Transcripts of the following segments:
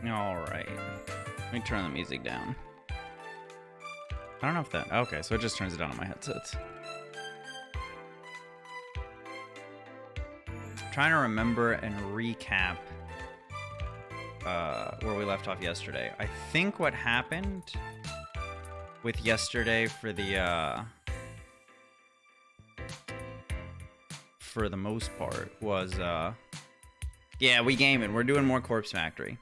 Alright. Let me turn the music down. I don't know if that... Okay, so it just turns it down on my headsets. Trying to remember and recap where we left off yesterday. I think what happened with yesterday for the most part was yeah, we gaming. We're doing more Corpse Factory.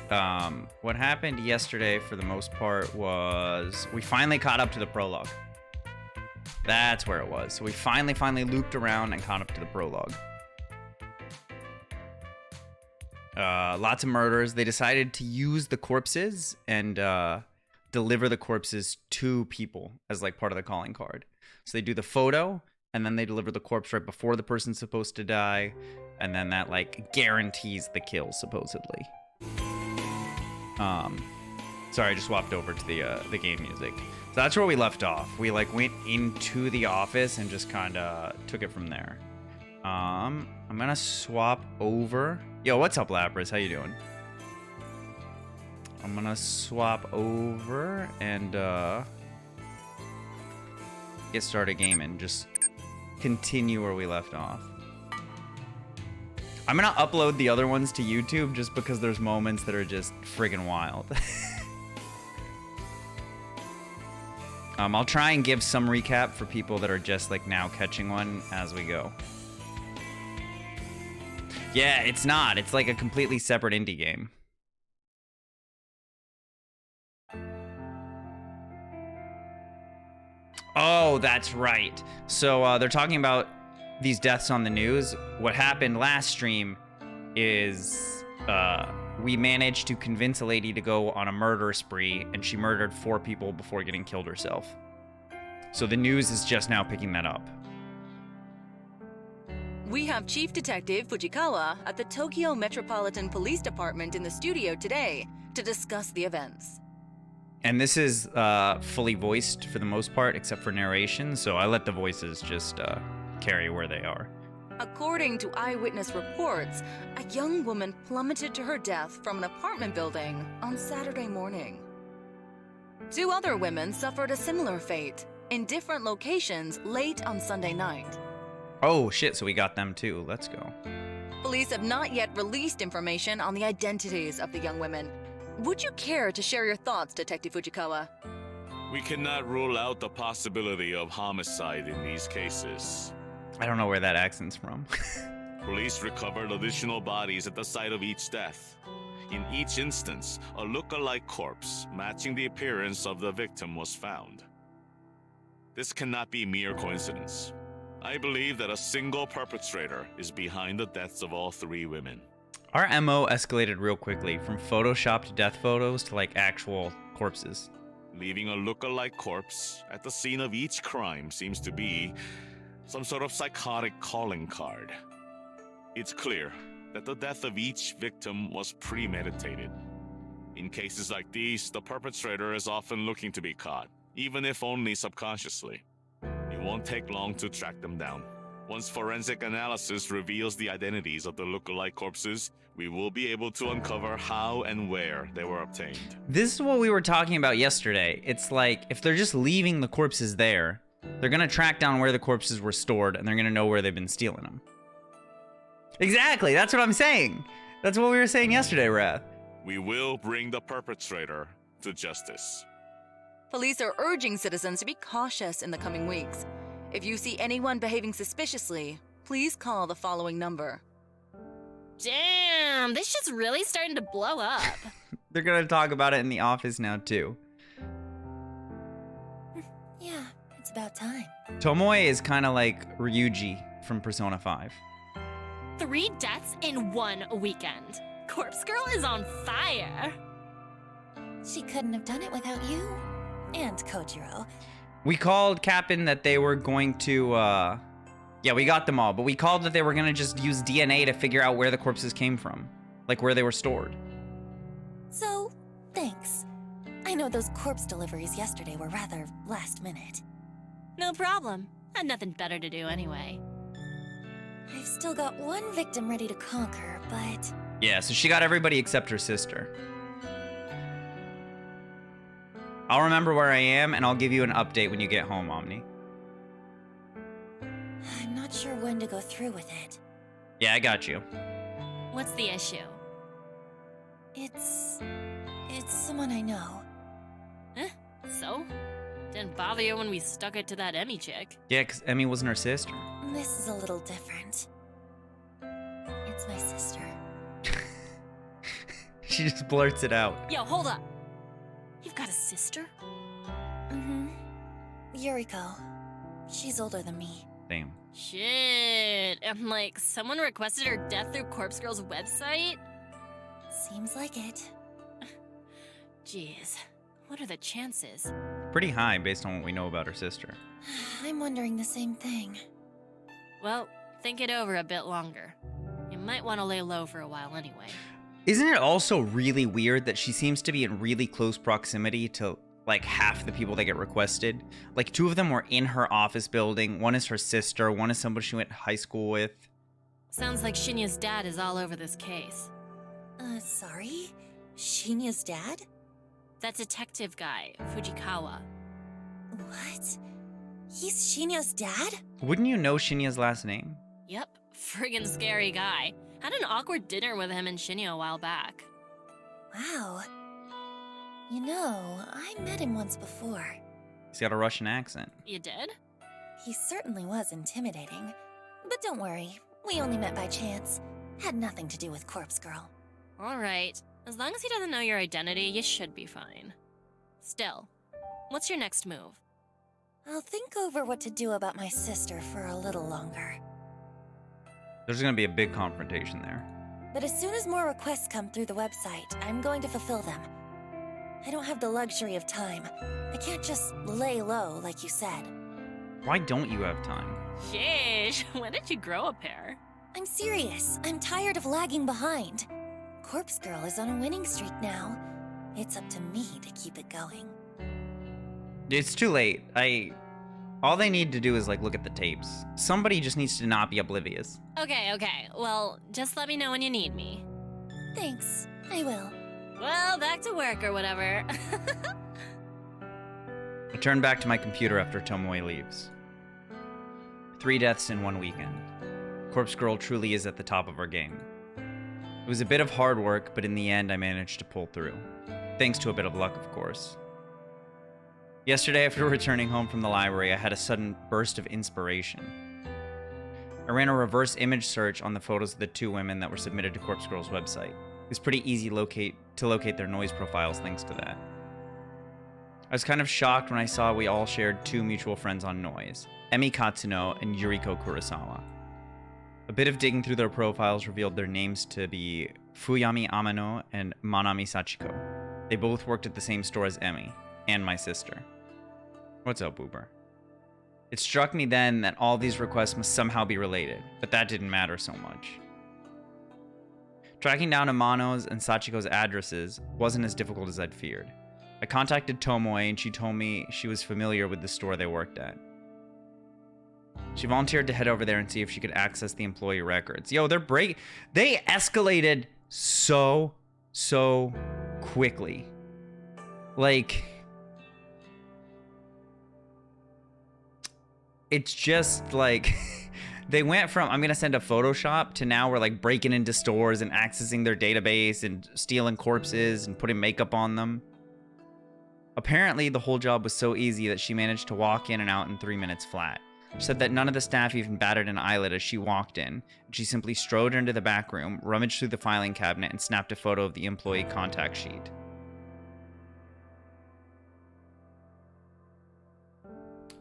What happened yesterday for the most part was we finally caught up to the prologue. That's where it was. So we finally looped around and caught up to the prologue. Lots of murders. They decided to use the corpses and deliver the corpses to people as like part of the calling card. So they do the photo and then they deliver the corpse right before the person's supposed to die, and then that like guarantees the kill supposedly. Sorry, I just swapped over to the game music. So that's where we left off. We like went into the office and just kind of took it from there. I'm gonna swap over. Yo, what's up, Lapras? How you doing? I'm gonna swap over and get started gaming. Just continue where we left off. I'm gonna upload the other ones to YouTube just because there's moments that are just friggin' wild. I'll try and give some recap for people that are just like now catching one as we go. Yeah, it's not. It's like a completely separate indie game. Oh, that's right. So they're talking about these deaths on the news. What happened last stream is we managed to convince a lady to go on a murder spree, and she murdered 4 people before getting killed herself. So the news is just now picking that up. We have Chief Detective Fujikawa at the Tokyo Metropolitan Police Department in the studio today to discuss the events. And this is fully voiced for the most part, except for narration, so I let the voices just carry where they are. According to eyewitness reports, a young woman plummeted to her death from an apartment building on Saturday morning. 2 other women suffered a similar fate in different locations late on Sunday night. Oh shit, so we got them too. Let's go. Police have not yet released information on the identities of the young women. Would you care to share your thoughts, Detective Fujikawa? We cannot rule out the possibility of homicide in these cases. I don't know where that accent's from. Police recovered additional bodies at the site of each death. In each instance, a look-alike corpse matching the appearance of the victim was found. This cannot be mere coincidence. I believe that a single perpetrator is behind the deaths of all 3 women. Our MO escalated real quickly from photoshopped death photos to like actual corpses. Leaving a look-alike corpse at the scene of each crime seems to be some sort of psychotic calling card. It's clear that the death of each victim was premeditated. In cases like these, the perpetrator is often looking to be caught, even if only subconsciously. It won't take long to track them down. Once forensic analysis reveals the identities of the look-alike corpses, we will be able to uncover how and where they were obtained. This is what we were talking about yesterday. It's like, if they're just leaving the corpses there, they're gonna track down where the corpses were stored, and they're gonna know where they've been stealing them. Exactly, that's what I'm saying. That's what we were saying yesterday, Wrath. We will bring the perpetrator to justice. Police are urging citizens to be cautious in the coming weeks. If you see anyone behaving suspiciously, please call the following number. Damn, this shit's really starting to blow up. They're gonna talk about it in the office now, too. Yeah, it's about time. Tomoe is kind of like Ryuji from Persona 5. 3 deaths in 1 weekend. Corpse Girl is on fire. She couldn't have done it without you and Kojiro. We called Captain that they were going to, yeah, we got them all, but we called that they were gonna just use DNA to figure out where the corpses came from. Like, where they were stored. So, thanks. I know those corpse deliveries yesterday were rather last minute. No problem. Had nothing better to do anyway. I've still got 1 victim ready to conquer, but Yeah, so she got everybody except her sister. I'll remember where I am, and I'll give you an update when you get home, Omni. I'm not sure when to go through with it. Yeah, I got you. What's the issue? It's someone I know. So? Didn't bother you when we stuck it to that Emmy chick. Yeah, because Emmy wasn't her sister. This is a little different. It's my sister. She just blurts it out. Yo, hold up. You've got a sister? Mm-hmm. Yuriko. She's older than me. Damn. Shit. I'm like, someone requested her death through Corpse Girl's website? Seems like it. Jeez. What are the chances? Pretty high based on what we know about her sister. I'm wondering the same thing. Well, think it over a bit longer. You might want to lay low for a while anyway. Isn't it also really weird that she seems to be in really close proximity to like half the people that get requested? Like 2 of them were in her office building. One is her sister. One is somebody she went to high school with. Sounds like Shinya's dad is all over this case. Sorry? Shinya's dad? That detective guy, Fujikawa. What? He's Shinya's dad? Wouldn't you know Shinya's last name? Yep, friggin' scary guy. Had an awkward dinner with him and Shinya a while back. Wow. You know, I met him once before. He's got a Russian accent. You did? He certainly was intimidating. But don't worry, we only met by chance. Had nothing to do with Corpse Girl. Alright. As long as he doesn't know your identity, you should be fine. Still, what's your next move? I'll think over what to do about my sister for a little longer. There's gonna be a big confrontation there. But as soon as more requests come through the website, I'm going to fulfill them. I don't have the luxury of time. I can't just lay low like you said. Why don't you have time? Sheesh, when did you grow a pair? I'm serious. I'm tired of lagging behind. Corpse Girl is on a winning streak now. It's up to me to keep it going. It's too late. All they need to do is like look at the tapes. Somebody just needs to not be oblivious. Okay, well, just let me know when you need me. Thanks. I will. Well, back to work or whatever. I turn back to my computer after Tomoe leaves. 3 deaths in 1 weekend. Corpse Girl truly is at the top of her game. It was a bit of hard work, but in the end I managed to pull through. Thanks to a bit of luck, of course. Yesterday, after returning home from the library, I had a sudden burst of inspiration. I ran a reverse image search on the photos of the 2 women that were submitted to Corpse Girl's website. It was pretty easy to locate their noise profiles thanks to that. I was kind of shocked when I saw we all shared 2 mutual friends on noise, Emi Katsuno and Yuriko Kurosawa. A bit of digging through their profiles revealed their names to be Fuyami Amano and Manami Sachiko. They both worked at the same store as Emi, and my sister. What's up, Boober? It struck me then that all these requests must somehow be related, but that didn't matter so much. Tracking down Amano's and Sachiko's addresses wasn't as difficult as I'd feared. I contacted Tomoe and she told me she was familiar with the store they worked at. She volunteered to head over there and see if she could access the employee records. Yo, they escalated so quickly. Like, it's just like they went from I'm gonna send a Photoshop to now we're like breaking into stores and accessing their database and stealing corpses and putting makeup on them. Apparently the whole job was so easy that she managed to walk in and out in 3 minutes flat. She said that none of the staff even batted an eyelid as she walked in. She simply strode into the back room, rummaged through the filing cabinet, and snapped a photo of the employee contact sheet.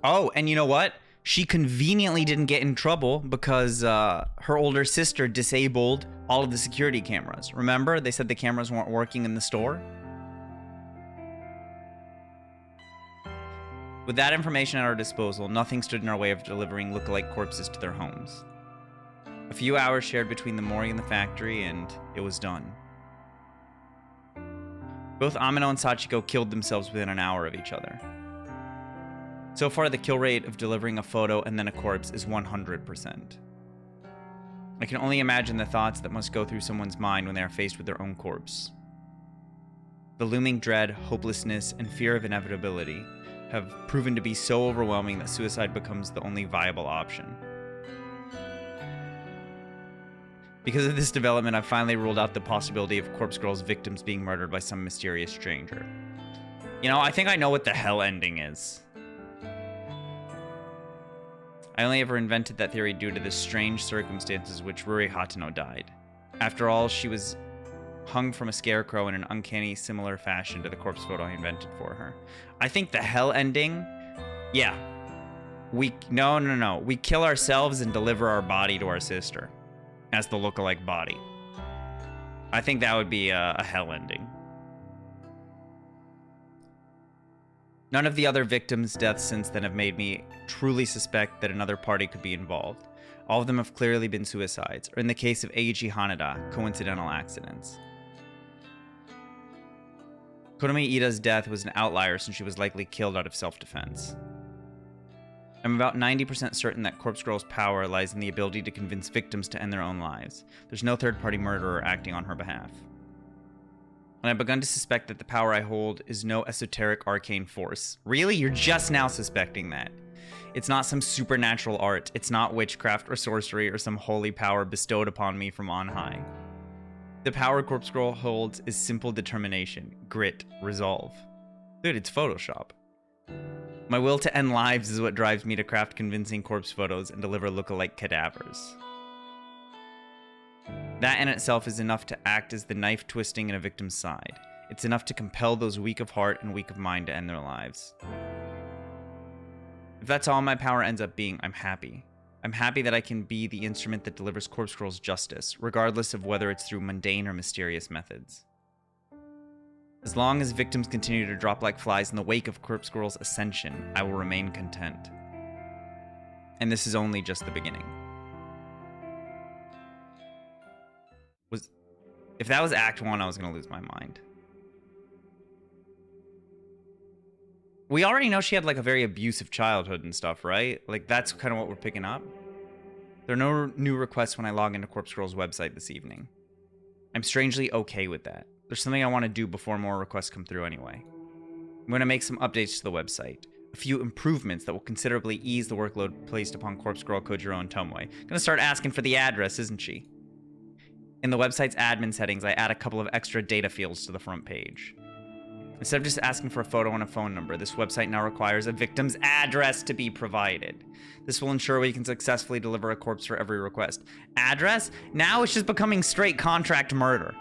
Oh, and you know what? She conveniently didn't get in trouble because her older sister disabled all of the security cameras. Remember? They said the cameras weren't working in the store? With that information at our disposal, nothing stood in our way of delivering lookalike corpses to their homes. A few hours shared between the morgue and the factory, and it was done. Both Amano and Sachiko killed themselves within an hour of each other. So far, the kill rate of delivering a photo and then a corpse is 100%. I can only imagine the thoughts that must go through someone's mind when they are faced with their own corpse. The looming dread, hopelessness, and fear of inevitability have proven to be so overwhelming that suicide becomes the only viable option. Because of this development, I've finally ruled out the possibility of Corpse Girl's victims being murdered by some mysterious stranger. You know, I think I know what the hell ending is. I only ever invented that theory due to the strange circumstances which Ruri Hatano died. After all, she was hung from a scarecrow in an uncanny similar fashion to the corpse photo I invented for her. I think the hell ending, yeah. No. We kill ourselves and deliver our body to our sister as the lookalike body. I think that would be a hell ending. None of the other victims' deaths since then have made me truly suspect that another party could be involved. All of them have clearly been suicides, or in the case of Eiji Hanada, coincidental accidents. Konomi Ida's death was an outlier since she was likely killed out of self-defense. I'm about 90% certain that Corpse Girl's power lies in the ability to convince victims to end their own lives. There's no third-party murderer acting on her behalf. And I've begun to suspect that the power I hold is no esoteric arcane force. Really? You're just now suspecting that? It's not some supernatural art. It's not witchcraft or sorcery or some holy power bestowed upon me from on high. The power Corpse Girl holds is simple determination, grit, resolve. Dude, it's Photoshop. My will to end lives is what drives me to craft convincing corpse photos and deliver look-alike cadavers. That in itself is enough to act as the knife twisting in a victim's side. It's enough to compel those weak of heart and weak of mind to end their lives. If that's all my power ends up being, I'm happy. I'm happy that I can be the instrument that delivers Corpse Girl's justice, regardless of whether it's through mundane or mysterious methods. As long as victims continue to drop like flies in the wake of Corpse Girl's ascension, I will remain content. And this is only just the beginning. If that was Act 1, I was going to lose my mind. We already know she had like a very abusive childhood and stuff, right? Like that's kind of what we're picking up. There are no new requests when I log into Corpse Girl's website this evening. I'm strangely okay with that. There's something I want to do before more requests come through anyway. I'm going to make some updates to the website. A few improvements that will considerably ease the workload placed upon Corpse Girl, Kojiro, and Tomoe. Gonna start asking for the address, isn't she? In the website's admin settings, I add a couple of extra data fields to the front page. Instead of just asking for a photo and a phone number, this website now requires a victim's address to be provided. This will ensure we can successfully deliver a corpse for every request. Address? Now it's just becoming straight contract murder.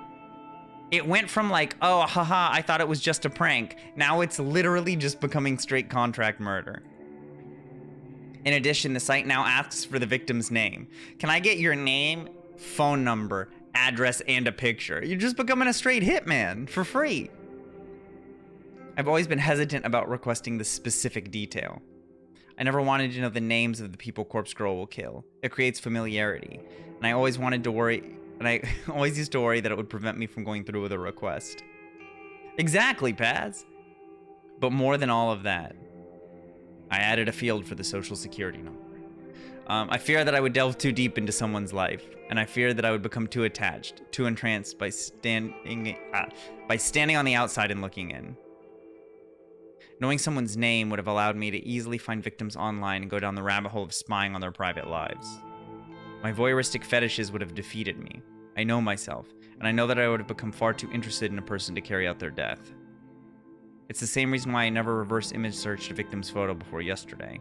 It went from like, oh, haha, I thought it was just a prank. Now it's literally just becoming straight contract murder. In addition, the site now asks for the victim's name. Can I get your name, phone number, address, and a picture? You're just becoming a straight hitman for free. I've always been hesitant about requesting this specific detail. I never wanted to know the names of the people Corpse Girl will kill. It creates familiarity, and I always used to worry that it would prevent me from going through with a request. Exactly, Paz. But more than all of that, I added a field for the social security number. I fear that I would delve too deep into someone's life, and I fear that I would become too attached, too entranced by standing on the outside and looking in. Knowing someone's name would have allowed me to easily find victims online and go down the rabbit hole of spying on their private lives. My voyeuristic fetishes would have defeated me. I know myself, and I know that I would have become far too interested in a person to carry out their death. It's the same reason why I never reverse image searched a victim's photo before yesterday.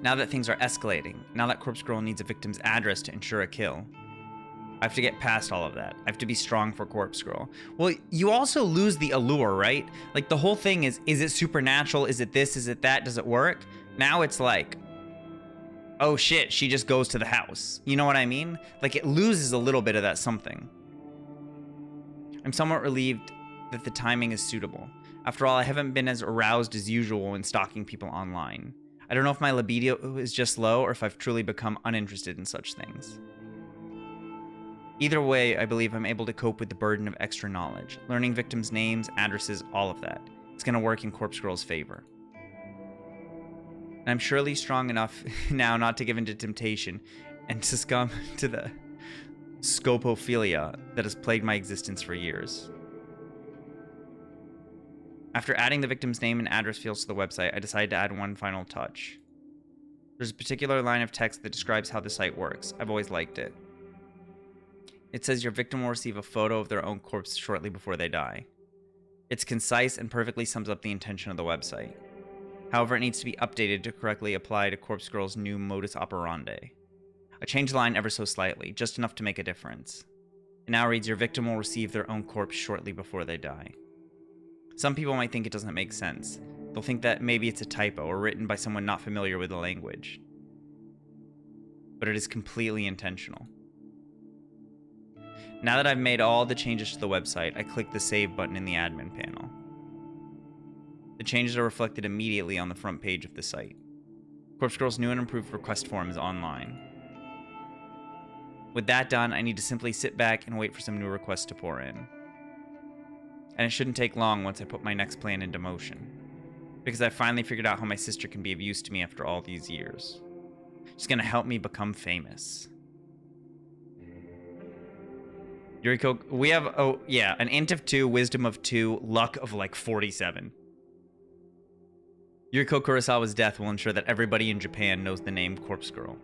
Now that things are escalating, now that Corpse Girl needs a victim's address to ensure a kill, I have to get past all of that. I have to be strong for Corpse Girl. Well, you also lose the allure, right? Like, the whole thing is it supernatural? Is it this? Is it that? Does it work? Now it's like, oh shit, she just goes to the house. You know what I mean? Like, it loses a little bit of that something. I'm somewhat relieved that the timing is suitable. After all, I haven't been as aroused as usual when stalking people online. I don't know if my libido is just low or if I've truly become uninterested in such things. Either way, I believe I'm able to cope with the burden of extra knowledge, learning victims' names, addresses, all of that. It's gonna work in Corpse Girl's favor. And I'm surely strong enough now not to give in to temptation and to succumb to the scopophilia that has plagued my existence for years. After adding the victim's name and address fields to the website, I decided to add one final touch. There's a particular line of text that describes how the site works. I've always liked it. It says your victim will receive a photo of their own corpse shortly before they die. It's concise and perfectly sums up the intention of the website. However, it needs to be updated to correctly apply to Corpse Girl's new modus operandi. I changed the line ever so slightly, just enough to make a difference. It now reads, your victim will receive their own corpse shortly before they die. Some people might think it doesn't make sense. They'll think that maybe it's a typo or written by someone not familiar with the language. But it is completely intentional. Now that I've made all the changes to the website, I click the Save button in the admin panel. The changes are reflected immediately on the front page of the site. Corpse Girl's new and improved request form is online. With that done, I need to simply sit back and wait for some new requests to pour in. And it shouldn't take long once I put my next plan into motion, because I finally figured out how my sister can be of use to me after all these years. She's gonna help me become famous. Yuriko, we have, an int of 2, wisdom of 2, luck of like 47. Yuriko Kurosawa's death will ensure that everybody in Japan knows the name Corpse Girl.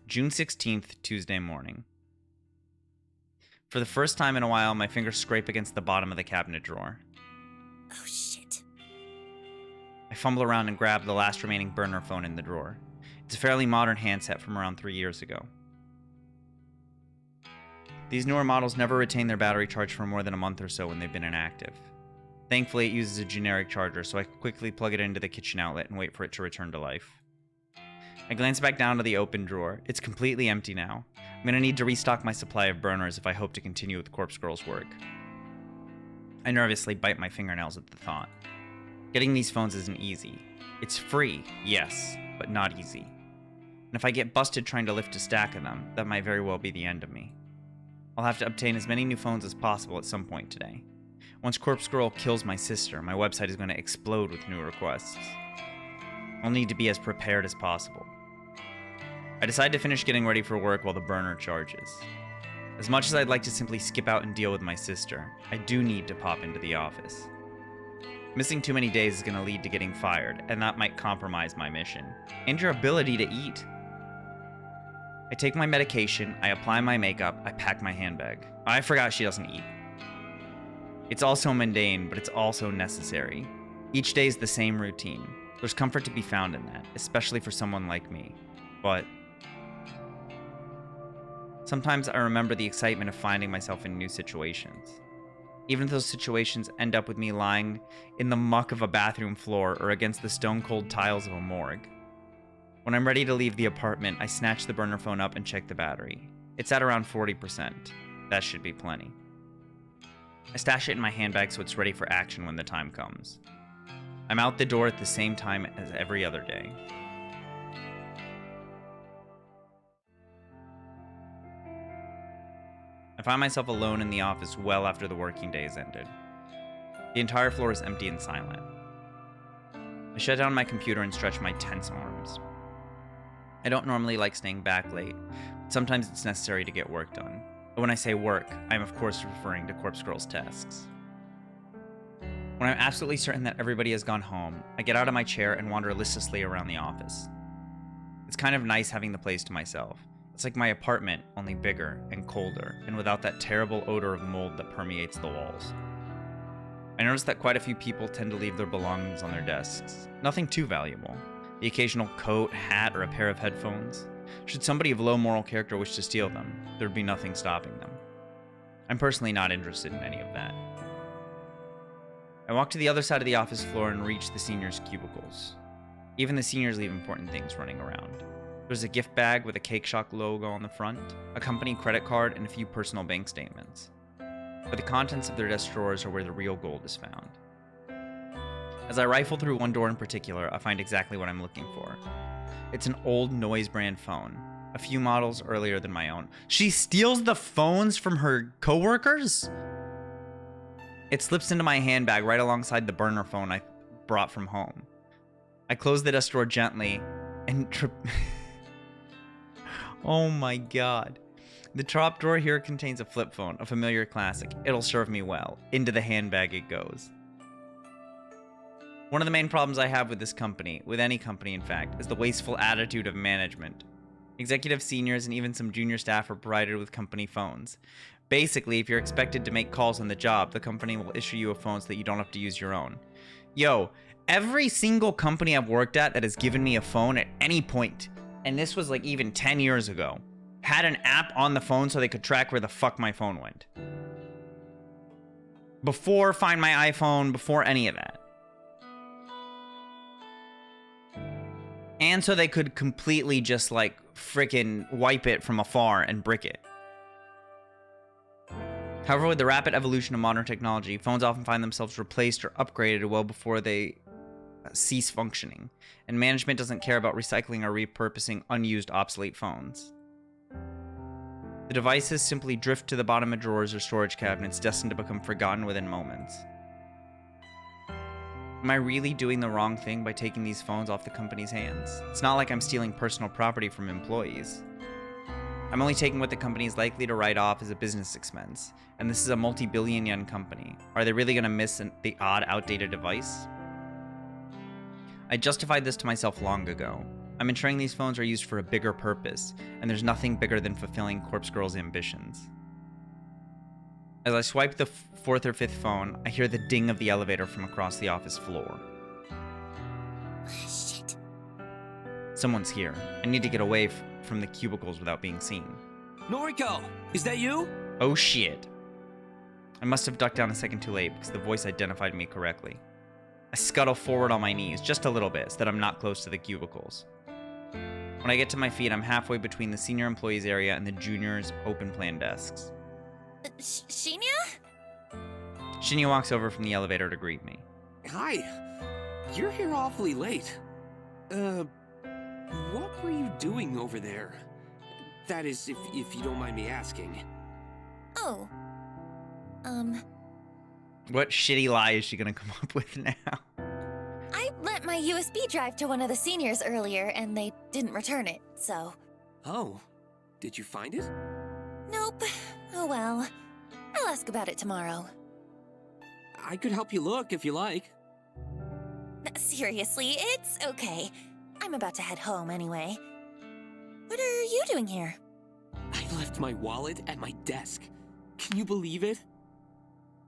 June 16th, Tuesday morning. For the first time in a while, my fingers scrape against the bottom of the cabinet drawer. Oh, shit. I fumble around and grab the last remaining burner phone in the drawer. It's a fairly modern handset from around 3 years ago. These newer models never retain their battery charge for more than a month or so when they've been inactive. Thankfully, it uses a generic charger, so I quickly plug it into the kitchen outlet and wait for it to return to life. I glance back down to the open drawer. It's completely empty now. I'm gonna need to restock my supply of burners if I hope to continue with Corpse Girl's work. I nervously bite my fingernails at the thought. Getting these phones isn't easy. It's free, yes, but not easy. And if I get busted trying to lift a stack of them, that might very well be the end of me. I'll have to obtain as many new phones as possible at some point today. Once Corpse Girl kills my sister, my website is going to explode with new requests. I'll need to be as prepared as possible. I decide to finish getting ready for work while the burner charges. As much as I'd like to simply skip out and deal with my sister, I do need to pop into the office. Missing too many days is going to lead to getting fired, and that might compromise my mission, and your ability to eat. I take my medication, I apply my makeup, I pack my handbag. I forgot she doesn't eat. It's also mundane, but it's also necessary. Each day is the same routine. There's comfort to be found in that, especially for someone like me. But sometimes I remember the excitement of finding myself in new situations. Even if those situations end up with me lying in the muck of a bathroom floor or against the stone-cold tiles of a morgue. When I'm ready to leave the apartment, I snatch the burner phone up and check the battery. It's at around 40%. That should be plenty. I stash it in my handbag so it's ready for action when the time comes. I'm out the door at the same time as every other day. I find myself alone in the office well after the working day has ended. The entire floor is empty and silent. I shut down my computer and stretch my tense arms. I don't normally like staying back late, but sometimes it's necessary to get work done. But when I say work, I'm of course referring to Corpse Girl's tasks. When I'm absolutely certain that everybody has gone home, I get out of my chair and wander listlessly around the office. It's kind of nice having the place to myself. It's like my apartment, only bigger and colder, and without that terrible odor of mold that permeates the walls. I notice that quite a few people tend to leave their belongings on their desks. Nothing too valuable. The occasional coat, hat, or a pair of headphones. Should somebody of low moral character wish to steal them, there'd be nothing stopping them. I'm personally not interested in any of that. I walk to the other side of the office floor and reach the seniors' cubicles. Even the seniors leave important things running around. There's a gift bag with a Cake Shock logo on the front, a company credit card, and a few personal bank statements. But the contents of their desk drawers are where the real gold is found. As I rifle through one door in particular, I find exactly what I'm looking for. It's an old Noise brand phone, a few models earlier than my own. She steals the phones from her coworkers? It slips into my handbag right alongside the burner phone I brought from home. I close the desk door gently and oh my god. The top drawer here contains a flip phone, a familiar classic. It'll serve me well. Into the handbag it goes. One of the main problems I have with this company, with any company in fact, is the wasteful attitude of management. Executive seniors and even some junior staff are provided with company phones. Basically, if you're expected to make calls on the job, the company will issue you a phone so that you don't have to use your own. Yo, every single company I've worked at that has given me a phone at any point, and this was like even 10 years ago, had an app on the phone so they could track where the fuck my phone went. Before Find My iPhone, before any of that. And so they could completely just like frickin' wipe it from afar and brick it. However, with the rapid evolution of modern technology, phones often find themselves replaced or upgraded well before they cease functioning, and management doesn't care about recycling or repurposing unused, obsolete phones. The devices simply drift to the bottom of drawers or storage cabinets, destined to become forgotten within moments. Am I really doing the wrong thing by taking these phones off the company's hands? It's not like I'm stealing personal property from employees. I'm only taking what the company is likely to write off as a business expense, and this is a multi-billion yen company. Are they really going to miss the odd, outdated device? I justified this to myself long ago. I'm ensuring these phones are used for a bigger purpose, and there's nothing bigger than fulfilling Corpse Girl's ambitions. As I swipe the fourth or fifth phone, I hear the ding of the elevator from across the office floor. Shit. Someone's here. I need to get away from the cubicles without being seen. Noriko, is that you? Oh shit. I must have ducked down a second too late because the voice identified me correctly. I scuttle forward on my knees just a little bit so that I'm not close to the cubicles. When I get to my feet, I'm halfway between the senior employees area and the juniors' open plan desks. Shinya? Shinya walks over from the elevator to greet me. Hi. You're here awfully late. What were you doing over there? That is, if you don't mind me asking. Oh. What shitty lie is she gonna come up with now? I lent my USB drive to one of the seniors earlier, and they didn't return it, so... Oh. Did you find it? Nope. Oh well. I'll ask about it tomorrow. I could help you look if you like. Seriously, it's okay. I'm about to head home anyway. What are you doing here? I left my wallet at my desk. Can you believe it?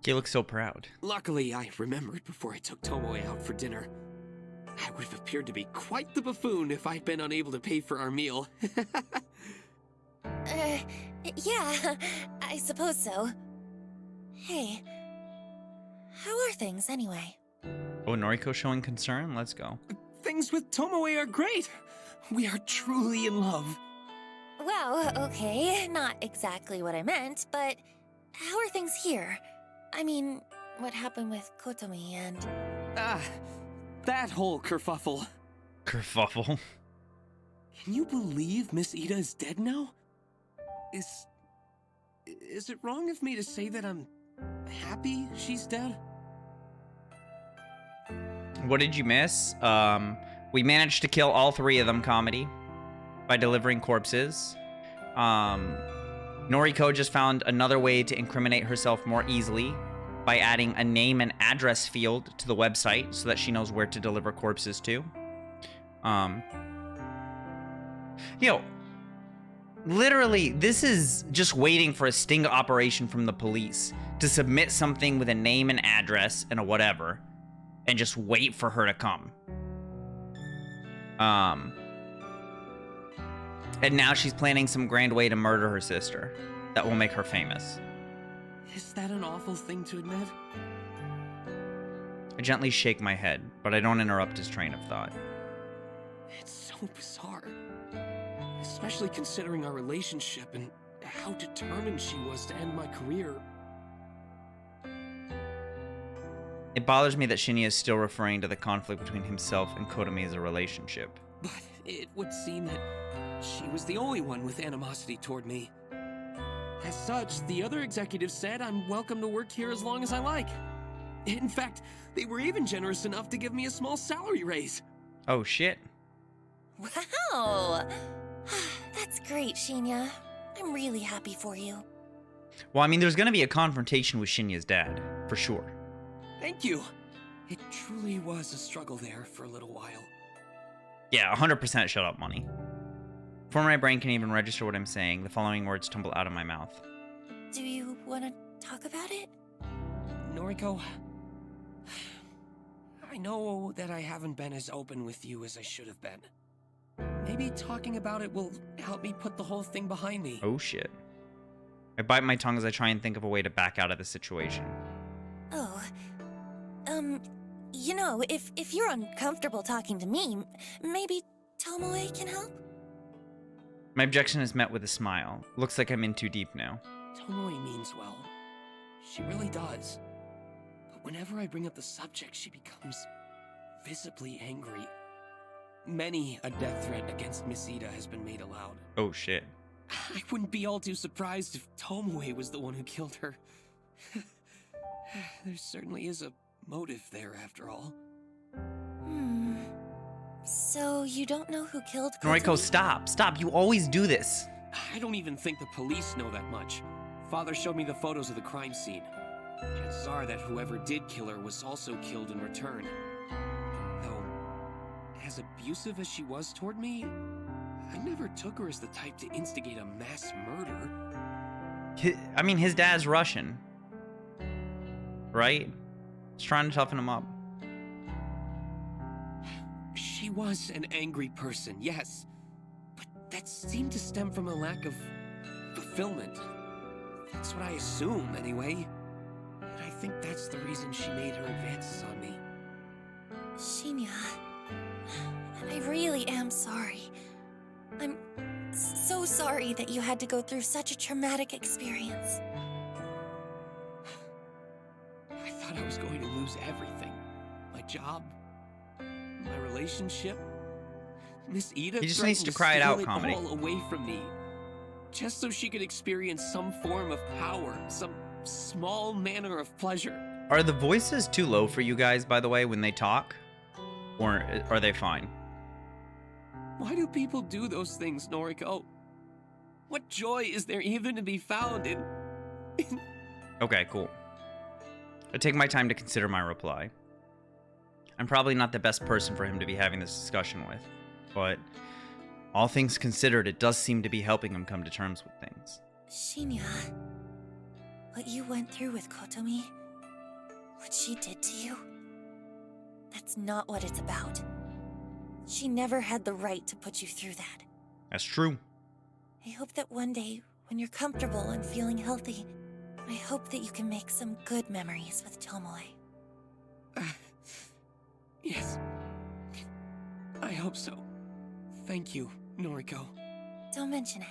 He looks so proud. Luckily, I remembered before I took Tomoe out for dinner. I would have appeared to be quite the buffoon if I'd been unable to pay for our meal. Yeah, I suppose so. Hey, how are things anyway? Oh, Noriko showing concern? Let's go. Things with Tomoe are great. We are truly in love. Wow, okay, not exactly what I meant, but how are things here? I mean, what happened with Kotomi and... Ah, that whole kerfuffle. Kerfuffle. Can you believe Miss Ida is dead now? Is it wrong of me to say that I'm happy she's dead? What did you miss? We managed to kill all three of them, Comedy, by delivering corpses. Noriko just found another way to incriminate herself more easily by adding a name and address field to the website so that she knows where to deliver corpses to. Literally, this is just waiting for a sting operation from the police to submit something with a name and address and a whatever, and just wait for her to come. And now she's planning some grand way to murder her sister that will make her famous. Is that an awful thing to admit? I gently shake my head, but I don't interrupt his train of thought. It's so bizarre. Especially considering our relationship and how determined she was to end my career. It bothers me that Shinya is still referring to the conflict between himself and Kotomi as a relationship. But it would seem that she was the only one with animosity toward me. As such, the other executives said I'm welcome to work here as long as I like. In fact, they were even generous enough to give me a small salary raise. Oh shit. Wow! That's great, Shinya. I'm really happy for you. Well, I mean, there's gonna be a confrontation with Shinya's dad, for sure. Thank you. It truly was a struggle there for a little while. Yeah, 100% shut up, money. Before my brain can even register what I'm saying, the following words tumble out of my mouth. Do you want to talk about it? Noriko, I know that I haven't been as open with you as I should have been. Maybe talking about it will help me put the whole thing behind me. Oh shit. I bite my tongue as I try and think of a way to back out of the situation. Oh. You know, if you're uncomfortable talking to me, maybe Tomoe can help? My objection is met with a smile. Looks like I'm in too deep now. Tomoe means well. She really does. But whenever I bring up the subject, she becomes visibly angry. Many a death threat against Miss Ida has been made aloud. Oh shit. I wouldn't be all too surprised if Tomoe was the one who killed her. There certainly is a motive there, after all. So you don't know who killed Noriko, Kotomi? stop. Stop. You always do this. I don't even think the police know that much. Father showed me the photos of the crime scene. Chances are that whoever did kill her was also killed in return. Though, as abusive as she was toward me, I never took her as the type to instigate a mass murder. I mean, his dad's Russian. Right? He's trying to toughen him up. She was an angry person, yes. But that seemed to stem from a lack of fulfillment. That's what I assume, anyway. And I think that's the reason she made her advances on me. Shinya, I really am sorry. I'm so sorry that you had to go through such a traumatic experience. I thought I was going to lose everything. My job, my relationship. Miss Ida He just needs threatened to cry it out, steal comedy. all away from me. Just so she could experience some form of power, some small manner of pleasure. Are the voices too low for you guys, by the way, when they talk? Or are they fine? Why do people do those things, Noriko? What joy is there even to be found in... Okay, cool. I take my time to consider my reply. I'm probably not the best person for him to be having this discussion with, but all things considered, it does seem to be helping him come to terms with things. Shinya, what you went through with Kotomi, what she did to you, that's not what it's about. She never had the right to put you through that. That's true. I hope that one day, when you're comfortable and feeling healthy, I hope that you can make some good memories with Tomoe. Yes. I hope so. Thank you, Noriko. Don't mention it.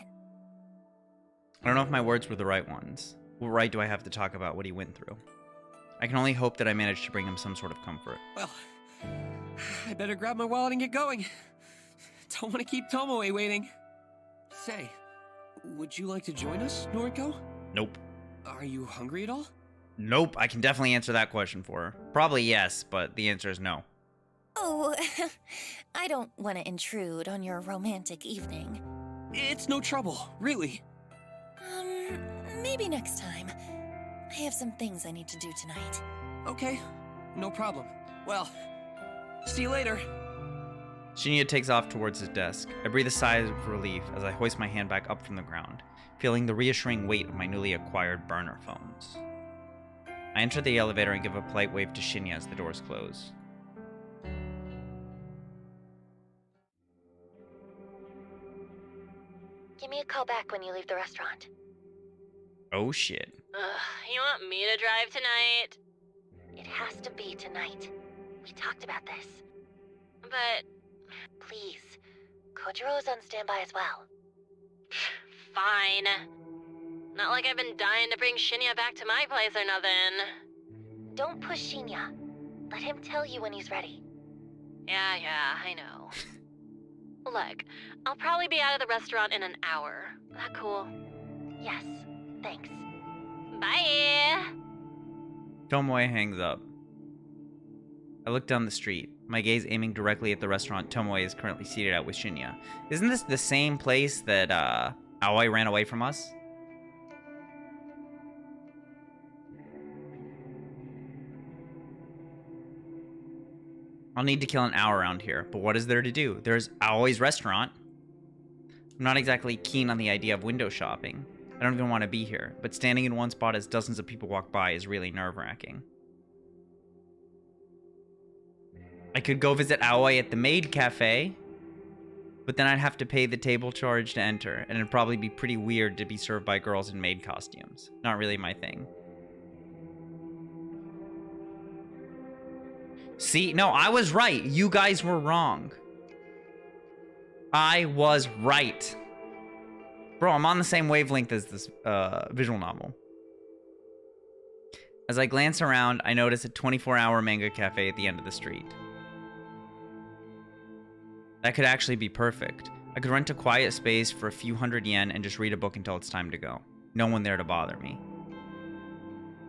I don't know if my words were the right ones. What right do I have to talk about what he went through? I can only hope that I managed to bring him some sort of comfort. Well, I better grab my wallet and get going. Don't want to keep Tomoe waiting. Say, would you like to join us, Noriko? Nope. Are you hungry at all? Nope, I can definitely answer that question for her. Probably yes, but the answer is no. Oh, I don't want to intrude on your romantic evening. It's no trouble, really. Maybe next time. I have some things I need to do tonight. Okay, no problem. Well, see you later. Shinya takes off towards his desk. I breathe a sigh of relief as I hoist my hand back up from the ground, feeling the reassuring weight of my newly acquired burner phones. I enter the elevator and give a polite wave to Shinya as the doors close. Give me a call back when you leave the restaurant. Oh shit. You want me to drive tonight? It has to be tonight. We talked about this. But Please. Kojiro is on standby as well. fine. Not like I've been dying to bring Shinya back to my place or nothing. Don't push Shinya. Let him tell you when he's ready. Yeah, I know. Look, I'll probably be out of the restaurant in an hour. That cool? Yes, thanks. Bye! Tomoe hangs up. I look down the street, my gaze aiming directly at the restaurant Tomoe is currently seated at with Shinya. Isn't this the same place that Aoi ran away from us? I'll need to kill an owl around here, but what is there to do? There's Aoi's restaurant. I'm not exactly keen on the idea of window shopping. I don't even want to be here, but standing in one spot as dozens of people walk by is really nerve-wracking. I could go visit Aoi at the Maid Cafe, but then I'd have to pay the table charge to enter, and it'd probably be pretty weird to be served by girls in maid costumes. Not really my thing. See? No, I was right. You guys were wrong. I was right. Bro, I'm on the same wavelength as this visual novel. As I glance around, I notice a 24-hour manga cafe at the end of the street. That could actually be perfect. I could rent a quiet space for a few hundred yen and just read a book until it's time to go. No one there to bother me.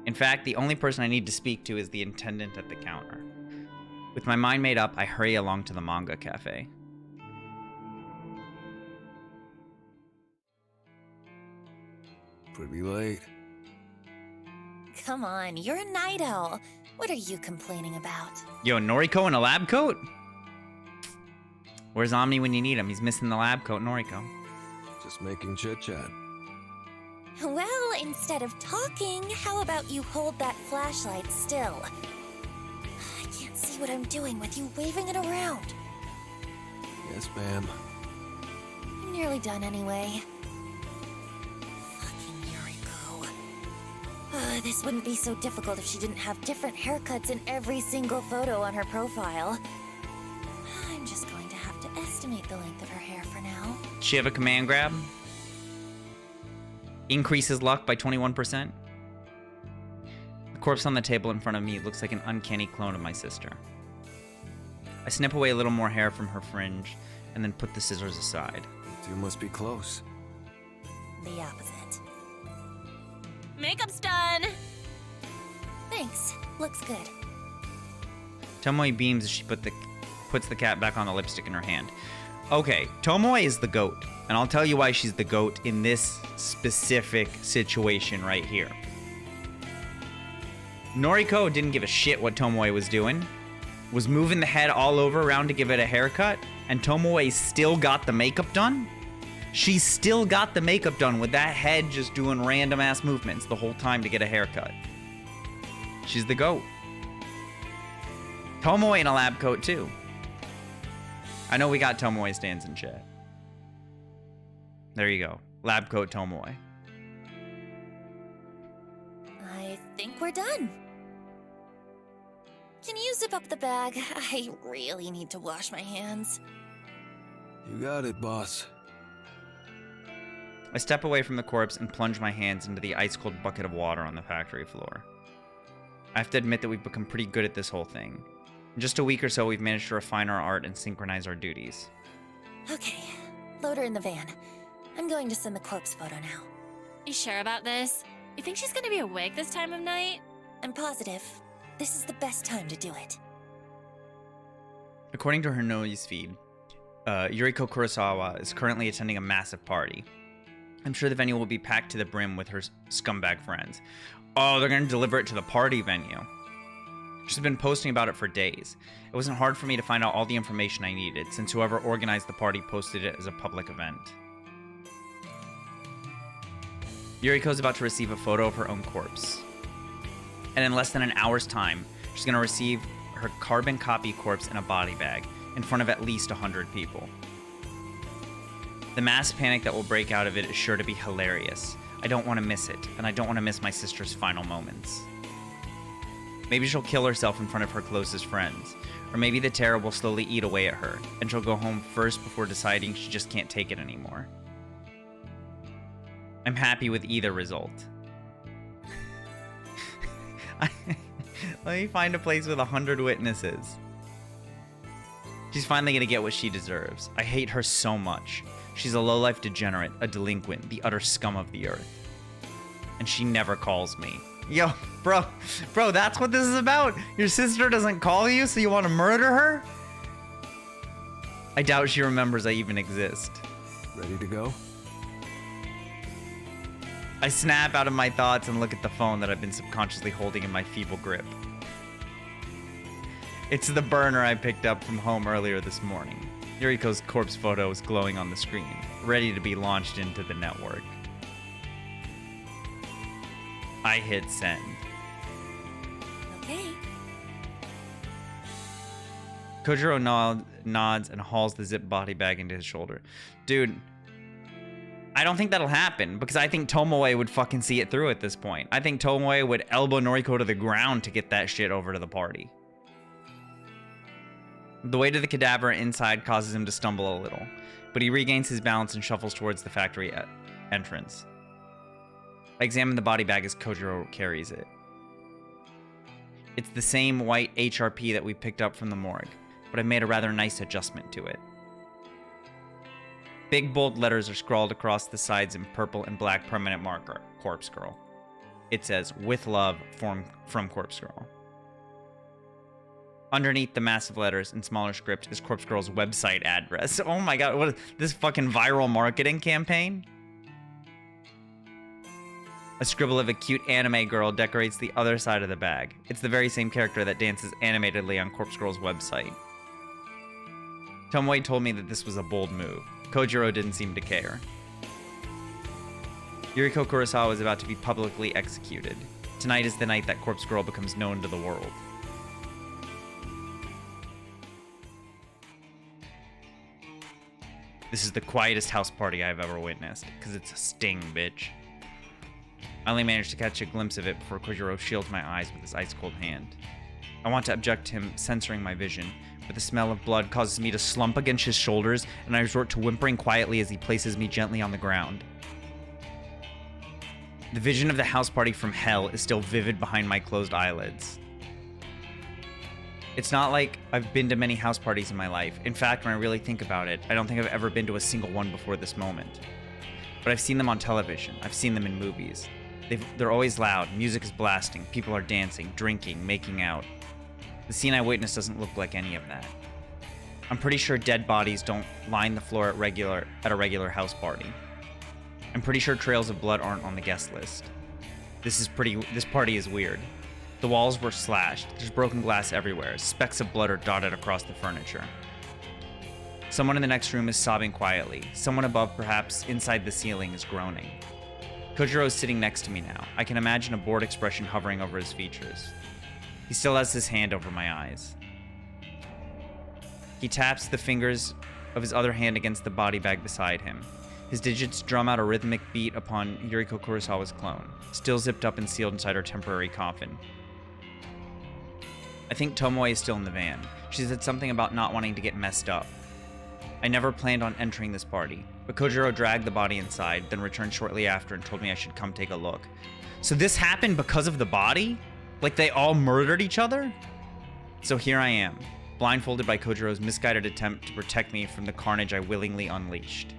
In fact, the only person I need to speak to is the attendant at the counter. With my mind made up, I hurry along to the manga cafe. Pretty late. Come on, you're a night owl. What are you complaining about? Yo, Noriko in a lab coat? Where's Omni when you need him? He's missing the lab coat, Noriko. Just making chit-chat. Well, instead of talking, how about you hold that flashlight still? I can't see what I'm doing with you waving it around. Yes, ma'am. I'm nearly done anyway. Fucking Yuriko. This wouldn't be so difficult if she didn't have different haircuts in every single photo on her profile. I'm just going to have to estimate the length of her hair for now. She have a command grab? Increases luck by 21%. The corpse on the table in front of me looks like an uncanny clone of my sister. I snip away a little more hair from her fringe and then put the scissors aside. You two must be close. The opposite. Makeup's done! Thanks. Looks good. Tomoe beams as she puts the cap back on the lipstick in her hand. Okay, Tomoe is the GOAT, and I'll tell you why she's the GOAT in this specific situation right here. Noriko didn't give a shit what Tomoe was doing, was moving the head all over around to give it a haircut, and Tomoe still got the makeup done? She still got the makeup done with that head just doing random ass movements the whole time to get a haircut. She's the GOAT. Tomoe in a lab coat too. I know we got Tomoe stands in chat. There you go. Lab coat Tomoe. I think we're done. Can you zip up the bag? I really need to wash my hands. You got it, boss. I step away from the corpse and plunge my hands into the ice-cold bucket of water on the factory floor. I have to admit that we've become pretty good at this whole thing. In just a week or so, we've managed to refine our art and synchronize our duties. Okay, load her in the van. I'm going to send the corpse photo now. You sure about this? You think she's gonna be awake this time of night? I'm positive. This is the best time to do it. According to her news feed, Yuriko Kurosawa is currently attending a massive party. I'm sure the venue will be packed to the brim with her scumbag friends. Oh, they're going to deliver it to the party venue. She's been posting about it for days. It wasn't hard for me to find out all the information I needed, since whoever organized the party posted it as a public event. Yuriko's about to receive a photo of her own corpse. And in less than an hour's time, she's going to receive her carbon copy corpse in a body bag in front of at least 100 people. The mass panic that will break out of it is sure to be hilarious. I don't want to miss it, and I don't want to miss my sister's final moments. Maybe she'll kill herself in front of her closest friends, or maybe the terror will slowly eat away at her, and she'll go home first before deciding she just can't take it anymore. I'm happy with either result. Let me find a place with 100 witnesses. She's finally gonna get what she deserves. I hate her so much. She's a low-life degenerate, a delinquent, the utter scum of the earth. And she never calls me. Yo, bro, that's what this is about? Your sister doesn't call you, so you want to murder her? I doubt she remembers I even exist. Ready to go? I snap out of my thoughts and look at the phone that I've been subconsciously holding in my feeble grip. It's the burner I picked up from home earlier this morning. Yuriko's corpse photo is glowing on the screen, ready to be launched into the network. I hit send. Okay. Kojiro nods and hauls the zip body bag into his shoulder. Dude, I don't think that'll happen because I think Tomoe would fucking see it through at this point. I think Tomoe would elbow Noriko to the ground to get that shit over to the party. The weight of the cadaver inside causes him to stumble a little, but he regains his balance and shuffles towards the factory entrance. I examine the body bag as Kojiro carries it. It's the same white HRP that we picked up from the morgue, but I made a rather nice adjustment to it. Big bold letters are scrawled across the sides in purple and black permanent marker, Corpse Girl. It says, "With love, from Corpse Girl." Underneath the massive letters in smaller script is Corpse Girl's website address. Oh my god, what is this fucking viral marketing campaign? A scribble of a cute anime girl decorates the other side of the bag. It's the very same character that dances animatedly on Corpse Girl's website. Tomoe told me that this was a bold move. Kojiro didn't seem to care. Yuriko Kurosawa is about to be publicly executed. Tonight is the night that Corpse Girl becomes known to the world. This is the quietest house party I've ever witnessed, because it's a sting, bitch. I only managed to catch a glimpse of it before Kojiro shields my eyes with his ice-cold hand. I want to object to him censoring my vision, but the smell of blood causes me to slump against his shoulders, and I resort to whimpering quietly as he places me gently on the ground. The vision of the house party from hell is still vivid behind my closed eyelids. It's not like I've been to many house parties in my life. In fact, when I really think about it, I don't think I've ever been to a single one before this moment. But I've seen them on television. I've seen them in movies. They're always loud. Music is blasting. People are dancing, drinking, making out. The scene I witnessed doesn't look like any of that. I'm pretty sure dead bodies don't line the floor at a regular house party. I'm pretty sure trails of blood aren't on the guest list. This party is weird. The walls were slashed. There's broken glass everywhere. Specks of blood are dotted across the furniture. Someone in the next room is sobbing quietly. Someone above, perhaps inside the ceiling, is groaning. Kojiro is sitting next to me now. I can imagine a bored expression hovering over his features. He still has his hand over my eyes. He taps the fingers of his other hand against the body bag beside him. His digits drum out a rhythmic beat upon Yuriko Kurosawa's clone, still zipped up and sealed inside her temporary coffin. I think Tomoe is still in the van. She said something about not wanting to get messed up. I never planned on entering this party, but Kojiro dragged the body inside, then returned shortly after and told me I should come take a look. So this happened because of the body? Like they all murdered each other? So here I am, blindfolded by Kojiro's misguided attempt to protect me from the carnage I willingly unleashed.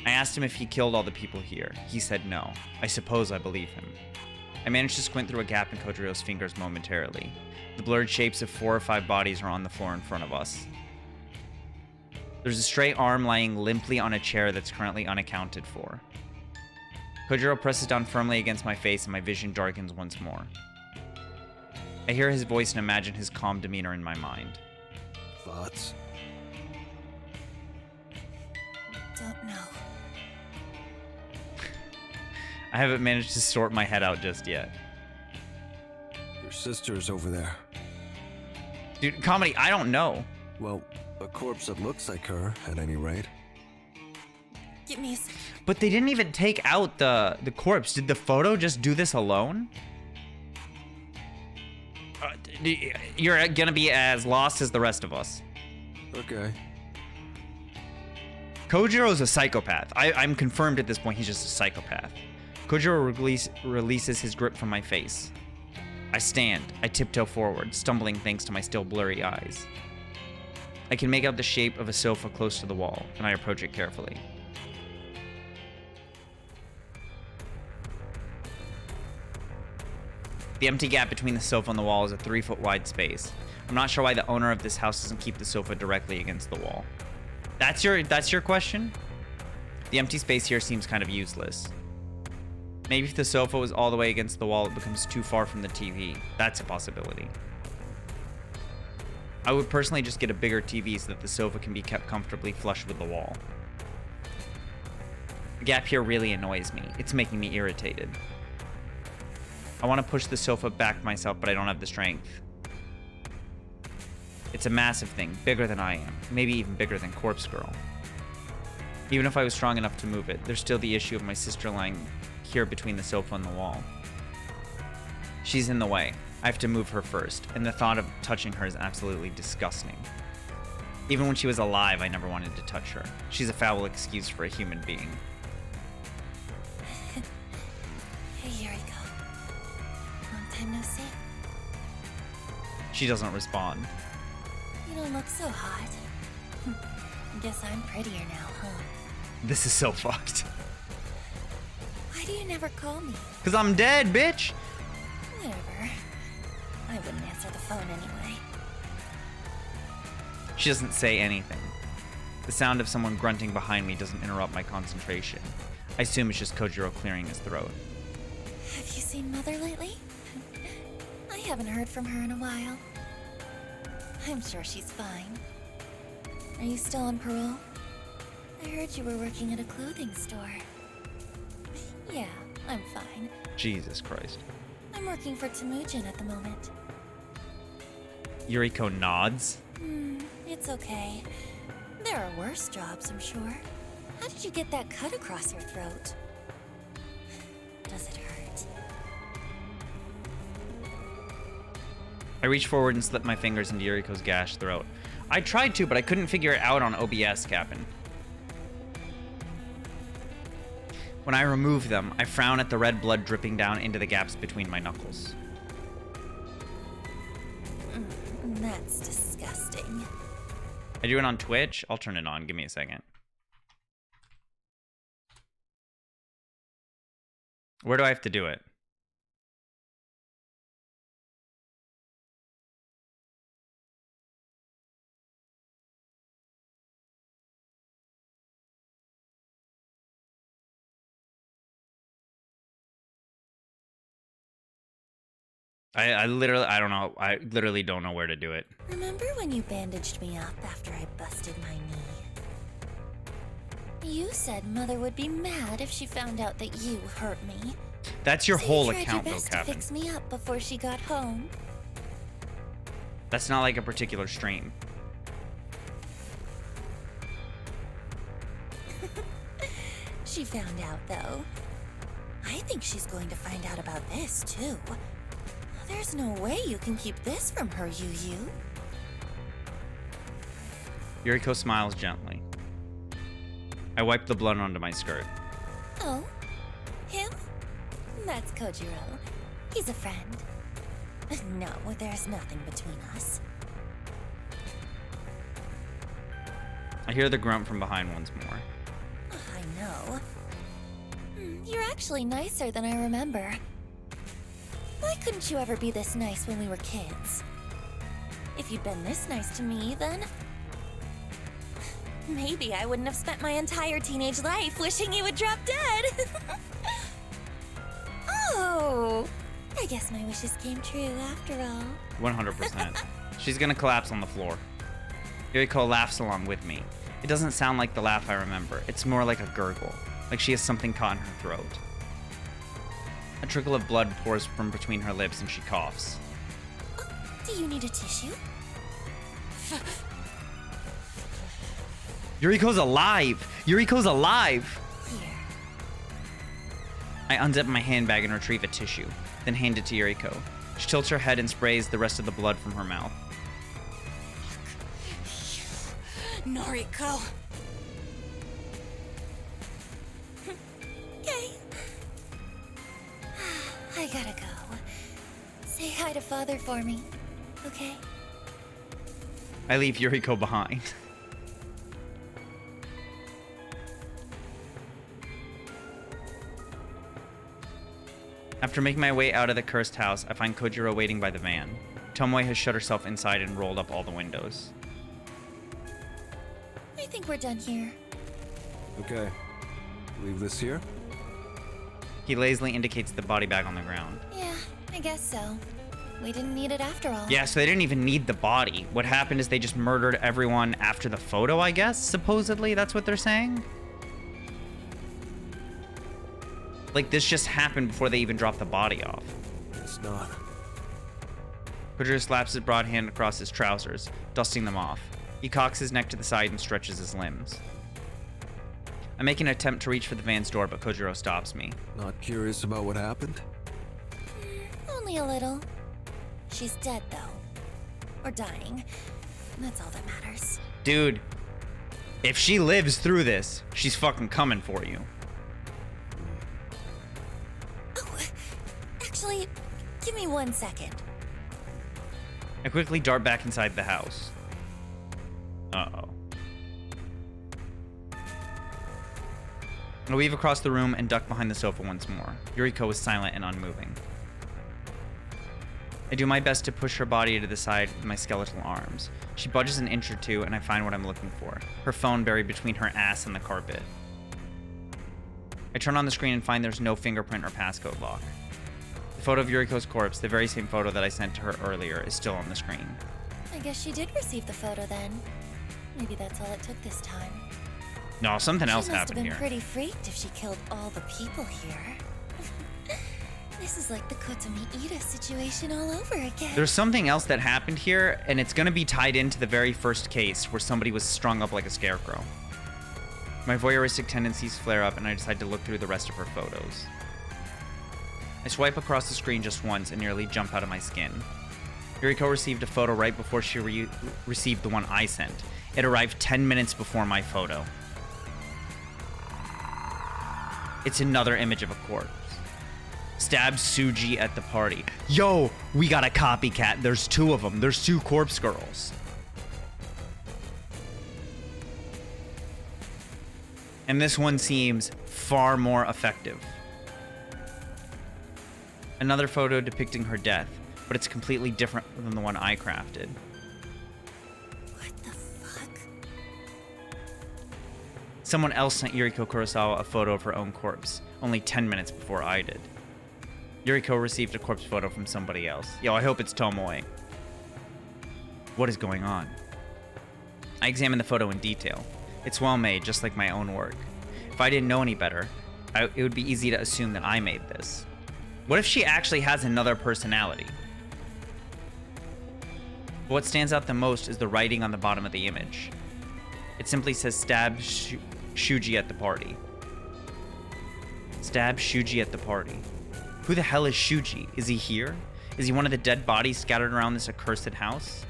I asked him if he killed all the people here. He said no. I suppose I believe him. I managed to squint through a gap in Kojiro's fingers momentarily. The blurred shapes of 4 or 5 bodies are on the floor in front of us. There's a straight arm lying limply on a chair that's currently unaccounted for. Kojiro presses down firmly against my face and my vision darkens once more. I hear his voice and imagine his calm demeanor in my mind. Thoughts? Don't know. I haven't managed to sort my head out just yet. Your sister's over there. Dude, Comedy, I don't know. Well, a corpse that looks like her, at any rate. Give me a second. But they didn't even take out the corpse. Did the photo just do this alone? You're gonna be as lost as the rest of us. Okay. Kojiro's a psychopath. I'm confirmed at this point he's just a psychopath. Kojiro releases his grip from my face. I stand. I tiptoe forward, stumbling thanks to my still blurry eyes. I can make out the shape of a sofa close to the wall, and I approach it carefully. The empty gap between the sofa and the wall is a 3-foot wide space. I'm not sure why the owner of this house doesn't keep the sofa directly against the wall. That's your question? The empty space here seems kind of useless. Maybe if the sofa was all the way against the wall, it becomes too far from the TV. That's a possibility. I would personally just get a bigger TV so that the sofa can be kept comfortably flush with the wall. The gap here really annoys me. It's making me irritated. I want to push the sofa back myself, but I don't have the strength. It's a massive thing, bigger than I am, maybe even bigger than Corpse Girl. Even if I was strong enough to move it, there's still the issue of my sister lying here between the sofa and the wall. She's in the way. I have to move her first, and the thought of touching her is absolutely disgusting. Even when she was alive, I never wanted to touch her. She's a foul excuse for a human being. Hey, Yuriko. Long time no see. She doesn't respond. You don't look so hot. Guess I'm prettier now, huh? This is so fucked. Why do you never call me? Cause I'm dead, bitch! Whatever. I wouldn't answer the phone anyway. She doesn't say anything. The sound of someone grunting behind me doesn't interrupt my concentration. I assume it's just Kojiro clearing his throat. Have you seen Mother lately? I haven't heard from her in a while. I'm sure she's fine. Are you still on parole? I heard you were working at a clothing store. Yeah, I'm fine. Jesus Christ. I'm working for Temujin at the moment. Yuriko nods. It's okay. There are worse jobs, I'm sure. How did you get that cut across your throat? Does it hurt? I reach forward and slip my fingers into Yuriko's gashed throat. I tried to, but I couldn't figure it out on OBS, Captain. When I remove them, I frown at the red blood dripping down into the gaps between my knuckles. That's disgusting. I do it on Twitch. I'll turn it on. Give me a second. Where do I have to do it? I literally don't know where to do it. Remember when you bandaged me up after I busted my knee? You said Mother would be mad if she found out that you hurt me. That's your So whole you tried account, your though, best to Captain. fix me up before she got home. That's not like a particular stream. She found out, though. I think she's going to find out about this, too. There's no way you can keep this from her, Yu. Yuriko smiles gently. I wipe the blood onto my skirt. Oh? Him? That's Kojiro. He's a friend. No, there's nothing between us. I hear the grunt from behind once more. I know. You're actually nicer than I remember. Why couldn't you ever be this nice when we were kids? If you'd been this nice to me, then maybe I wouldn't have spent my entire teenage life wishing you would drop dead. Oh, I guess my wishes came true after all. 100%. She's gonna collapse on the floor. Yuriko laughs along with me. It doesn't sound like the laugh I remember. It's more like a gurgle, like she has something caught in her throat. A trickle of blood pours from between her lips and she coughs. Oh, do you need a tissue? Yuriko's alive! Yuriko's alive! Here. I unzip my handbag and retrieve a tissue, then hand it to Yuriko. She tilts her head and sprays the rest of the blood from her mouth. Noriko. Okay. I gotta go. Say hi to Father for me, okay? I leave Yuriko behind. After making my way out of the cursed house, I find Kojiro waiting by the van. Tomoe has shut herself inside and rolled up all the windows. I think we're done here. Okay. Leave this here? He lazily indicates the body bag on the ground. Yeah, I guess so. We didn't need it after all. Yeah, so they didn't even need the body. What happened is they just murdered everyone after the photo, I guess? Supposedly, that's what they're saying? Like, this just happened before they even dropped the body off. It's not. Kojiro slaps his broad hand across his trousers, dusting them off. He cocks his neck to the side and stretches his limbs. I make an attempt to reach for the van's door, but Kojiro stops me. Not curious about what happened? Only a little. She's dead, though. Or dying. That's all that matters. Dude, if she lives through this, she's fucking coming for you. Oh, actually, give me 1 second. I quickly dart back inside the house. Uh-oh. I weave across the room and duck behind the sofa once more. Yuriko is silent and unmoving. I do my best to push her body to the side with my skeletal arms. She budges an inch or two, and I find what I'm looking for. Her phone buried between her ass and the carpet. I turn on the screen and find there's no fingerprint or passcode lock. The photo of Yuriko's corpse, the very same photo that I sent to her earlier, is still on the screen. I guess she did receive the photo then. Maybe that's all it took this time. No, something else She must have happened been here. pretty freaked if she killed all the people here. This is like the Kotomi Ida situation all over again. There's something else that happened here, and it's gonna be tied into the very first case where somebody was strung up like a scarecrow. My voyeuristic tendencies flare up, and I decide to look through the rest of her photos. I swipe across the screen just once and nearly jump out of my skin. Yuriko received a photo right before she received the one I sent. It arrived 10 minutes before my photo. It's another image of a corpse. Stabs Suji at the party. Yo, we got a copycat. There's 2 of them. There's 2 corpse girls. And this one seems far more effective. Another photo depicting her death, but it's completely different than the one I crafted. What the fuck? Someone else sent Yuriko Kurosawa a photo of her own corpse, only 10 minutes before I did. Yuriko received a corpse photo from somebody else. Yo, I hope it's Tomoe. What is going on? I examine the photo in detail. It's well made, just like my own work. If I didn't know any better, it would be easy to assume that I made this. What if she actually has another personality? But what stands out the most is the writing on the bottom of the image. It simply says stab Shuji at the party. Stab Shuji at the party. Who the hell is Shuji? Is he here? Is he one of the dead bodies scattered around this accursed house?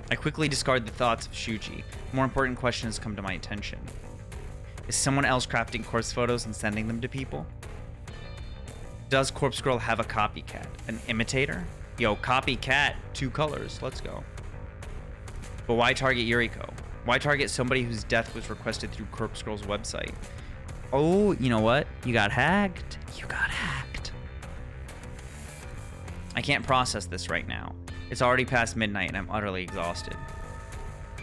I quickly discard the thoughts of Shuji. More important questions come to my attention. Is someone else crafting corpse photos and sending them to people? Does Corpse Girl have a copycat? An imitator? Yo, copycat, 2 colors, let's go. But why target Yuriko? Why target somebody whose death was requested through Corpse Girl's website? Oh, you know what? You got hacked. You got hacked. I can't process this right now. It's already past midnight and I'm utterly exhausted.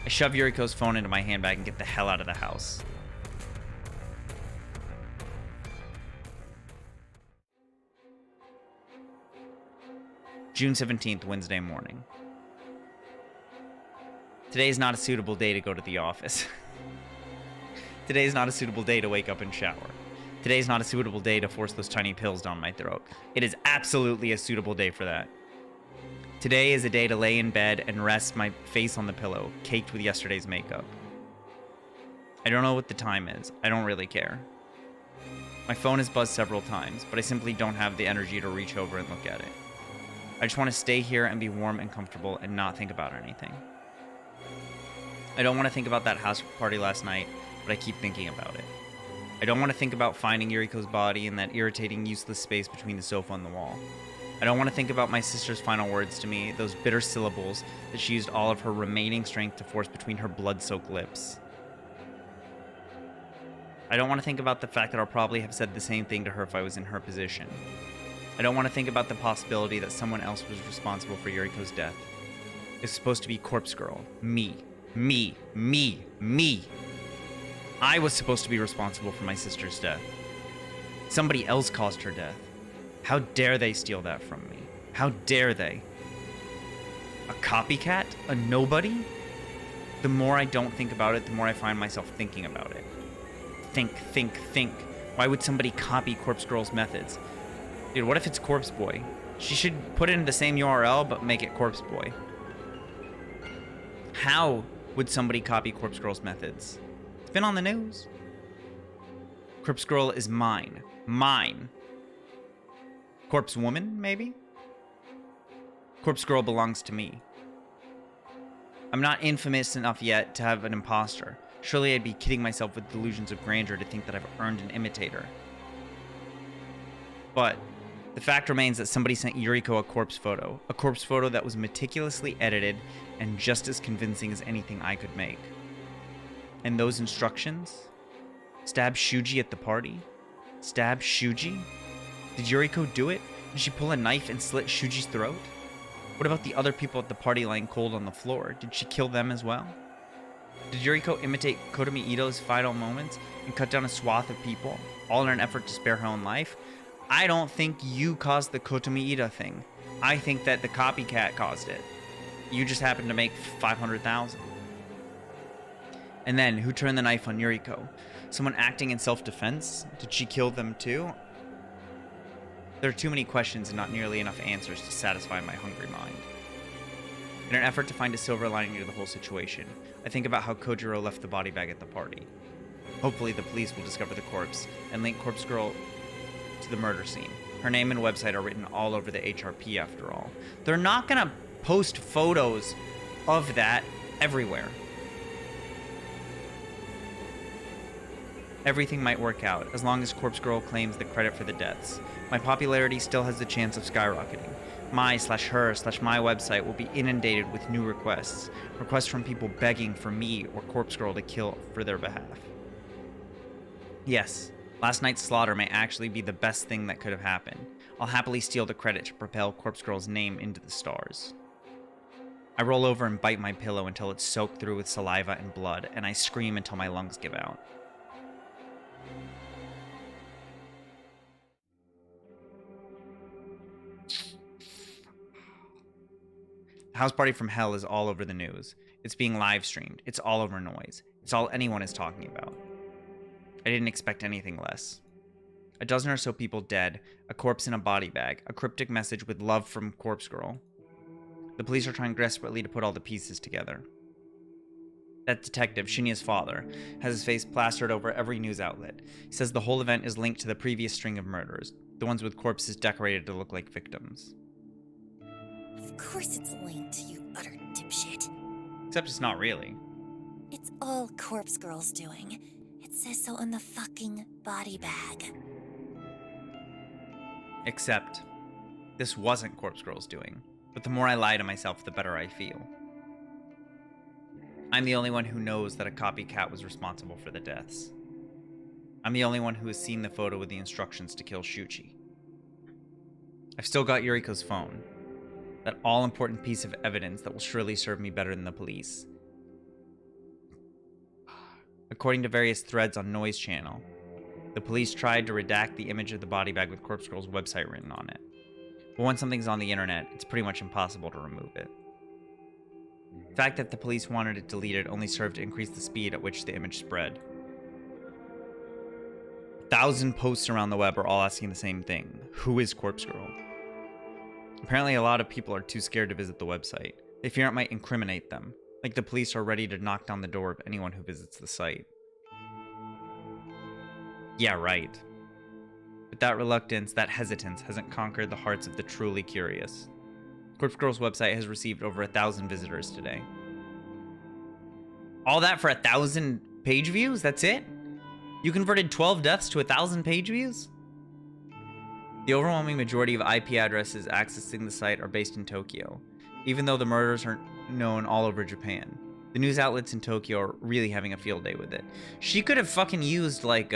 I shove Yuriko's phone into my handbag and get the hell out of the house. June 17th, Wednesday morning. Today is not a suitable day to go to the office. Today is not a suitable day to wake up and shower. Today is not a suitable day to force those tiny pills down my throat. It is absolutely a suitable day for that. Today is a day to lay in bed and rest my face on the pillow, caked with yesterday's makeup. I don't know what the time is. I don't really care. My phone has buzzed several times, but I simply don't have the energy to reach over and look at it. I just want to stay here and be warm and comfortable and not think about anything. I don't want to think about that house party last night, but I keep thinking about it. I don't want to think about finding Yuriko's body in that irritating, useless space between the sofa and the wall. I don't want to think about my sister's final words to me, those bitter syllables that she used all of her remaining strength to force between her blood-soaked lips. I don't want to think about the fact that I'll probably have said the same thing to her if I was in her position. I don't want to think about the possibility that someone else was responsible for Yuriko's death. It's supposed to be Corpse Girl. Me. Me. Me. Me. I was supposed to be responsible for my sister's death. Somebody else caused her death. How dare they steal that from me? How dare they? A copycat? A nobody? The more I don't think about it, the more I find myself thinking about it. Think. Why would somebody copy Corpse Girl's methods? Dude, what if it's Corpse Boy? She should put it in the same URL, but make it Corpse Boy. How would somebody copy Corpse Girl's methods? It's been on the news. Corpse Girl is mine. Mine. Corpse Woman, maybe? Corpse Girl belongs to me. I'm not infamous enough yet to have an imposter. Surely I'd be kidding myself with delusions of grandeur to think that I've earned an imitator. But the fact remains that somebody sent Yuriko a corpse photo that was meticulously edited and just as convincing as anything I could make. And those instructions? Stab Shuji at the party? Stab Shuji? Did Yuriko do it? Did she pull a knife and slit Shuji's throat? What about the other people at the party lying cold on the floor? Did she kill them as well? Did Yuriko imitate Kotomi Ito's final moments and cut down a swath of people, all in an effort to spare her own life? I don't think you caused the Kotomi Ito thing. I think that the copycat caused it. You just happened to make 500,000. And then, who turned the knife on Yuriko? Someone acting in self-defense? Did she kill them too? There are too many questions and not nearly enough answers to satisfy my hungry mind. In an effort to find a silver lining to the whole situation, I think about how Kojiro left the body bag at the party. Hopefully the police will discover the corpse and link Corpse Girl to the murder scene. Her name and website are written all over the HRP after all. They're not gonna post photos of that everywhere. Everything might work out, as long as Corpse Girl claims the credit for the deaths. My popularity still has the chance of skyrocketing. My/her/my website will be inundated with new requests. Requests from people begging for me or Corpse Girl to kill for their behalf. Yes, last night's slaughter may actually be the best thing that could have happened. I'll happily steal the credit to propel Corpse Girl's name into the stars. I roll over and bite my pillow until it's soaked through with saliva and blood, and I scream until my lungs give out. The house party from hell is all over the news. It's being live streamed. It's all over noise. It's all anyone is talking about. I didn't expect anything less. A dozen or so people dead, a corpse in a body bag, a cryptic message with love from Corpse Girl. The police are trying desperately to put all the pieces together. That detective, Shinya's father, has his face plastered over every news outlet. He says the whole event is linked to the previous string of murders, the ones with corpses decorated to look like victims. Of course it's linked, you utter dipshit. Except it's not really. It's all Corpse Girl's doing. It says so on the fucking body bag. Except, this wasn't Corpse Girl's doing. But the more I lie to myself, the better I feel. I'm the only one who knows that a copycat was responsible for the deaths. I'm the only one who has seen the photo with the instructions to kill Shuji. I've still got Yuriko's phone. That all-important piece of evidence that will surely serve me better than the police. According to various threads on Noise Channel, the police tried to redact the image of the body bag with Corpse Girl's website written on it. But when something's on the internet, it's pretty much impossible to remove it. The fact that the police wanted it deleted only served to increase the speed at which the image spread. 1,000 posts around the web are all asking the same thing. Who is Corpse Girl? Apparently a lot of people are too scared to visit the website. They fear it might incriminate them, like the police are ready to knock down the door of anyone who visits the site. Yeah, right. But that reluctance, that hesitance, hasn't conquered the hearts of the truly curious. Corpse Girl's website has received over 1,000 visitors today. All that for 1,000 page views? That's it? You converted 12 deaths to 1,000 page views? The overwhelming majority of IP addresses accessing the site are based in Tokyo, even though the murders are known all over Japan. The news outlets in Tokyo are really having a field day with it. She could have fucking used, like,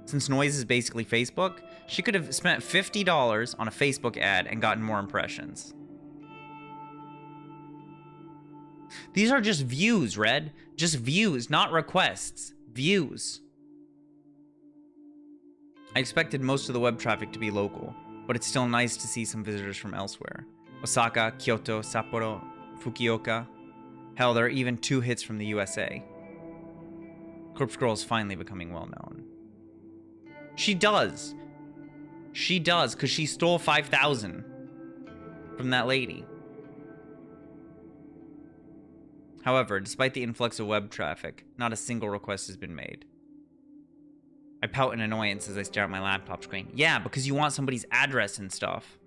since Noise is basically Facebook, she could have spent $50 on a Facebook ad and gotten more impressions. These are just views, Red. Just views, not requests. Views. I expected most of the web traffic to be local, but it's still nice to see some visitors from elsewhere. Osaka, Kyoto, Sapporo, Fukuoka. Hell, there are even 2 hits from the USA. Corpse Girl is finally becoming well known. She does. She does, because she stole 5,000 from that lady. However, despite the influx of web traffic, not a single request has been made. I pout in annoyance as I stare at my laptop screen. Yeah, because you want somebody's address and stuff.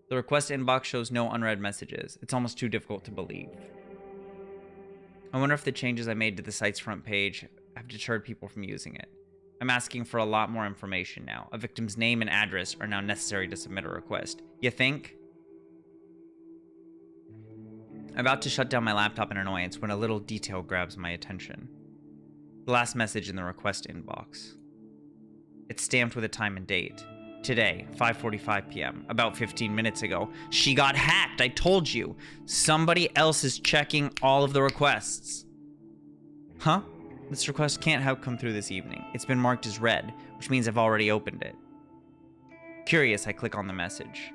The request inbox shows no unread messages. It's almost too difficult to believe. I wonder if the changes I made to the site's front page have deterred people from using it. I'm asking for a lot more information now. A victim's name and address are now necessary to submit a request. You think? I'm about to shut down my laptop in annoyance when a little detail grabs my attention. The last message in the request inbox. It's stamped with a time and date. Today, 5:45 p.m., about 15 minutes ago. She got hacked, I told you. Somebody else is checking all of the requests. Huh? This request can't have come through this evening. It's been marked as read, which means I've already opened it. Curious, I click on the message.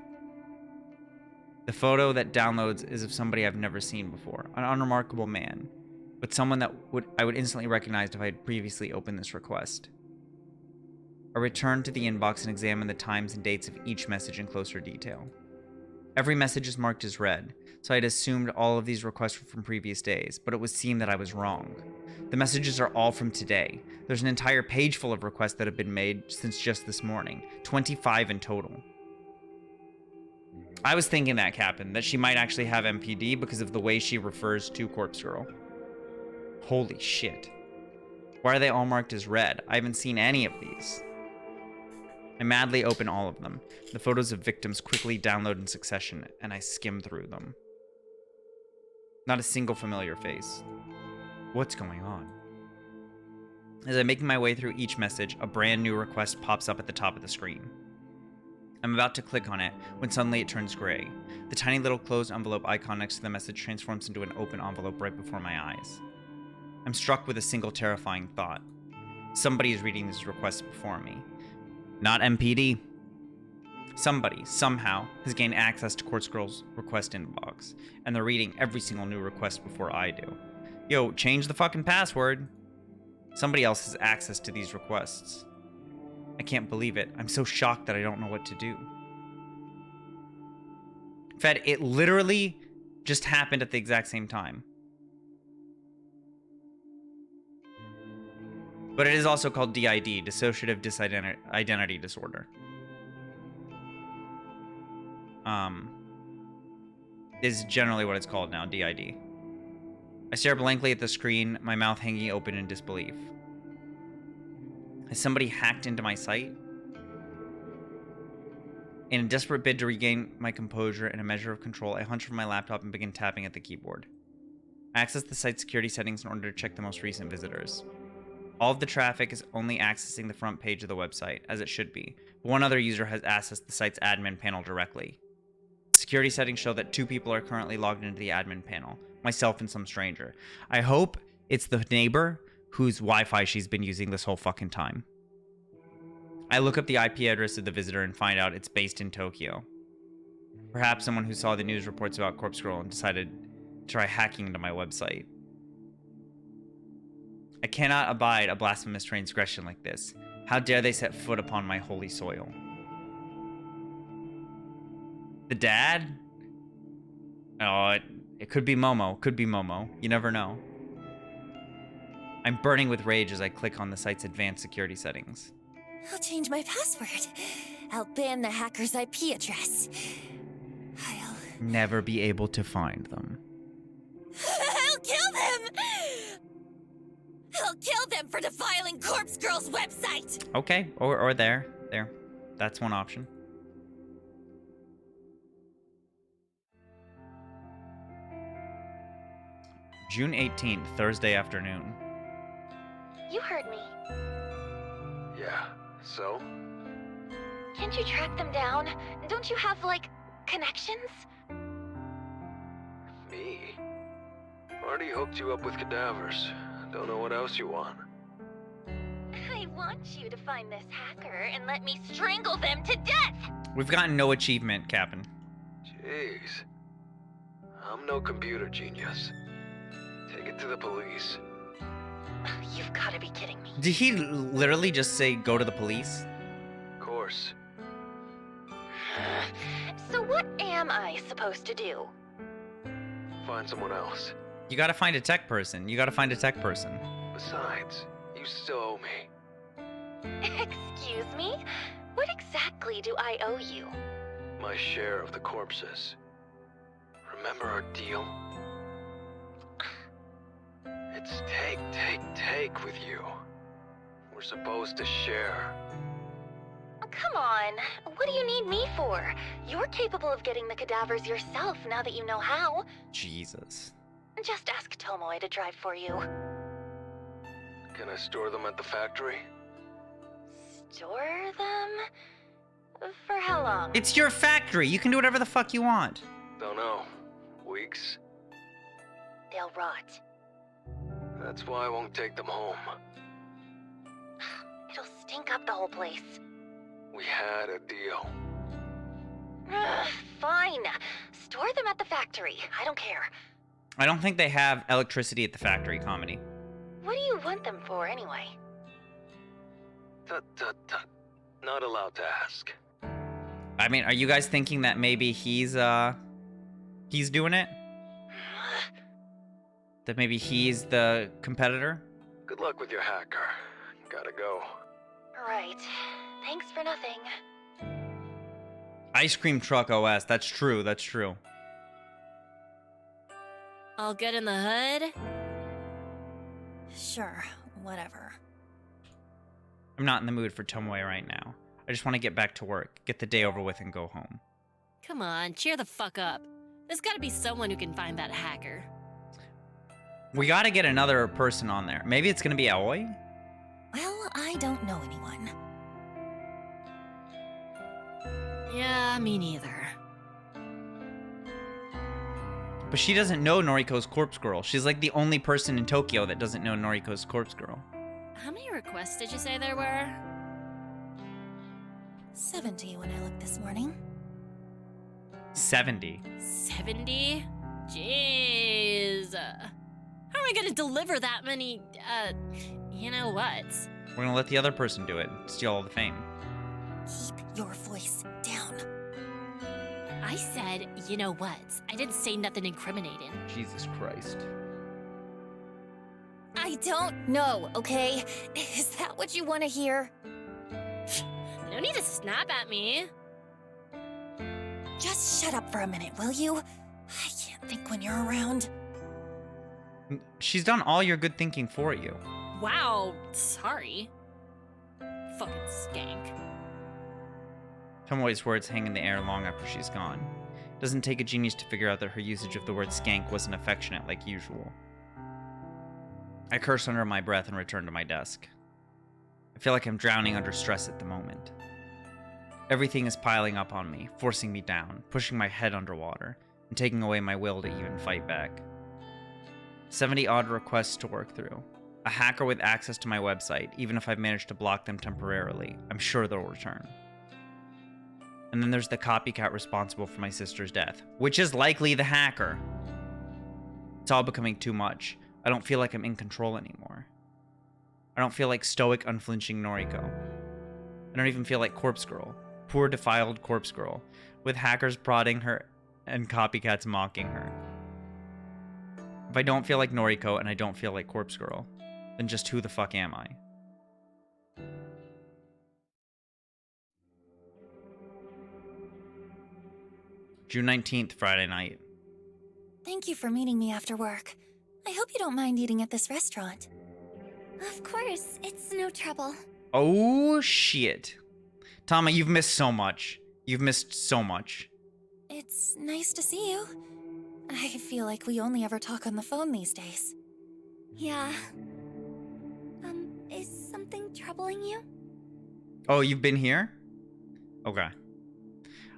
The photo that downloads is of somebody I've never seen before, an unremarkable man, but someone that I would instantly recognize if I had previously opened this request. I return to the inbox and examine the times and dates of each message in closer detail. Every message is marked as read, so I had assumed all of these requests were from previous days, but it would seem that I was wrong. The messages are all from today. There's an entire page full of requests that have been made since just this morning, 25 in total. I was thinking that, Captain, that she might actually have MPD because of the way she refers to Corpse Girl. Holy shit. Why are they all marked as read? I haven't seen any of these. I madly open all of them. The photos of victims quickly download in succession, and I skim through them. Not a single familiar face. What's going on? As I'm making my way through each message, a brand new request pops up at the top of the screen. I'm about to click on it when suddenly it turns gray. The tiny little closed envelope icon next to the message transforms into an open envelope right before my eyes. I'm struck with a single terrifying thought. Somebody is reading these requests before me. Not MPD. Somebody, somehow, has gained access to Corpse Girl's request inbox, and they're reading every single new request before I do. Yo, change the fucking password. Somebody else has access to these requests. I can't believe it. I'm so shocked that I don't know what to do. Fed, it literally just happened at the exact same time. But it is also called DID, Dissociative Disidentity Disorder. Is generally what it's called now, DID. I stare blankly at the screen, my mouth hanging open in disbelief. Has somebody hacked into my site? In a desperate bid to regain my composure and a measure of control, I hunch from my laptop and begin tapping at the keyboard. I access the site's security settings in order to check the most recent visitors. All of the traffic is only accessing the front page of the website, as it should be, but one other user has accessed the site's admin panel directly. The security settings show that 2 people are currently logged into the admin panel, myself and some stranger. I hope it's the neighbor whose Wi-Fi she's been using this whole fucking time. I look up the IP address of the visitor and find out it's based in Tokyo. Perhaps someone who saw the news reports about Corpse Girl and decided to try hacking into my website. I cannot abide a blasphemous transgression like this. How dare they set foot upon my holy soil? The dad? Oh, it could be Momo. Could be Momo. You never know. I'm burning with rage as I click on the site's advanced security settings. I'll change my password. I'll ban the hacker's IP address. I'll Never be able to find them. I'll kill them! I'll kill them for defiling Corpse Girl's website! Okay, or there. That's one option. June 18th, Thursday afternoon. You heard me. Yeah, so? Can't you track them down? Don't you have, like, connections? Me? Already hooked you up with cadavers. Don't know what else you want. I want you to find this hacker and let me strangle them to death! We've gotten no achievement, Captain. Jeez. I'm no computer genius. Take it to the police. You've gotta be kidding me. Did he literally just say go to the police? Of course. So what am I supposed to do? Find someone else. You gotta find a tech person. You gotta find a tech person. Besides, you still owe me. Excuse me? What exactly do I owe you? My share of the corpses. Remember our deal? It's take with you. We're supposed to share. Come on, what do you need me for? You're capable of getting the cadavers yourself now that you know how. Jesus. Just ask Tomoe to drive for you. Can I store them at the factory? Store them? For how long? It's your factory. You can do whatever the fuck you want. Don't know. Weeks? They'll rot. That's why I won't take them home. It'll stink up the whole place. We had a deal. Fine. Store them at the factory. I don't care. I don't think they have electricity at the factory, Comedy. What do you want them for, anyway? Tut. Not allowed to ask. I mean, are you guys thinking that maybe he's doing it? That maybe he's the competitor? Good luck with your hacker. Gotta go. Right. Thanks for nothing. Ice Cream Truck OS. That's true. That's true. All good in the hood? Sure, whatever. I'm not in the mood for Tomoe right now. I just want to get back to work, get the day over with, and go home. Come on, cheer the fuck up. There's gotta be someone who can find that hacker. We gotta get another person on there. Maybe it's gonna be Aoi? Well, I don't know anyone. Yeah, me neither. But she doesn't know Noriko's corpse girl. She's like the only person in Tokyo that doesn't know Noriko's corpse girl. How many requests did you say there were? 70 when I looked this morning. 70. 70? Jeez. How am I gonna deliver that many, you know what? We're gonna let the other person do it, steal all the fame. Keep your voice down. I said, you know what? I didn't say nothing incriminating. Jesus Christ. I don't know, okay? Is that what you want to hear? No need to snap at me. Just shut up for a minute, will you? I can't think when you're around. She's done all your good thinking for you. Wow, sorry. Fucking skank. Tomoe's words hang in the air long after she's gone. Doesn't take a genius to figure out that her usage of the word skank wasn't affectionate like usual. I curse under my breath and return to my desk. I feel like I'm drowning under stress at the moment. Everything is piling up on me, forcing me down, pushing my head underwater, and taking away my will to even fight back. 70 odd requests to work through. A hacker with access to my website, even if I've managed to block them temporarily, I'm sure they'll return. And then there's the copycat responsible for my sister's death, which is likely the hacker. It's all becoming too much. I don't feel like I'm in control anymore. I don't feel like stoic, unflinching Noriko. I don't even feel like Corpse Girl, poor defiled Corpse Girl, with hackers prodding her and copycats mocking her. If I don't feel like Noriko and I don't feel like Corpse Girl, then just who the fuck am I? June 19th, Friday night. Thank you for meeting me after work. I hope you don't mind eating at this restaurant. Of course, it's no trouble. Oh, shit. Tama, you've missed so much. You've missed so much. It's nice to see you. I feel like we only ever talk on the phone these days. Yeah. Is something troubling you? Oh, you've been here? Okay.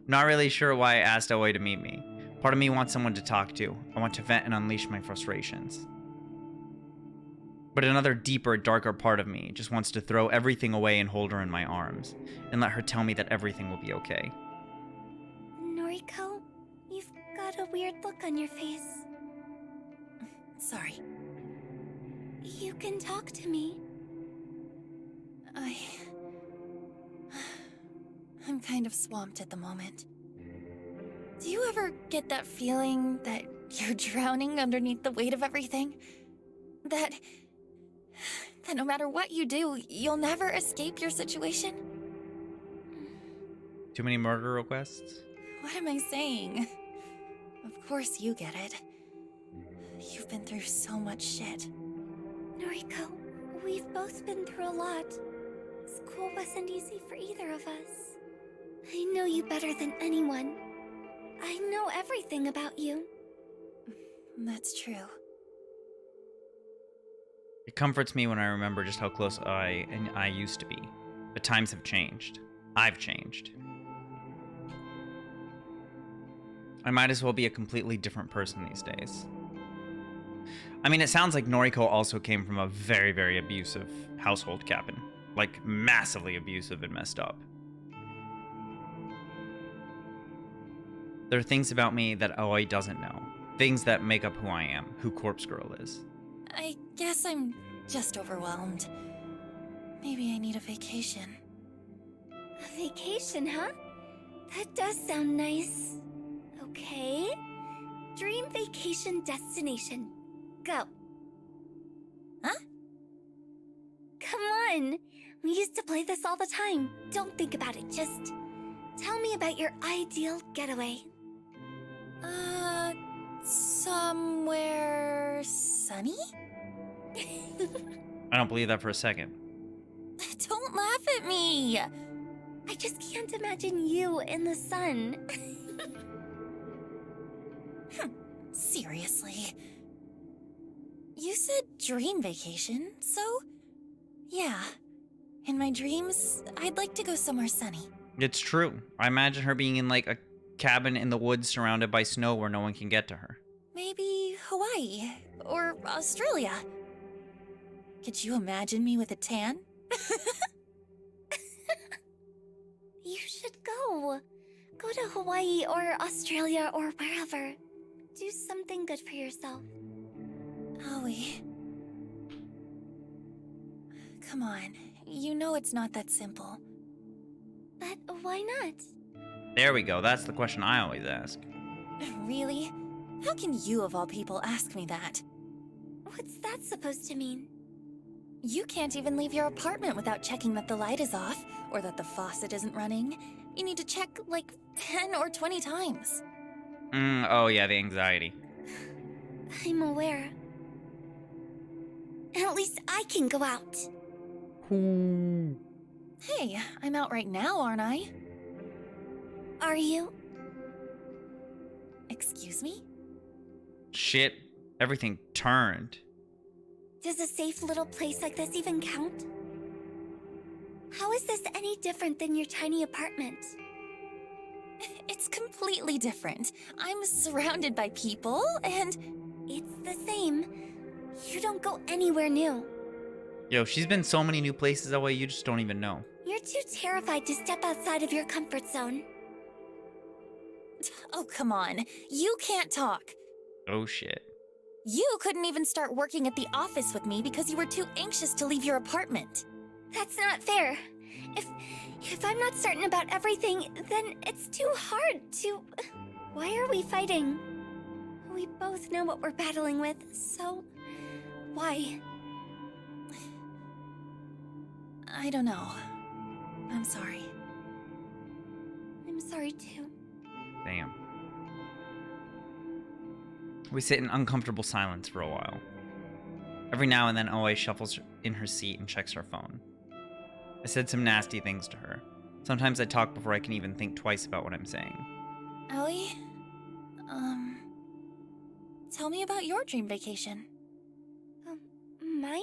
Not really sure why I asked Aoi to meet me. Part of me wants someone to talk to. I want to vent and unleash my frustrations. But another deeper, darker part of me just wants to throw everything away and hold her in my arms, and let her tell me that everything will be okay. Noriko, you've got a weird look on your face. Sorry. You can talk to me. I'm kind of swamped at the moment. Do you ever get that feeling that you're drowning underneath the weight of everything? That no matter what you do, you'll never escape your situation? Too many murder requests? What am I saying? Of course you get it. You've been through so much shit. Noriko, we've both been through a lot. School wasn't easy for either of us. I know you better than anyone. I know everything about you. That's true. It comforts me when I remember just how close I used to be. But times have changed. I've changed. I might as well be a completely different person these days. I mean, it sounds like Noriko also came from a very, very abusive household, Captain. Like, massively abusive and messed up. There are things about me that Aoi doesn't know. Things that make up who I am, who Corpse Girl is. I guess I'm just overwhelmed. Maybe I need a vacation. A vacation, huh? That does sound nice. Okay. Dream vacation destination. Go. Huh? Come on. We used to play this all the time. Don't think about it. Just tell me about your ideal getaway. Somewhere sunny? I don't believe that for a second. Don't laugh at me! I just can't imagine you in the sun. Seriously. You said dream vacation, so... Yeah. In my dreams, I'd like to go somewhere sunny. It's true. I imagine her being in like a cabin in the woods surrounded by snow where no one can get to her. Maybe Hawaii or Australia. Could you imagine me with a tan? You should go. Go to Hawaii or Australia or wherever. Do something good for yourself. Aoi. Come on. You know it's not that simple. But why not? There we go. That's the question I always ask. Really? How can you, of all people, ask me that? What's that supposed to mean? You can't even leave your apartment without checking that the light is off, or that the faucet isn't running. You need to check, like, 10 or 20 times. Oh yeah, the anxiety. I'm aware. At least I can go out. Hey, I'm out right now, aren't I? Are you? Excuse me? Shit, everything turned. Does a safe little place like this even count? How is this any different than your tiny apartment? It's completely different. I'm surrounded by people, and... It's the same. You don't go anywhere new. Yo, she's been so many new places that way you just don't even know. You're too terrified to step outside of your comfort zone. Oh, come on. You can't talk. Oh shit. You couldn't even start working at the office with me because you were too anxious to leave your apartment. That's not fair. If I'm not certain about everything, then it's too hard to... Why are we fighting? We both know what we're battling with, so... Why? I don't know. I'm sorry. I'm sorry too. Damn. We sit in uncomfortable silence for a while. Every now and then, Aoi shuffles in her seat and checks her phone. I said some nasty things to her. Sometimes I talk before I can even think twice about what I'm saying. Aoi? Tell me about your dream vacation. Mine?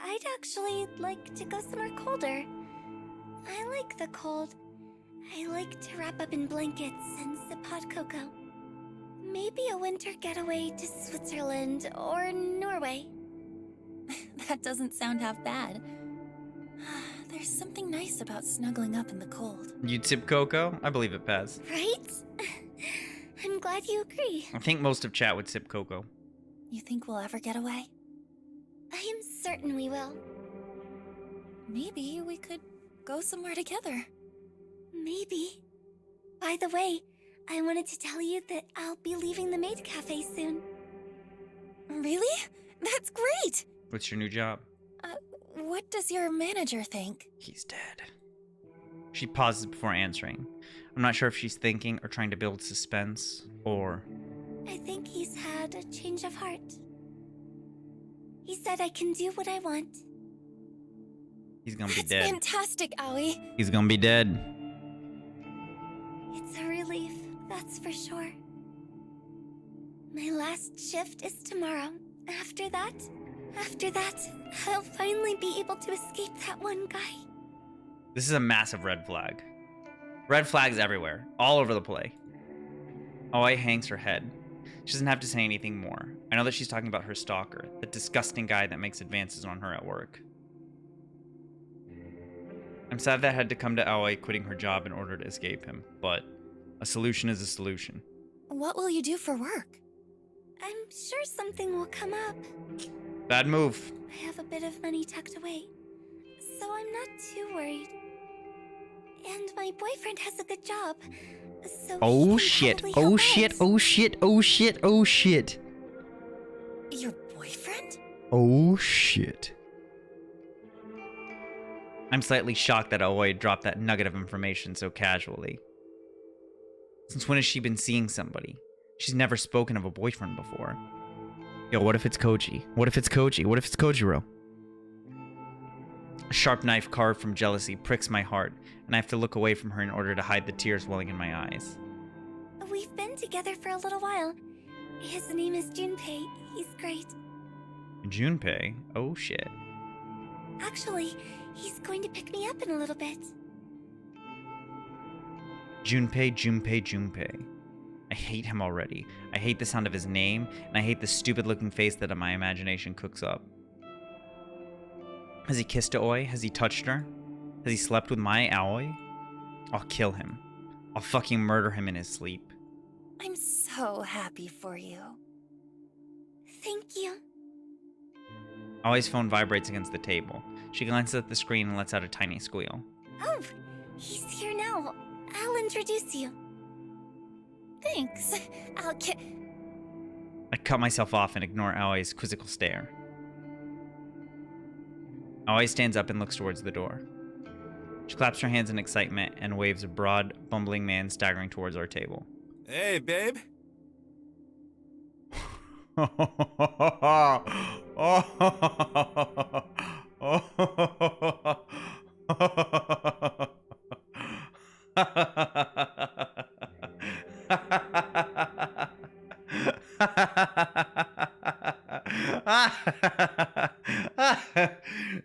I'd actually like to go somewhere colder. I like the cold. I like to wrap up in blankets and sip hot cocoa. Maybe a winter getaway to Switzerland or Norway. That doesn't sound half bad. There's something nice about snuggling up in the cold. You'd sip cocoa? I believe it, Paz. Right? I'm glad you agree. I think most of chat would sip cocoa. You think we'll ever get away? I am certain we will. Maybe we could go somewhere together. Maybe. By the way, I wanted to tell you that I'll be leaving the maid cafe soon. Really? That's great! What's your new job? What does your manager think? He's dead. She pauses before answering. I'm not sure if she's thinking or trying to build suspense, or... I think he's had a change of heart. He said I can do what I want. He's gonna be That's dead. fantastic, Aoi. He's gonna be dead. It's a relief, that's for sure. My last shift is tomorrow. After that, I'll finally be able to escape that one guy. This is a massive red flag. Red flags everywhere, all over the play. Aoi hangs her head. She doesn't have to say anything more. I know that she's talking about her stalker, the disgusting guy that makes advances on her at work. I'm sad that I had to come to Aoi quitting her job in order to escape him, but a solution is a solution. What will you do for work? I'm sure something will come up. Bad move. I have a bit of money tucked away, so I'm not too worried. And my boyfriend has a good job, so Oh he can shit, probably oh help shit, out. oh shit, oh shit, oh shit. Your boyfriend? Oh shit. I'm slightly shocked that Aoi dropped that nugget of information so casually. Since when has she been seeing somebody? She's never spoken of a boyfriend before. Yo, what if it's Koji? What if it's Koji? What if it's Kojiro? A sharp knife carved from jealousy pricks my heart, and I have to look away from her in order to hide the tears welling in my eyes. We've been together for a little while. His name is Junpei. He's great. Junpei? Oh shit. Actually, he's going to pick me up in a little bit. Junpei, Junpei, Junpei. I hate him already. I hate the sound of his name, and I hate the stupid looking face that my imagination cooks up. Has he kissed Aoi? Has he touched her? Has he slept with my Aoi? I'll kill him. I'll fucking murder him in his sleep. I'm so happy for you. Thank you. Aoi's phone vibrates against the table. She glances at the screen and lets out a tiny squeal. Oh, he's here now. I'll introduce you. Thanks. I cut myself off and ignore Aoi's quizzical stare. Aoi stands up and looks towards the door. She claps her hands in excitement and waves a broad, bumbling man staggering towards our table. Hey, babe.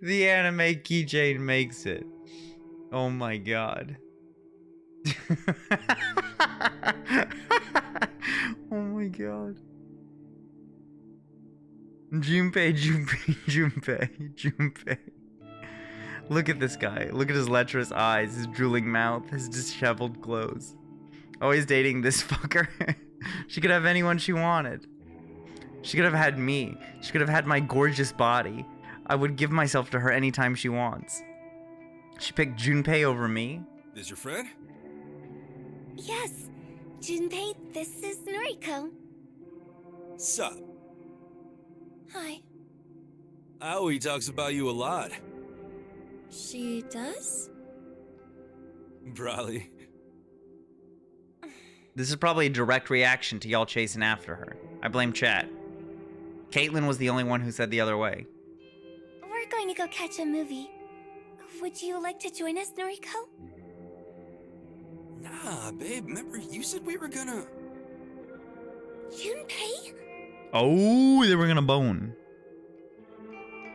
The anime keychain makes it. Oh my god. Oh my god. Junpei, Junpei, Junpei, Junpei. Look at this guy. Look at his lecherous eyes, his drooling mouth, his disheveled clothes. Always dating this fucker. She could have anyone she wanted. She could have had me. She could have had my gorgeous body. I would give myself to her anytime she wants. She picked Junpei over me. This your friend? Yes, Junpei, this is Noriko. Sup? Hi. Aoi talks about you a lot. She does? Probably. This is probably a direct reaction to y'all chasing after her. I blame chat. Caitlin was the only one who said the other way. We're going to go catch a movie. Would you like to join us, Noriko? Nah, babe, remember you said we were gonna... Junpei? Oh, they were gonna bone.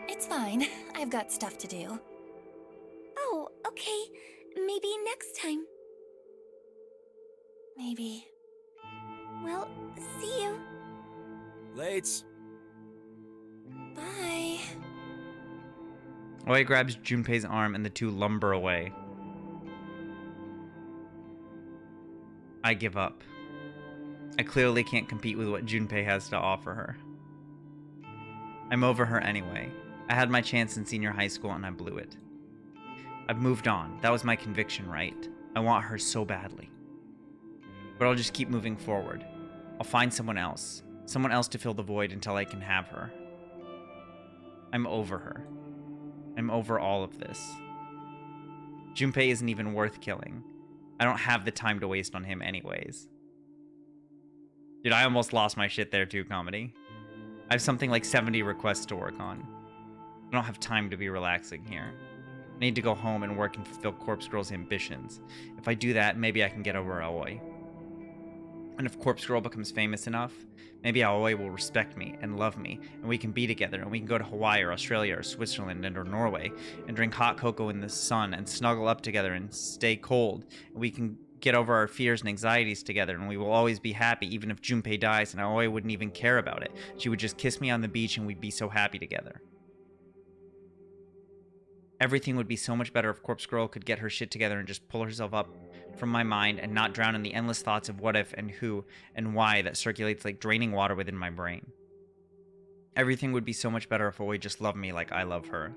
It's fine. I've got stuff to do. Oh, okay. Maybe next time. Maybe. Well, see you. Lates. Bye. Aoi grabs Junpei's arm and the two lumber away. I give up. I clearly can't compete with what Junpei has to offer her. I'm over her anyway. I had my chance in senior high school and I blew it. I've moved on. That was my conviction, right? I want her so badly. But I'll just keep moving forward. I'll find someone else to fill the void until I can have her. I'm over her. I'm over all of this. Junpei isn't even worth killing. I don't have the time to waste on him anyways. Dude, I almost lost my shit there too, comedy. I have something like 70 requests to work on. I don't have time to be relaxing here. I need to go home and work and fulfill Corpse Girl's ambitions. If I do that, maybe I can get over Aoi. And if Corpse Girl becomes famous enough, maybe Aoi will respect me and love me, and we can be together, and we can go to Hawaii or Australia or Switzerland or Norway, and drink hot cocoa in the sun, and snuggle up together and stay cold, and we can get over our fears and anxieties together, and we will always be happy, even if Junpei dies, and Aoi wouldn't even care about it. She would just kiss me on the beach, and we'd be so happy together. Everything would be so much better if Corpse Girl could get her shit together and just pull herself up from my mind and not drown in the endless thoughts of what if and who and why that circulates like draining water within my brain. Everything would be so much better if Aoi just loved me like I love her.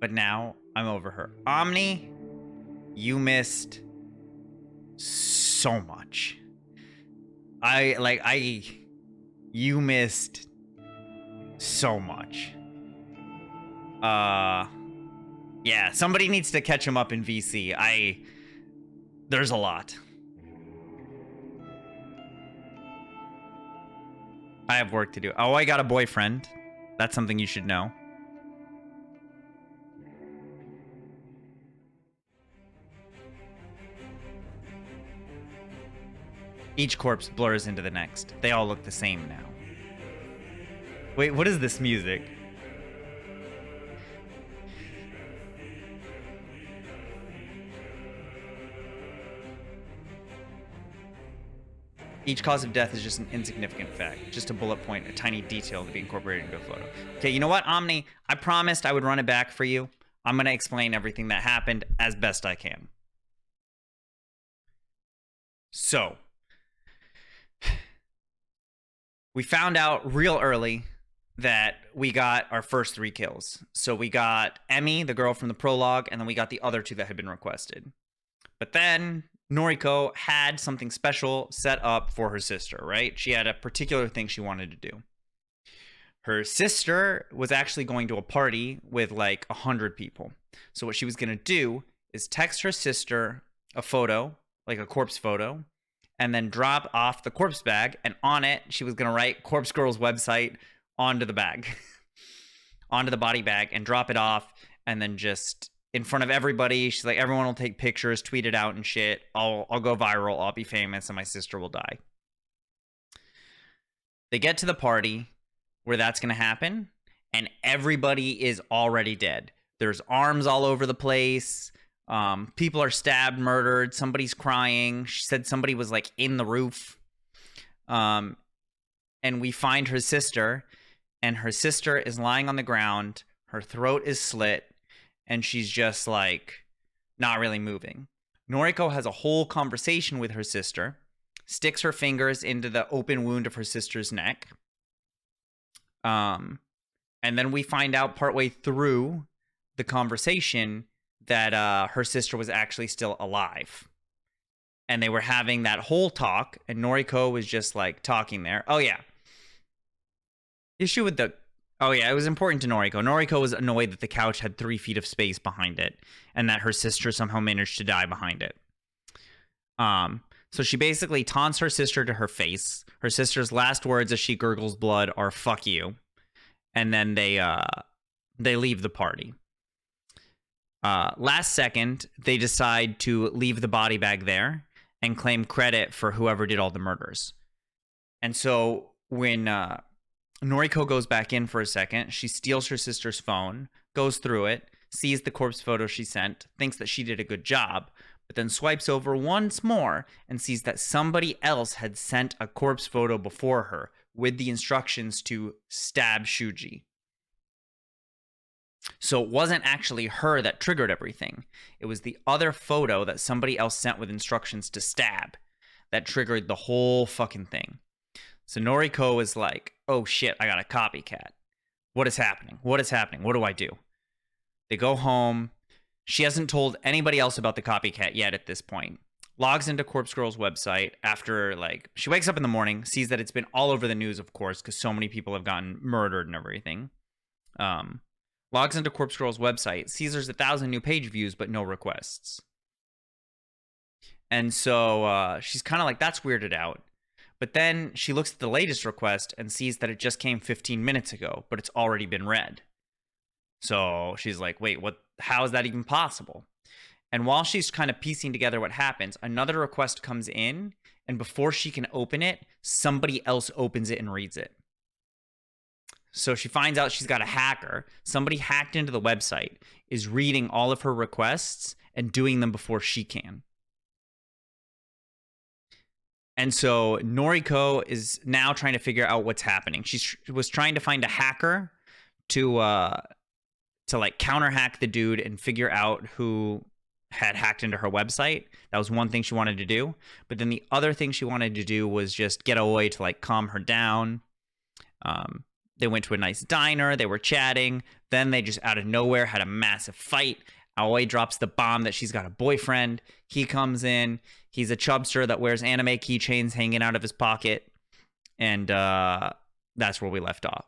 But now, I'm over her. Omni, you missed so much. You missed so much. Yeah, somebody needs to catch him up in VC. There's a lot. I have work to do. Oh, I got a boyfriend. That's something you should know. Each corpse blurs into the next. They all look the same now. Wait, what is this music? Each cause of death is just an insignificant fact, just a bullet point, a tiny detail to be incorporated into a photo. Okay, you know what, Omni? I promised I would run it back for you. I'm going to explain everything that happened as best I can. So, we found out real early that we got our first 3 kills. So we got Emmy, the girl from the prologue, and then we got the other 2 that had been requested. But then Noriko had something special set up for her sister, right? She had a particular thing she wanted to do. Her sister was actually going to a party with like 100 people. So what she was going to do is text her sister a photo, like a corpse photo, and then drop off the corpse bag, and on it, she was going to write Corpse Girl's website onto the bag, onto the body bag, and drop it off, and then just in front of everybody, she's like, everyone will take pictures, tweet it out and shit. I'll go viral, I'll be famous, and my sister will die. They get to the party where that's going to happen, and everybody is already dead. There's arms all over the place. People are stabbed, murdered. Somebody's crying. She said somebody was like in the roof. And we find her sister, and her sister is lying on the ground. Her throat is slit, and she's just like not really moving. Noriko has a whole conversation with her sister, sticks her fingers into the open wound of her sister's neck. And then we find out partway through the conversation that her sister was actually still alive. And they were having that whole talk, and Noriko was just like talking there. Oh yeah. Issue with the... Oh yeah, it was important to Noriko. Noriko was annoyed that the couch had 3 feet of space behind it, and that her sister somehow managed to die behind it. So she basically taunts her sister to her face. Her sister's last words as she gurgles blood are "fuck you," and then they leave the party. Last second, they decide to leave the body bag there and claim credit for whoever did all the murders. And so when Noriko goes back in for a second, she steals her sister's phone, goes through it, sees the corpse photo she sent, thinks that she did a good job, but then swipes over once more and sees that somebody else had sent a corpse photo before her with the instructions to stab Shuji. So it wasn't actually her that triggered everything. It was the other photo that somebody else sent with instructions to stab that triggered the whole fucking thing. So Noriko is like, oh shit, I got a copycat. What is happening? What is happening? What do I do? They go home. She hasn't told anybody else about the copycat yet at this point. Logs into Corpse Girl's website after, like, she wakes up in the morning, sees that it's been all over the news, of course, because so many people have gotten murdered and everything. Logs into Corpse Girl's website, sees there's 1,000 new page views, but no requests. And so she's kind of like, that's weirded out. But then she looks at the latest request and sees that it just came 15 minutes ago, but it's already been read. So she's like, wait, what? How is that even possible? And while she's kind of piecing together what happens, another request comes in, and before she can open it, somebody else opens it and reads it. So she finds out she's got a hacker. Somebody hacked into the website, is reading all of her requests and doing them before she can. And so Noriko is now trying to figure out what's happening. She was trying to find a hacker to like counter hack the dude and figure out who had hacked into her website. That was one thing she wanted to do. But then the other thing she wanted to do was just get Aoi to like calm her down. They went to a nice diner. They were chatting. Then they just out of nowhere had a massive fight. Aoi drops the bomb that she's got a boyfriend. He comes in. He's a chubster that wears anime keychains hanging out of his pocket. And that's where we left off.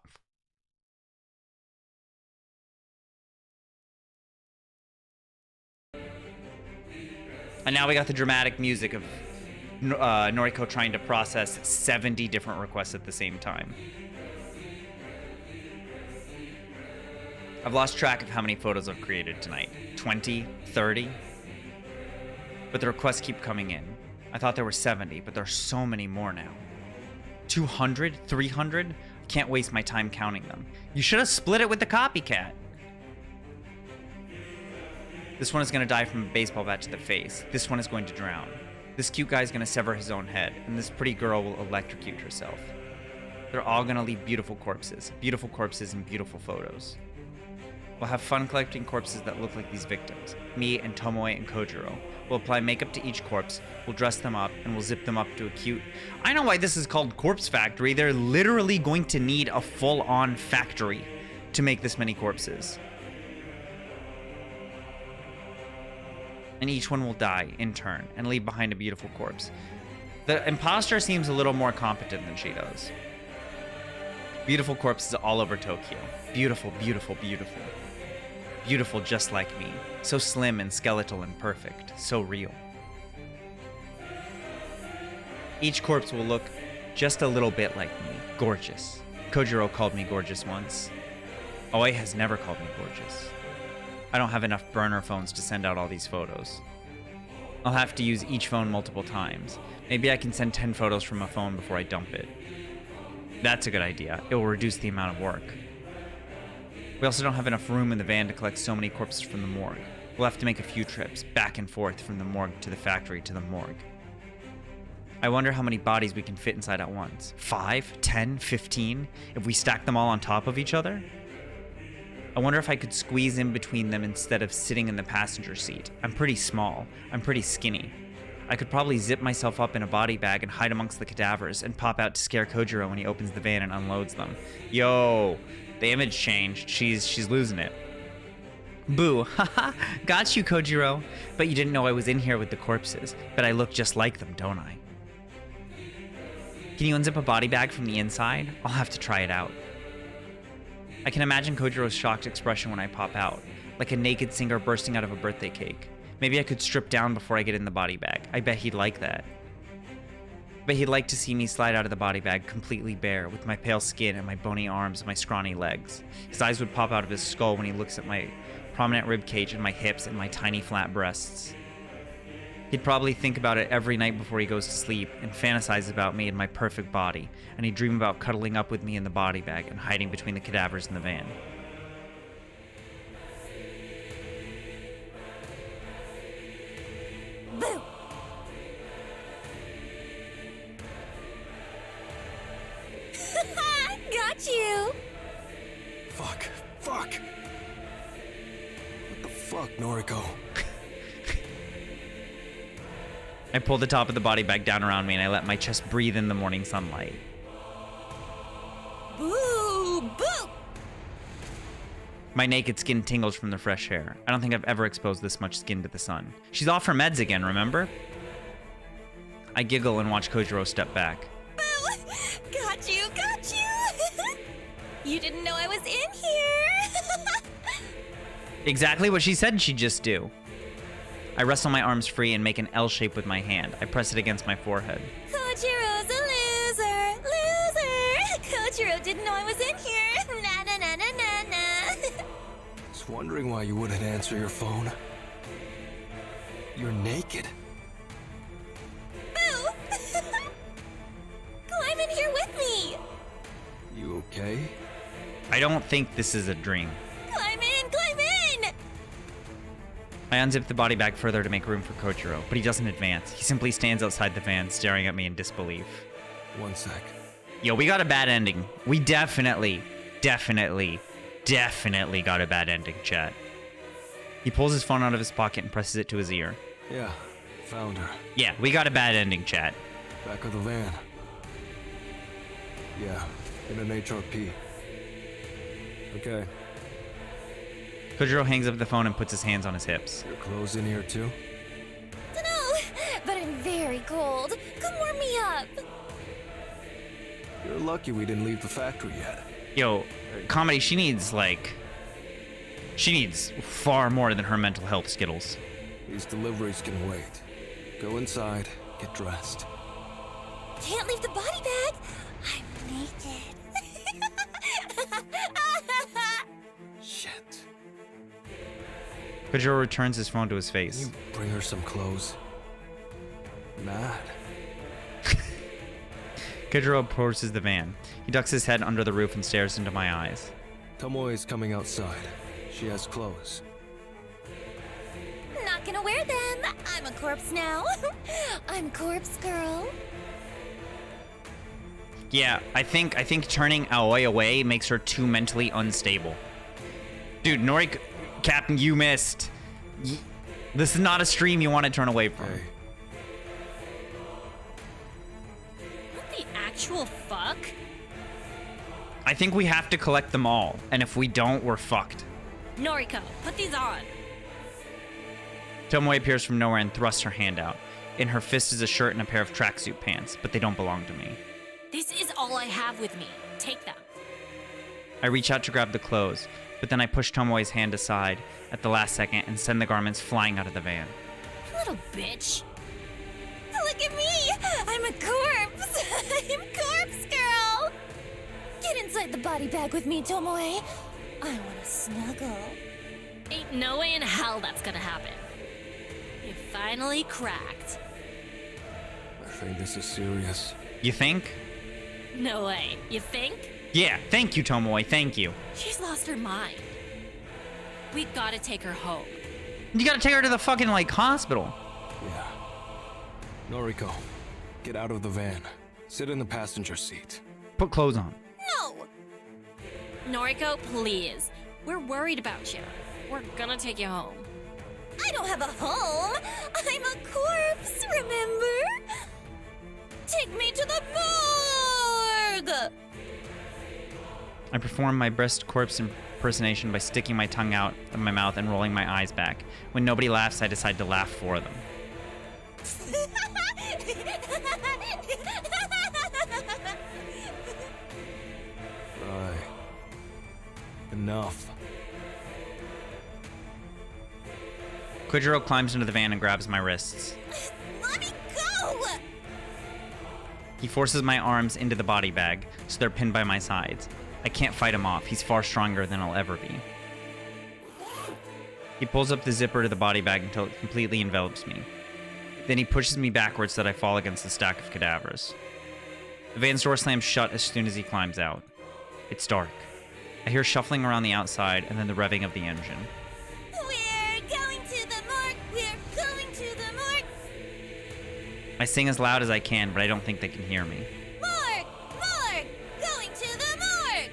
And now we got the dramatic music of Noriko trying to process 70 different requests at the same time. I've lost track of how many photos I've created tonight. 20? 30? But the requests keep coming in. I thought there were 70, but there's so many more now. 200? 300? I can't waste my time counting them. You should have split it with the copycat. This one is going to die from a baseball bat to the face. This one is going to drown. This cute guy is going to sever his own head, and this pretty girl will electrocute herself. They're all going to leave beautiful corpses and beautiful photos. We'll have fun collecting corpses that look like these victims. Me and Tomoe and Kojiro. We'll apply makeup to each corpse, we'll dress them up, and we'll zip them up to a cute... I know why this is called Corpse Factory. They're literally going to need a full-on factory to make this many corpses. And each one will die in turn and leave behind a beautiful corpse. The imposter seems a little more competent than she does. Beautiful corpses all over Tokyo. Beautiful, beautiful, beautiful. Beautiful just like me. So slim and skeletal and perfect. So real. Each corpse will look just a little bit like me. Gorgeous. Kojiro called me gorgeous once. Aoi has never called me gorgeous. I don't have enough burner phones to send out all these photos. I'll have to use each phone multiple times. Maybe I can send 10 photos from a phone before I dump it. That's a good idea. It will reduce the amount of work. We also don't have enough room in the van to collect so many corpses from the morgue. We'll have to make a few trips back and forth from the morgue to the factory to the morgue. I wonder how many bodies we can fit inside at once. 5, 10, 15? If we stack them all on top of each other? I wonder if I could squeeze in between them instead of sitting in the passenger seat. I'm pretty small. I'm pretty skinny. I could probably zip myself up in a body bag and hide amongst the cadavers and pop out to scare Kojiro when he opens the van and unloads them. Yo, the image changed. She's losing it. Boo, haha, got you, Kojiro. But you didn't know I was in here with the corpses. But I look just like them, don't I? Can you unzip a body bag from the inside? I'll have to try it out. I can imagine Kojiro's shocked expression when I pop out, like a naked singer bursting out of a birthday cake. Maybe I could strip down before I get in the body bag. I bet he'd like that. But he'd like to see me slide out of the body bag completely bare, with my pale skin and my bony arms and my scrawny legs. His eyes would pop out of his skull when he looks at my prominent rib cage and my hips and my tiny flat breasts. He'd probably think about it every night before he goes to sleep and fantasize about me in my perfect body, and he'd dream about cuddling up with me in the body bag and hiding between the cadavers in the van. Boo! Got you! Fuck. Fuck. What the fuck, Noriko? I pull the top of the body bag down around me and I let my chest breathe in the morning sunlight. Boo! Boo! My naked skin tingles from the fresh air. I don't think I've ever exposed this much skin to the sun. She's off her meds again, remember? I giggle and watch Kojiro step back. Boo! Got you! Got you! You didn't know I was in here! Exactly what she said she'd just do. I wrestle my arms free and make an L shape with my hand. I press it against my forehead. Kojiro's a loser! Loser! Kojiro didn't know I was in here! Na na na na na na! Was wondering why you wouldn't answer your phone. You're naked. Boo! Climb in here with me! You okay? I don't think this is a dream. Climb in! Climb in! I unzip the body bag further to make room for Kojiro, but he doesn't advance. He simply stands outside the van, staring at me in disbelief. One sec. Yo, we got a bad ending. We definitely got a bad ending, chat. He pulls his phone out of his pocket and presses it to his ear. Yeah, found her. Yeah, we got a bad ending, chat. Back of the van. Yeah, in an HRP. Okay. Kojiro hangs up the phone and puts his hands on his hips. Your clothes in here too? Dunno, but I'm very cold. Come warm me up. You're lucky we didn't leave the factory yet. Yo, Comedy, she needs far more than her mental health skittles. These deliveries can wait. Go inside, get dressed. Can't leave the body bag. I'm naked. Shit. Kojiro returns his phone to his face. Can you bring her some clothes? Mad. Kojiro approaches the van. He ducks his head under the roof and stares into my eyes. Tomoe's coming outside. She has clothes. Not gonna wear them. I'm a corpse now. I'm corpse girl. Yeah, I think turning Aoi away makes her too mentally unstable. Dude, Noriko, Captain, you missed. This is not a stream you want to turn away from. Hey, What the actual fuck? I think we have to collect them all, and if we don't, we're fucked. Noriko, put these on. Tomoe appears from nowhere and thrusts her hand out. In her fist is a shirt and a pair of tracksuit pants, but they don't belong to me. This is all I have with me. Take them. I reach out to grab the clothes, but then I push Tomoe's hand aside at the last second and send the garments flying out of the van. You little bitch. Look at me. I'm a corpse. I'm corpse girl. Get inside the body bag with me, Tomoe. I want to snuggle. Ain't no way in hell that's gonna happen. You finally cracked. I think this is serious. You think? No way. You think? Yeah, thank you, Tomoe, thank you. She's lost her mind. We gotta take her home. You gotta take her to the fucking, hospital. Yeah. Noriko, get out of the van. Sit in the passenger seat. Put clothes on. No. Noriko, please. We're worried about you. We're gonna take you home. I don't have a home. I'm a corpse, remember? Take me to the morgue! I perform my best corpse impersonation by sticking my tongue out of my mouth and rolling my eyes back. When nobody laughs, I decide to laugh for them. Right. Enough. Kojiro climbs into the van and grabs my wrists. Let me go! He forces my arms into the body bag, so they're pinned by my sides. I can't fight him off. He's far stronger than I'll ever be. He pulls up the zipper to the body bag until it completely envelops me. Then he pushes me backwards so that I fall against the stack of cadavers. The van's door slams shut as soon as he climbs out. It's dark. I hear shuffling around the outside and then the revving of the engine. We're going to the morgue! We're going to the morgue! I sing as loud as I can, but I don't think they can hear me. Morgue! Morgue! Going to the morgue!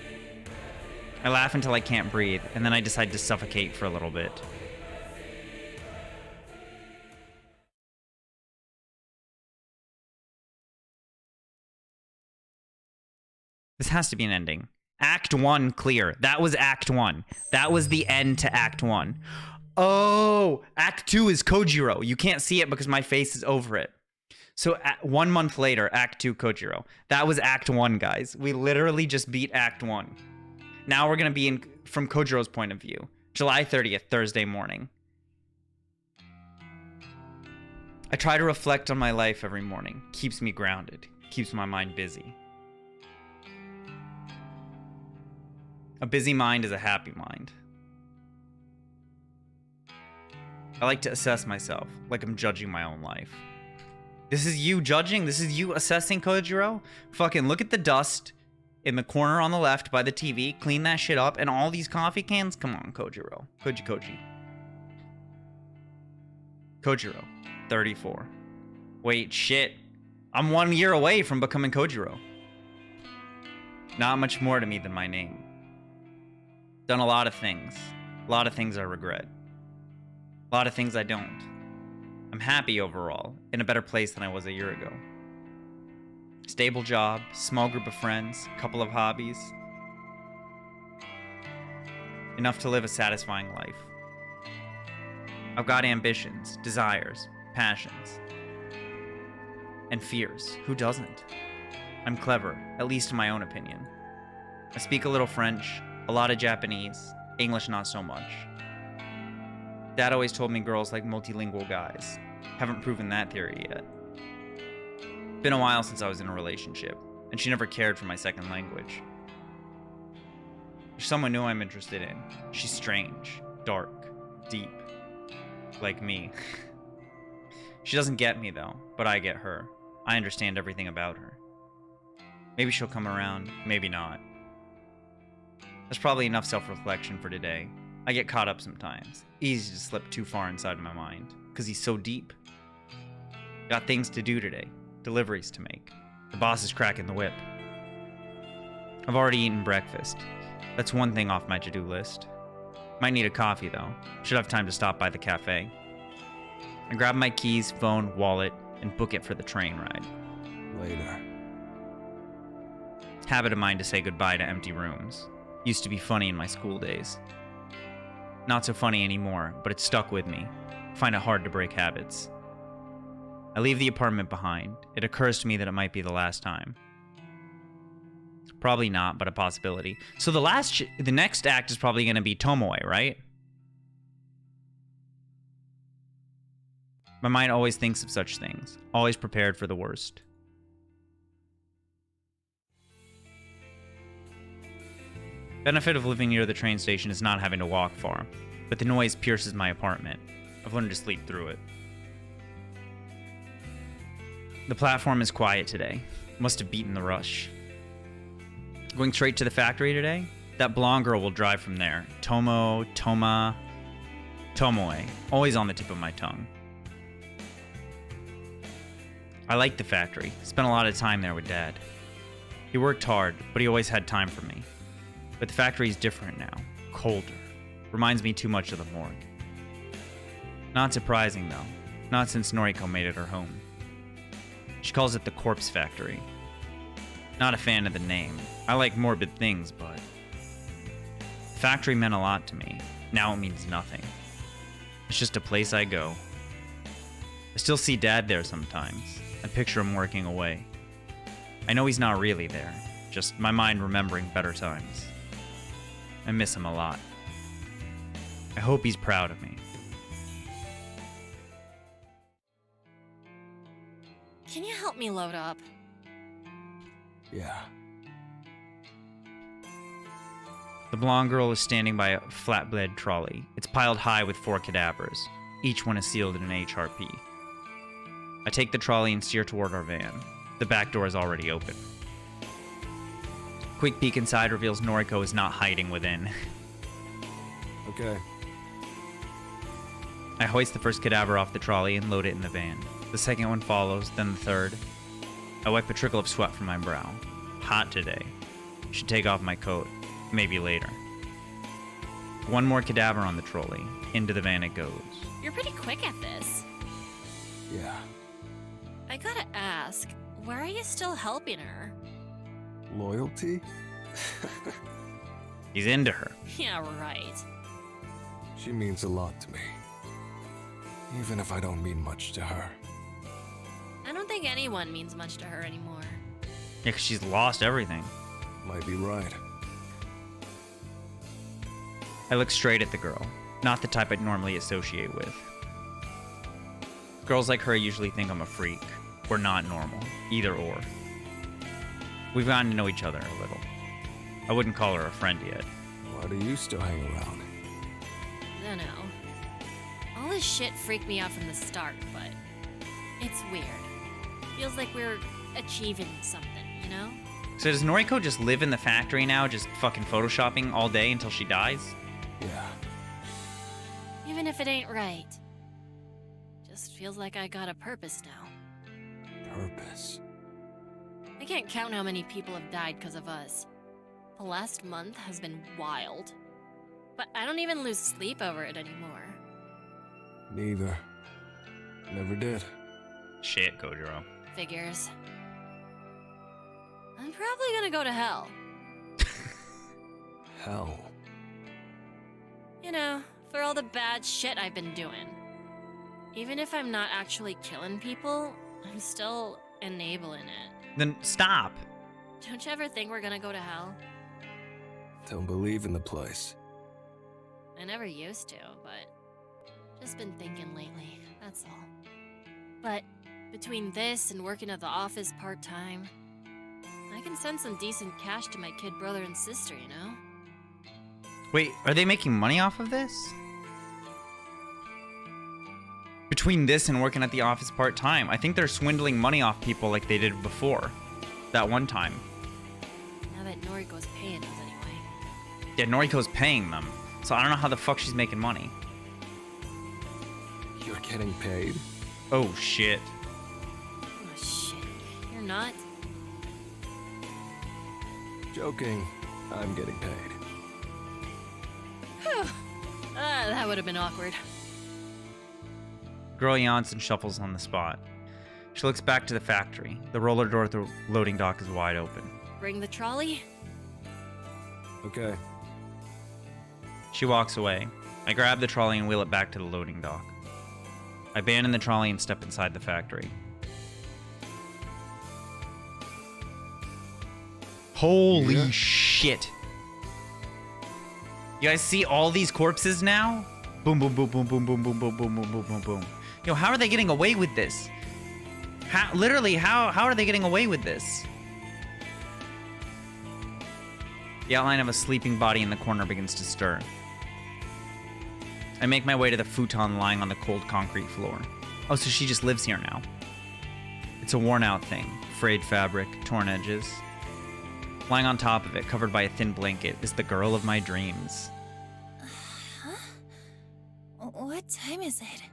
I laugh until I can't breathe, and then I decide to suffocate for a little bit. This has to be an ending. Act 1 clear. That was Act 1. That was the end to Act 1. Oh, Act 2 is Kojiro. You can't see it because my face is over it. So 1 month later, Act 2 Kojiro. That was Act 1, guys. We literally just beat Act 1. Now we're going to be from Kojiro's point of view. July 30th, Thursday morning. I try to reflect on my life every morning. Keeps me grounded. Keeps my mind busy. A busy mind is a happy mind. I like to assess myself, like I'm judging my own life. This is you judging? This is you assessing, Kojiro? Fucking look at the dust in the corner on the left by the TV. Clean that shit up. And all these coffee cans? Come on, Kojiro. Koji. Kojiro, 34. Wait, shit. I'm 1 year away from becoming Kojiro. Not much more to me than my name. Done a lot of things. A lot of things I regret. A lot of things I don't. I'm happy overall, in a better place than I was a year ago. Stable job, small group of friends, couple of hobbies. Enough to live a satisfying life. I've got ambitions, desires, passions, and fears. Who doesn't? I'm clever, at least in my own opinion. I speak a little French, a lot of Japanese, English not so much. Dad always told me girls like multilingual guys. Haven't proven that theory yet. Been a while since I was in a relationship, and she never cared for my second language. There's someone new I'm interested in. She's strange, dark, deep, like me. She doesn't get me though, but I get her. I understand everything about her. Maybe she'll come around, maybe not. There's probably enough self-reflection for today. I get caught up sometimes. Easy to slip too far inside my mind, because he's so deep. Got things to do today. Deliveries to make. The boss is cracking the whip. I've already eaten breakfast. That's one thing off my to-do list. Might need a coffee, though. Should have time to stop by the cafe. I grab my keys, phone, wallet, and book it for the train ride. Later. Habit of mine to say goodbye to empty rooms. Used to be funny in my school days. Not so funny anymore, but it stuck with me. Find it hard to break habits. I leave the apartment behind. It occurs to me that it might be the last time. Probably not, but a possibility. So the next act is probably going to be Tomoe, right? My mind always thinks of such things, always prepared for the worst. Benefit of living near the train station is not having to walk far, but the noise pierces my apartment. I've learned to sleep through it. The platform is quiet today. Must have beaten the rush. Going straight to the factory today? That blonde girl will drive from there. Tomoe. Always on the tip of my tongue. I like the factory. Spent a lot of time there with Dad. He worked hard, but he always had time for me. But the factory's different now. Colder. Reminds me too much of the morgue. Not surprising, though. Not since Noriko made it her home. She calls it the Corpse Factory. Not a fan of the name. I like morbid things, but... Factory meant a lot to me. Now it means nothing. It's just a place I go. I still see Dad there sometimes. I picture him working away. I know he's not really there. Just my mind remembering better times. I miss him a lot. I hope he's proud of me. Can you help me load up? Yeah. The blonde girl is standing by a flatbed trolley. It's piled high with 4 cadavers. Each one is sealed in an HRP. I take the trolley and steer toward our van. The back door is already open. Quick peek inside reveals Noriko is not hiding within. Okay. I hoist the first cadaver off the trolley and load it in the van. The second one follows, then the third. I wipe a trickle of sweat from my brow. Hot today. Should take off my coat. Maybe later. One more cadaver on the trolley. Into the van it goes. You're pretty quick at this. Yeah. I gotta ask, why are you still helping her? Loyalty? He's into her. Yeah, right. She means a lot to me. Even if I don't mean much to her. I don't think anyone means much to her anymore. Yeah, 'cause she's lost everything. Might be right. I look straight at the girl. Not the type I'd normally associate with. Girls like her usually think I'm a freak. Or not normal. Either or. We've gotten to know each other a little. I wouldn't call her a friend yet. Why do you still hang around? I don't know. All this shit freaked me out from the start, but it's weird. Feels like we're achieving something, you know? So does Noriko just live in the factory now, just fucking photoshopping all day until she dies? Yeah. Even if it ain't right. Just feels like I got a purpose now. Purpose. I can't count how many people have died because of us. The last month has been wild. But I don't even lose sleep over it anymore. Neither. Never did. Shit, Kojiro. Figures. I'm probably gonna go to hell. Hell. You know, for all the bad shit I've been doing. Even if I'm not actually killing people, I'm still enabling it. Then stop. Don't you ever think we're gonna go to hell? Don't believe in the place. I never used to, but just been thinking lately, that's all. But between this and working at the office part-time, I can send some decent cash to my kid brother and sister, you know? Wait, are they making money off of this? Between this and working at the office part-time, I think they're swindling money off people like they did before. That one time. Now that Noriko's paying us anyway. Yeah, Noriko's paying them. So I don't know how the fuck she's making money. You're getting paid? Oh, shit. Oh shit, you're not? Joking. I'm getting paid. Whew. That would have been awkward. Girl yawns and shuffles on the spot. She looks back to the factory. The roller door at the loading dock is wide open. Bring the trolley? Okay. She walks away. I grab the trolley and wheel it back to the loading dock. I abandon the trolley and step inside the factory. Holy shit. You guys see all these corpses now? Boom, boom, boom, boom, boom, boom, boom, boom, boom, boom, boom, boom, boom. Yo, how are they getting away with this? How are they getting away with this? The outline of a sleeping body in the corner begins to stir. I make my way to the futon lying on the cold concrete floor. Oh, so she just lives here now. It's a worn out thing. Frayed fabric, torn edges. Lying on top of it, covered by a thin blanket, is the girl of my dreams. Huh? What time is it?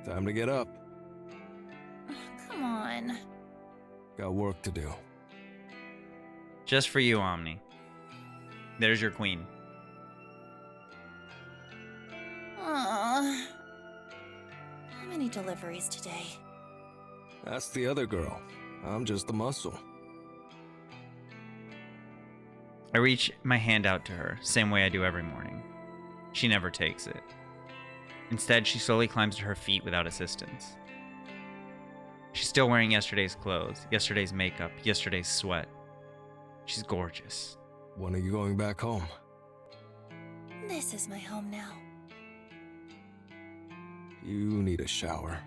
Time to get up. Come on. Got work to do. Just for you, Omni. There's your queen. Aww. How many deliveries today? That's the other girl. I'm just the muscle. I reach my hand out to her, same way I do every morning. She never takes it. Instead, she slowly climbs to her feet without assistance. She's still wearing yesterday's clothes, yesterday's makeup, yesterday's sweat. She's gorgeous. When are you going back home? This is my home now. You need a shower.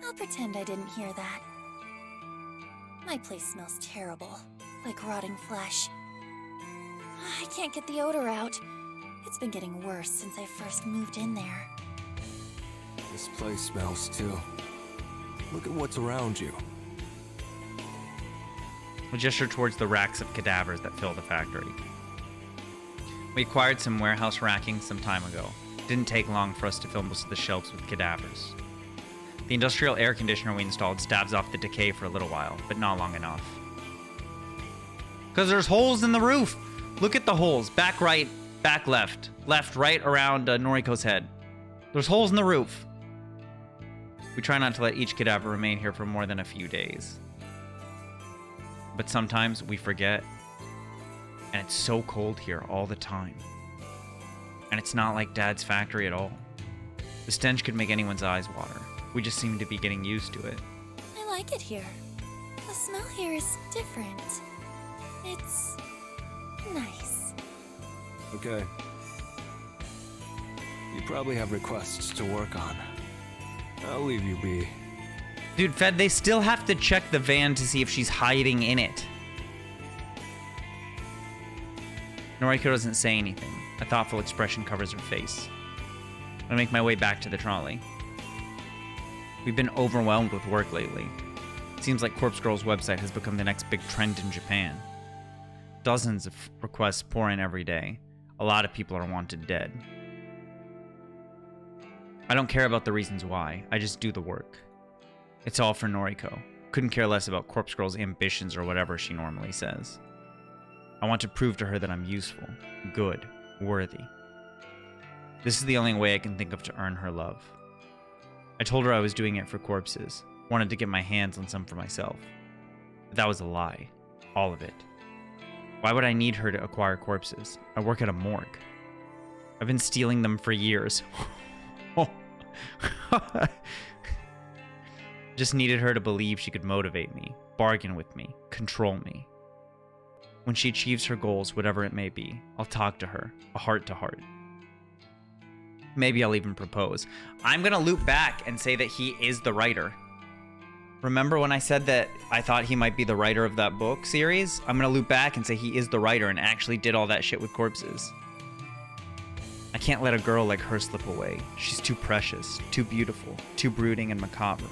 I'll pretend I didn't hear that. My place smells terrible, like rotting flesh. I can't get the odor out. It's been getting worse since I first moved in there. This place smells too. Look at what's around you. We gesture towards the racks of cadavers that fill the factory. We acquired some warehouse racking some time ago. It didn't take long for us to fill most of the shelves with cadavers. The industrial air conditioner we installed stabs off the decay for a little while, but not long enough. Because there's holes in the roof! Look at the holes. Back right, back left. Left, right around Noriko's head. There's holes in the roof. We try not to let each cadaver remain here for more than a few days. But sometimes we forget. And it's so cold here all the time. And it's not like Dad's factory at all. The stench could make anyone's eyes water. We just seem to be getting used to it. I like it here. The smell here is different. It's nice. Okay. You probably have requests to work on. I'll leave you be. Dude, Fed, they still have to check the van to see if she's hiding in it. Noriko doesn't say anything. A thoughtful expression covers her face. I make my way back to the trolley. We've been overwhelmed with work lately. It seems like Corpse Girl's website has become the next big trend in Japan. Dozens of requests pour in every day. A lot of people are wanted dead. I don't care about the reasons why. I just do the work. It's all for Noriko. Couldn't care less about Corpse Girl's ambitions or whatever she normally says. I want to prove to her that I'm useful, good, worthy. This is the only way I can think of to earn her love. I told her I was doing it for corpses, wanted to get my hands on some for myself. But that was a lie. All of it. Why would I need her to acquire corpses? I work at a morgue. I've been stealing them for years. Just needed her to believe she could motivate me, bargain with me, control me. When she achieves her goals, whatever it may be, I'll talk to her, a heart to heart. Maybe I'll even propose. I'm gonna loop back and say that he is the writer. Remember when I said that I thought he might be the writer of that book series? I'm gonna loop back and say he is the writer and actually did all that shit with corpses. I can't let a girl like her slip away. She's too precious, too beautiful, too brooding and macabre.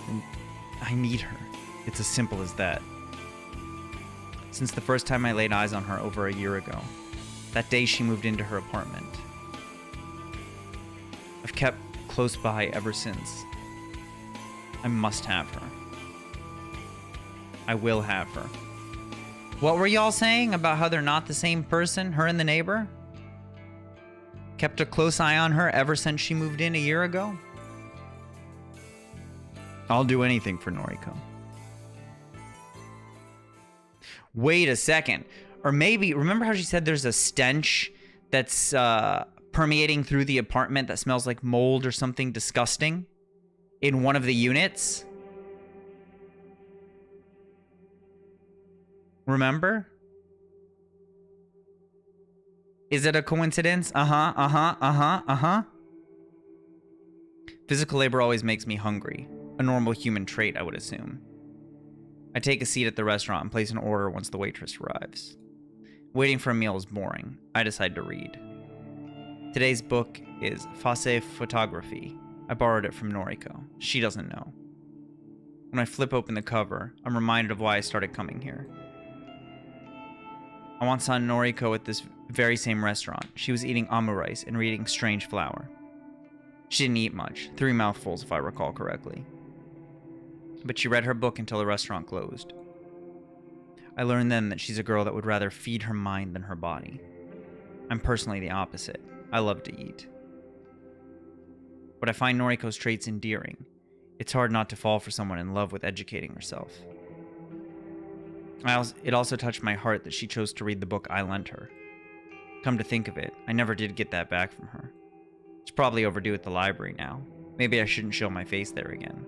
And I need her. It's as simple as that. Since the first time I laid eyes on her over a year ago, that day she moved into her apartment. I've kept close by ever since. I must have her. I will have her. What were y'all saying about how they're not the same person, her and the neighbor? Kept a close eye on her ever since she moved in a year ago? I'll do anything for Noriko. Wait a second. Or maybe, remember how she said there's a stench that's permeating through the apartment that smells like mold or something disgusting in one of the units? Remember? Is it a coincidence? Physical labor always makes me hungry. A normal human trait, I would assume. I take a seat at the restaurant and place an order once the waitress arrives. Waiting for a meal is boring. I decide to read. Today's book is Face Photography. I borrowed it from Noriko. She doesn't know. When I flip open the cover, I'm reminded of why I started coming here. I once saw Noriko at this very same restaurant. She was eating omurice and reading Strange Flower. She didn't eat much, 3 mouthfuls if I recall correctly. But she read her book until the restaurant closed. I learned then that she's a girl that would rather feed her mind than her body. I'm personally the opposite. I love to eat. But I find Noriko's traits endearing. It's hard not to fall for someone in love with educating herself. It also touched my heart that she chose to read the book I lent her. Come to think of it, I never did get that back from her. It's probably overdue at the library now. Maybe I shouldn't show my face there again.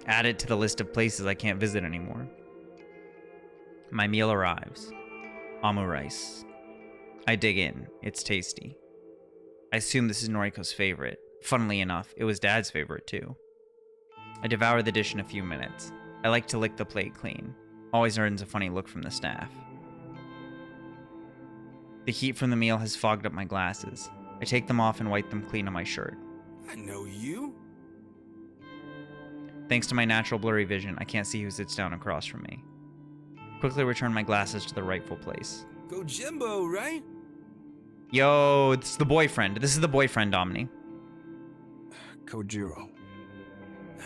Add it to the list of places I can't visit anymore. My meal arrives. Omurice. I dig in. It's tasty. I assume this is Noriko's favorite. Funnily enough, it was Dad's favorite too. I devour the dish in a few minutes. I like to lick the plate clean. Always earns a funny look from the staff. The heat from the meal has fogged up my glasses. I take them off and wipe them clean on my shirt. I know you. Thanks to my natural blurry vision, I can't see who sits down across from me. Quickly return my glasses to the rightful place. Go Jimbo, right? Yo, it's the boyfriend. This is the boyfriend, Omni. Kojiro,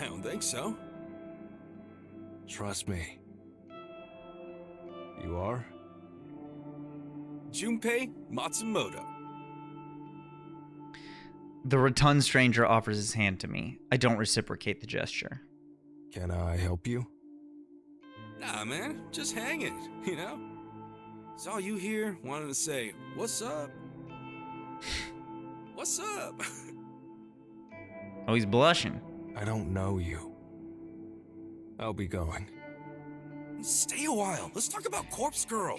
I don't think so. trust me. You are? Junpei Matsumoto. The rotund stranger offers his hand to me. I don't reciprocate the gesture. Can I help you? Nah, man, just hanging, you know? Saw you here, wanted to say, what's up? What's up? Oh, he's blushing. I don't know you. I'll be going. Stay a while. Let's talk about Corpse Girl.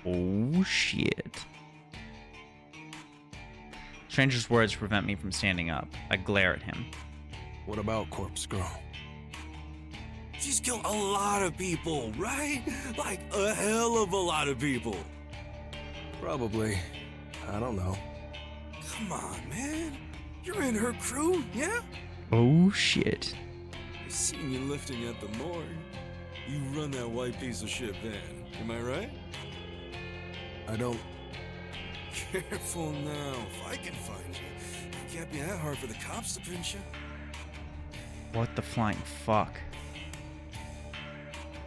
Oh, shit. Stranger's words prevent me from standing up. I glare at him. What about Corpse Girl? She's killed a lot of people, right? Like a hell of a lot of people. Probably. I don't know. Come on, man. You're in her crew, yeah? Oh, shit. I seen you lifting at the morgue. You run that white piece of shit van, am I right? I don't... Careful now. If I can find you, it can't be that hard for the cops to pinch you. What the flying fuck?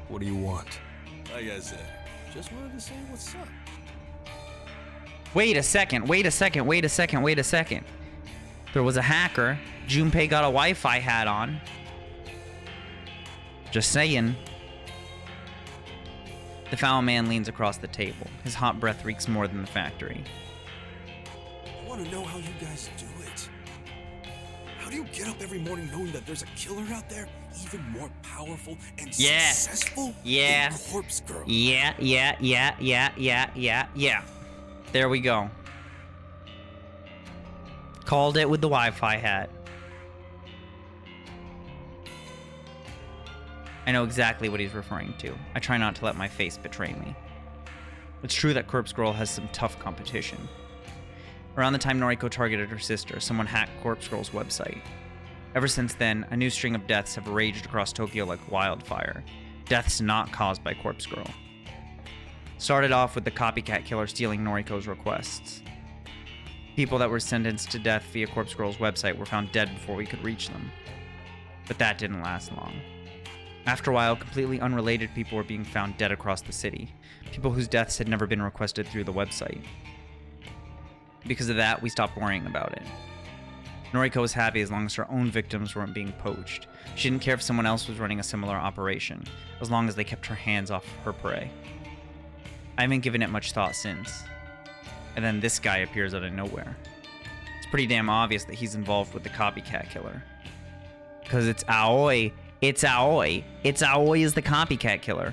What do you want? Like I said, just wanted to say what's up. Wait a second, wait a second, wait a second, wait a second. There was a hacker. Junpei got a Wi-Fi hat on. Just saying. The foul man leans across the table. His hot breath reeks more than the factory. I want to know how you guys do it. How do you get up every morning knowing that there's a killer out there even more powerful and successful than Corpse Girl? Yeah. There we go. Called it with the Wi-Fi hat. I know exactly what he's referring to. I try not to let my face betray me. It's true that Corpse Girl has some tough competition. Around the time Noriko targeted her sister, someone hacked Corpse Girl's website. Ever since then, a new string of deaths have raged across Tokyo like wildfire. Deaths not caused by Corpse Girl. Started off with the copycat killer stealing Noriko's requests. People that were sentenced to death via Corpse Girl's website were found dead before we could reach them. But that didn't last long. After a while, completely unrelated people were being found dead across the city. People whose deaths had never been requested through the website. Because of that, we stopped worrying about it. Noriko was happy as long as her own victims weren't being poached. She didn't care if someone else was running a similar operation, as long as they kept her hands off her prey. I haven't given it much thought since. And then this guy appears out of nowhere. It's pretty damn obvious that he's involved with the copycat killer. Because it's Aoi. It's Aoi. It's Aoi is the copycat killer.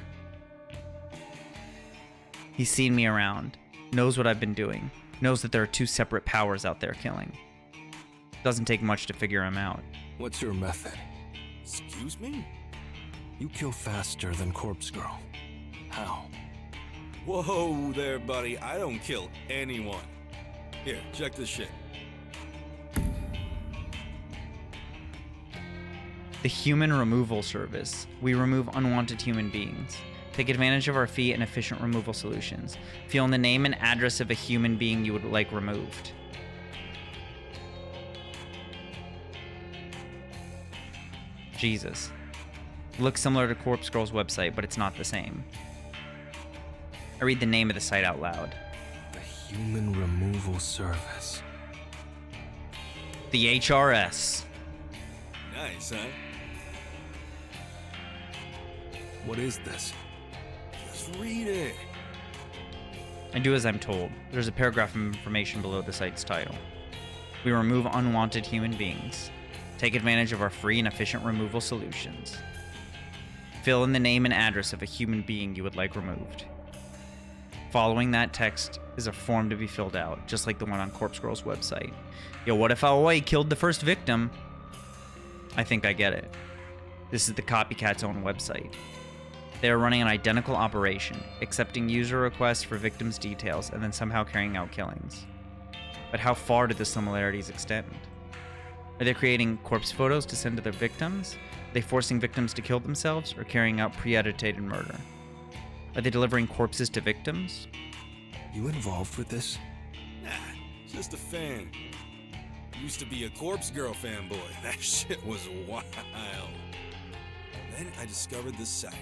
He's seen me around, knows what I've been doing, knows that there are two separate powers out there killing. Doesn't take much to figure him out. What's your method? Excuse me? You kill faster than Corpse Girl. How? Whoa there, buddy. I don't kill anyone. Here, check this shit. The Human Removal Service. We remove unwanted human beings. Take advantage of our fee and efficient removal solutions. Fill in the name and address of a human being you would like removed. Jesus. Looks similar to Corpse Girl's website, but it's not the same. I read the name of the site out loud. The Human Removal Service. The HRS. Nice, huh? What is this? Just read it. I do as I'm told. There's a paragraph of information below the site's title. We remove unwanted human beings. Take advantage of our free and efficient removal solutions. Fill in the name and address of a human being you would like removed. Following that text is a form to be filled out, just like the one on Corpse Girl's website. Yo, what if Aoi killed the first victim? I think I get it. This is the copycat's own website. They are running an identical operation, accepting user requests for victims' details and then somehow carrying out killings. But how far do the similarities extend? Are they creating corpse photos to send to their victims? Are they forcing victims to kill themselves or carrying out premeditated murder? Are they delivering corpses to victims? You involved with this? Nah, just a fan. Used to be a Corpse Girl fanboy. That shit was wild. Then I discovered this site.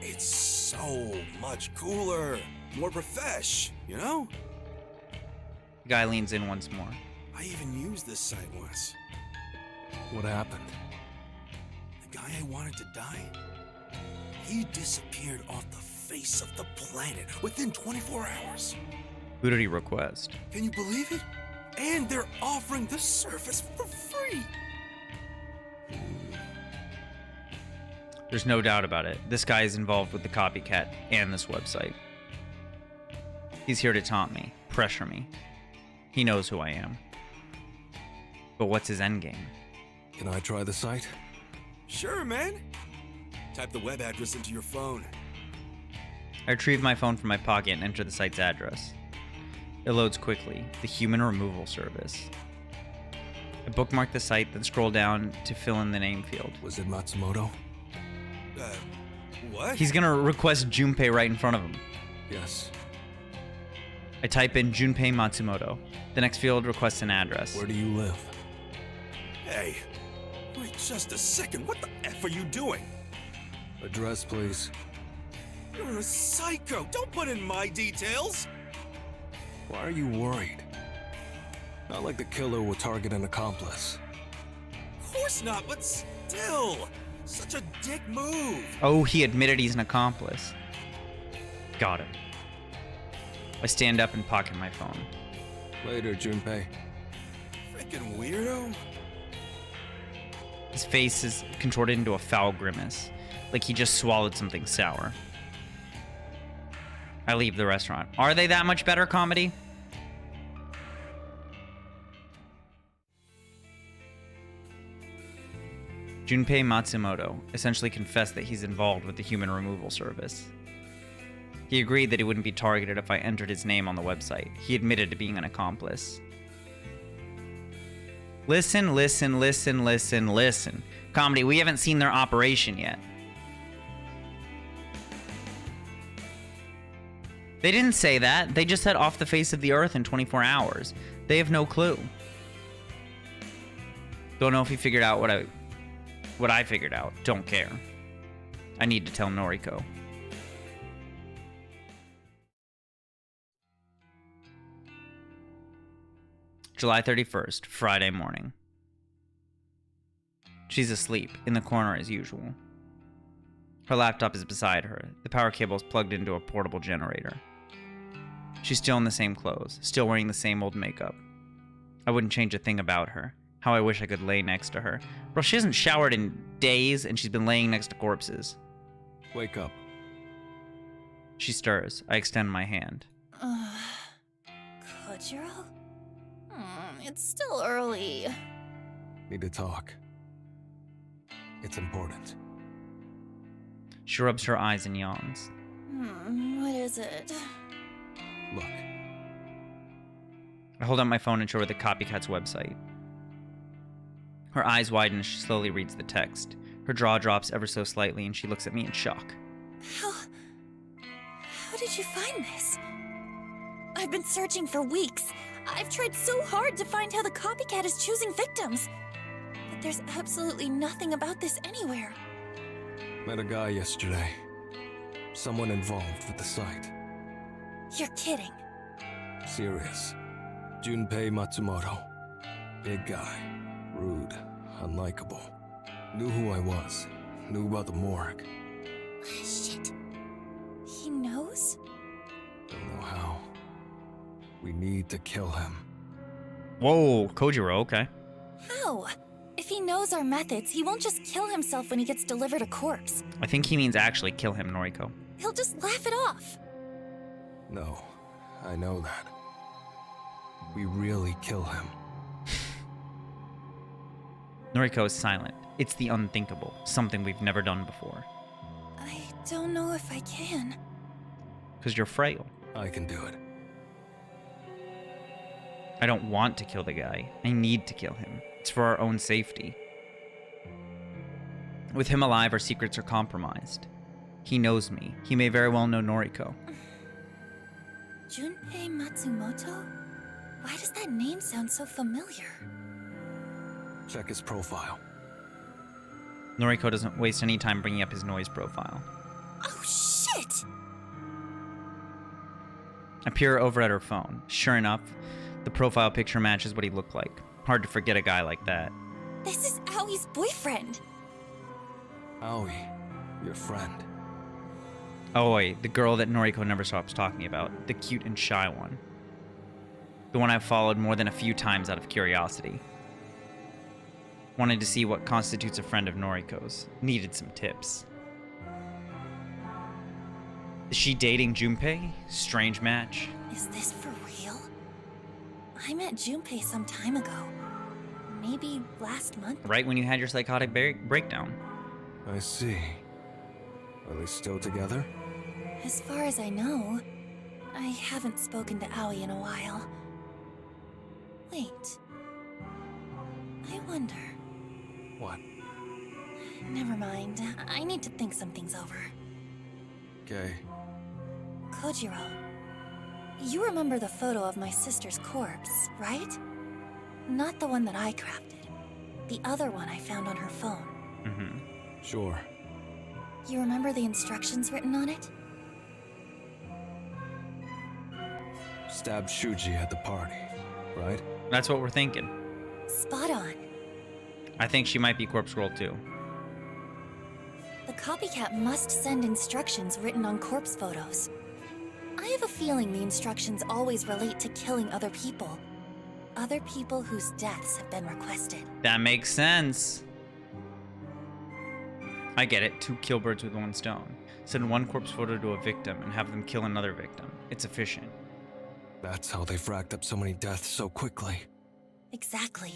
It's so much cooler, more profesh, you know? The guy leans in once more. I even used this site once. What happened? The guy I wanted to die, he disappeared off the face of the planet within 24 hours. Who did he request? Can you believe it? And they're offering the service for free. There's no doubt about it. This guy is involved with the copycat and this website. He's here to taunt me, pressure me. He knows who I am. But what's his endgame? Can I try the site? Sure, man. Type the web address into your phone. I retrieve my phone from my pocket and enter the site's address. It loads quickly. The Human Removal Service. I bookmark the site, then scroll down to fill in the name field. Was it Matsumoto? What? He's gonna request Junpei right in front of him. Yes. I type in Junpei Matsumoto. The next field requests an address. Where do you live? Hey, wait just a second. What the F are you doing? Address, please. You're a psycho. Don't put in my details. Why are you worried? Not like the killer will target an accomplice. Of course not, but still. Such a dick move. Oh, he admitted he's an accomplice. Got him. I stand up and pocket my phone. Later, Junpei. Freaking weirdo. His face is contorted into a foul grimace, like he just swallowed something sour. I leave the restaurant. Are they that much better, comedy? Junpei Matsumoto essentially confessed that he's involved with the Human Removal Service. He agreed that he wouldn't be targeted if I entered his name on the website. He admitted to being an accomplice. Listen, listen, listen, listen, listen. Comedy, we haven't seen their operation yet. They didn't say that. They just said off the face of the earth in 24 hours. They have no clue. Don't know if he figured out what I figured out. Don't care. I need to tell Noriko. July 31st, Friday morning. She's asleep, in the corner as usual. Her laptop is beside her. The power cable is plugged into a portable generator. She's still in the same clothes, still wearing the same old makeup. I wouldn't change a thing about her. How I wish I could lay next to her. Bro, she hasn't showered in days, and she's been laying next to corpses. Wake up. She stirs. I extend my hand. Kojiro? It's still early. Need to talk. It's important. She rubs her eyes and yawns. What is it? Look. I hold out my phone and show her the copycat's website. Her eyes widen as she slowly reads the text. Her jaw drops ever so slightly and she looks at me in shock. How did you find this? I've been searching for weeks. I've tried so hard to find how the copycat is choosing victims. But there's absolutely nothing about this anywhere. Met a guy yesterday. Someone involved with the site. You're kidding. Serious. Junpei Matsumoto. Big guy. Rude. Unlikable. Knew who I was. Knew about the morgue. Shit. He knows? Don't know how. We need to kill him. Whoa, Kojiro, okay. How? If he knows our methods, he won't just kill himself when he gets delivered a corpse. I think he means actually kill him, Noriko. He'll just laugh it off. No, I know that. We really kill him. Noriko is silent. It's the unthinkable, something we've never done before. I don't know if I can. Because you're frail. I can do it. I don't want to kill the guy. I need to kill him. It's for our own safety. With him alive, our secrets are compromised. He knows me. He may very well know Noriko. Junpei Matsumoto? Why does that name sound so familiar? Check his profile. Noriko doesn't waste any time bringing up his noise profile. Oh, shit! I peer over at her phone. Sure enough, the profile picture matches what he looked like. Hard to forget a guy like that. This is Aoi's boyfriend. Aoi, your friend. Aoi, the girl that Noriko never stops talking about. The cute and shy one. The one I've followed more than a few times out of curiosity. Wanted to see what constitutes a friend of Noriko's. Needed some tips. Is she dating Junpei? Strange match. Is this for real? I met Junpei some time ago. Maybe last month? Right when you had your psychotic breakdown. I see. Are they still together? As far as I know, I haven't spoken to Aoi in a while. Wait. I wonder. What? Never mind. I need to think some things over. Okay. Kojiro, you remember the photo of my sister's corpse, right? Not the one that I crafted. The other one I found on her phone. Mm-hmm. Sure. You remember the instructions written on it? Stabbed Shuji at the party, right? That's what we're thinking. Spot on. I think she might be Corpse Girl too. The copycat must send instructions written on corpse photos. I have a feeling the instructions always relate to killing other people. Other people whose deaths have been requested. That makes sense. I get it. 2 kill birds with 1 stone. Send 1 corpse photo to a victim and have them kill another victim. It's efficient. That's how they've racked up so many deaths so quickly. Exactly.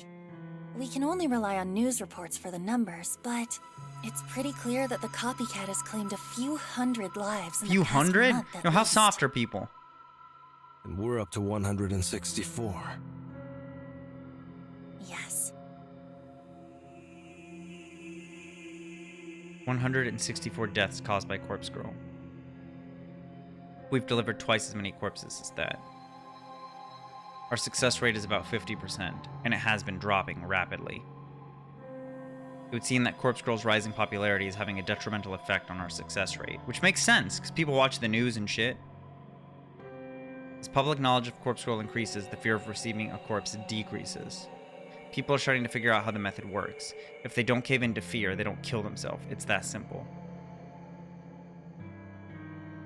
We can only rely on news reports for the numbers, but it's pretty clear that the copycat has claimed a few hundred lives in Few the past hundred? month at Yo, how least. soft are people? And we're up to 164. Yes. 164 deaths caused by Corpse Girl. We've delivered twice as many corpses as that. Our success rate is about 50%, and it has been dropping rapidly. It would seem that Corpse Girl's rising popularity is having a detrimental effect on our success rate, which makes sense, because people watch the news and shit. As public knowledge of Corpse Girl increases, the fear of receiving a corpse decreases. People are starting to figure out how the method works. If they don't cave into fear, they don't kill themselves. It's that simple.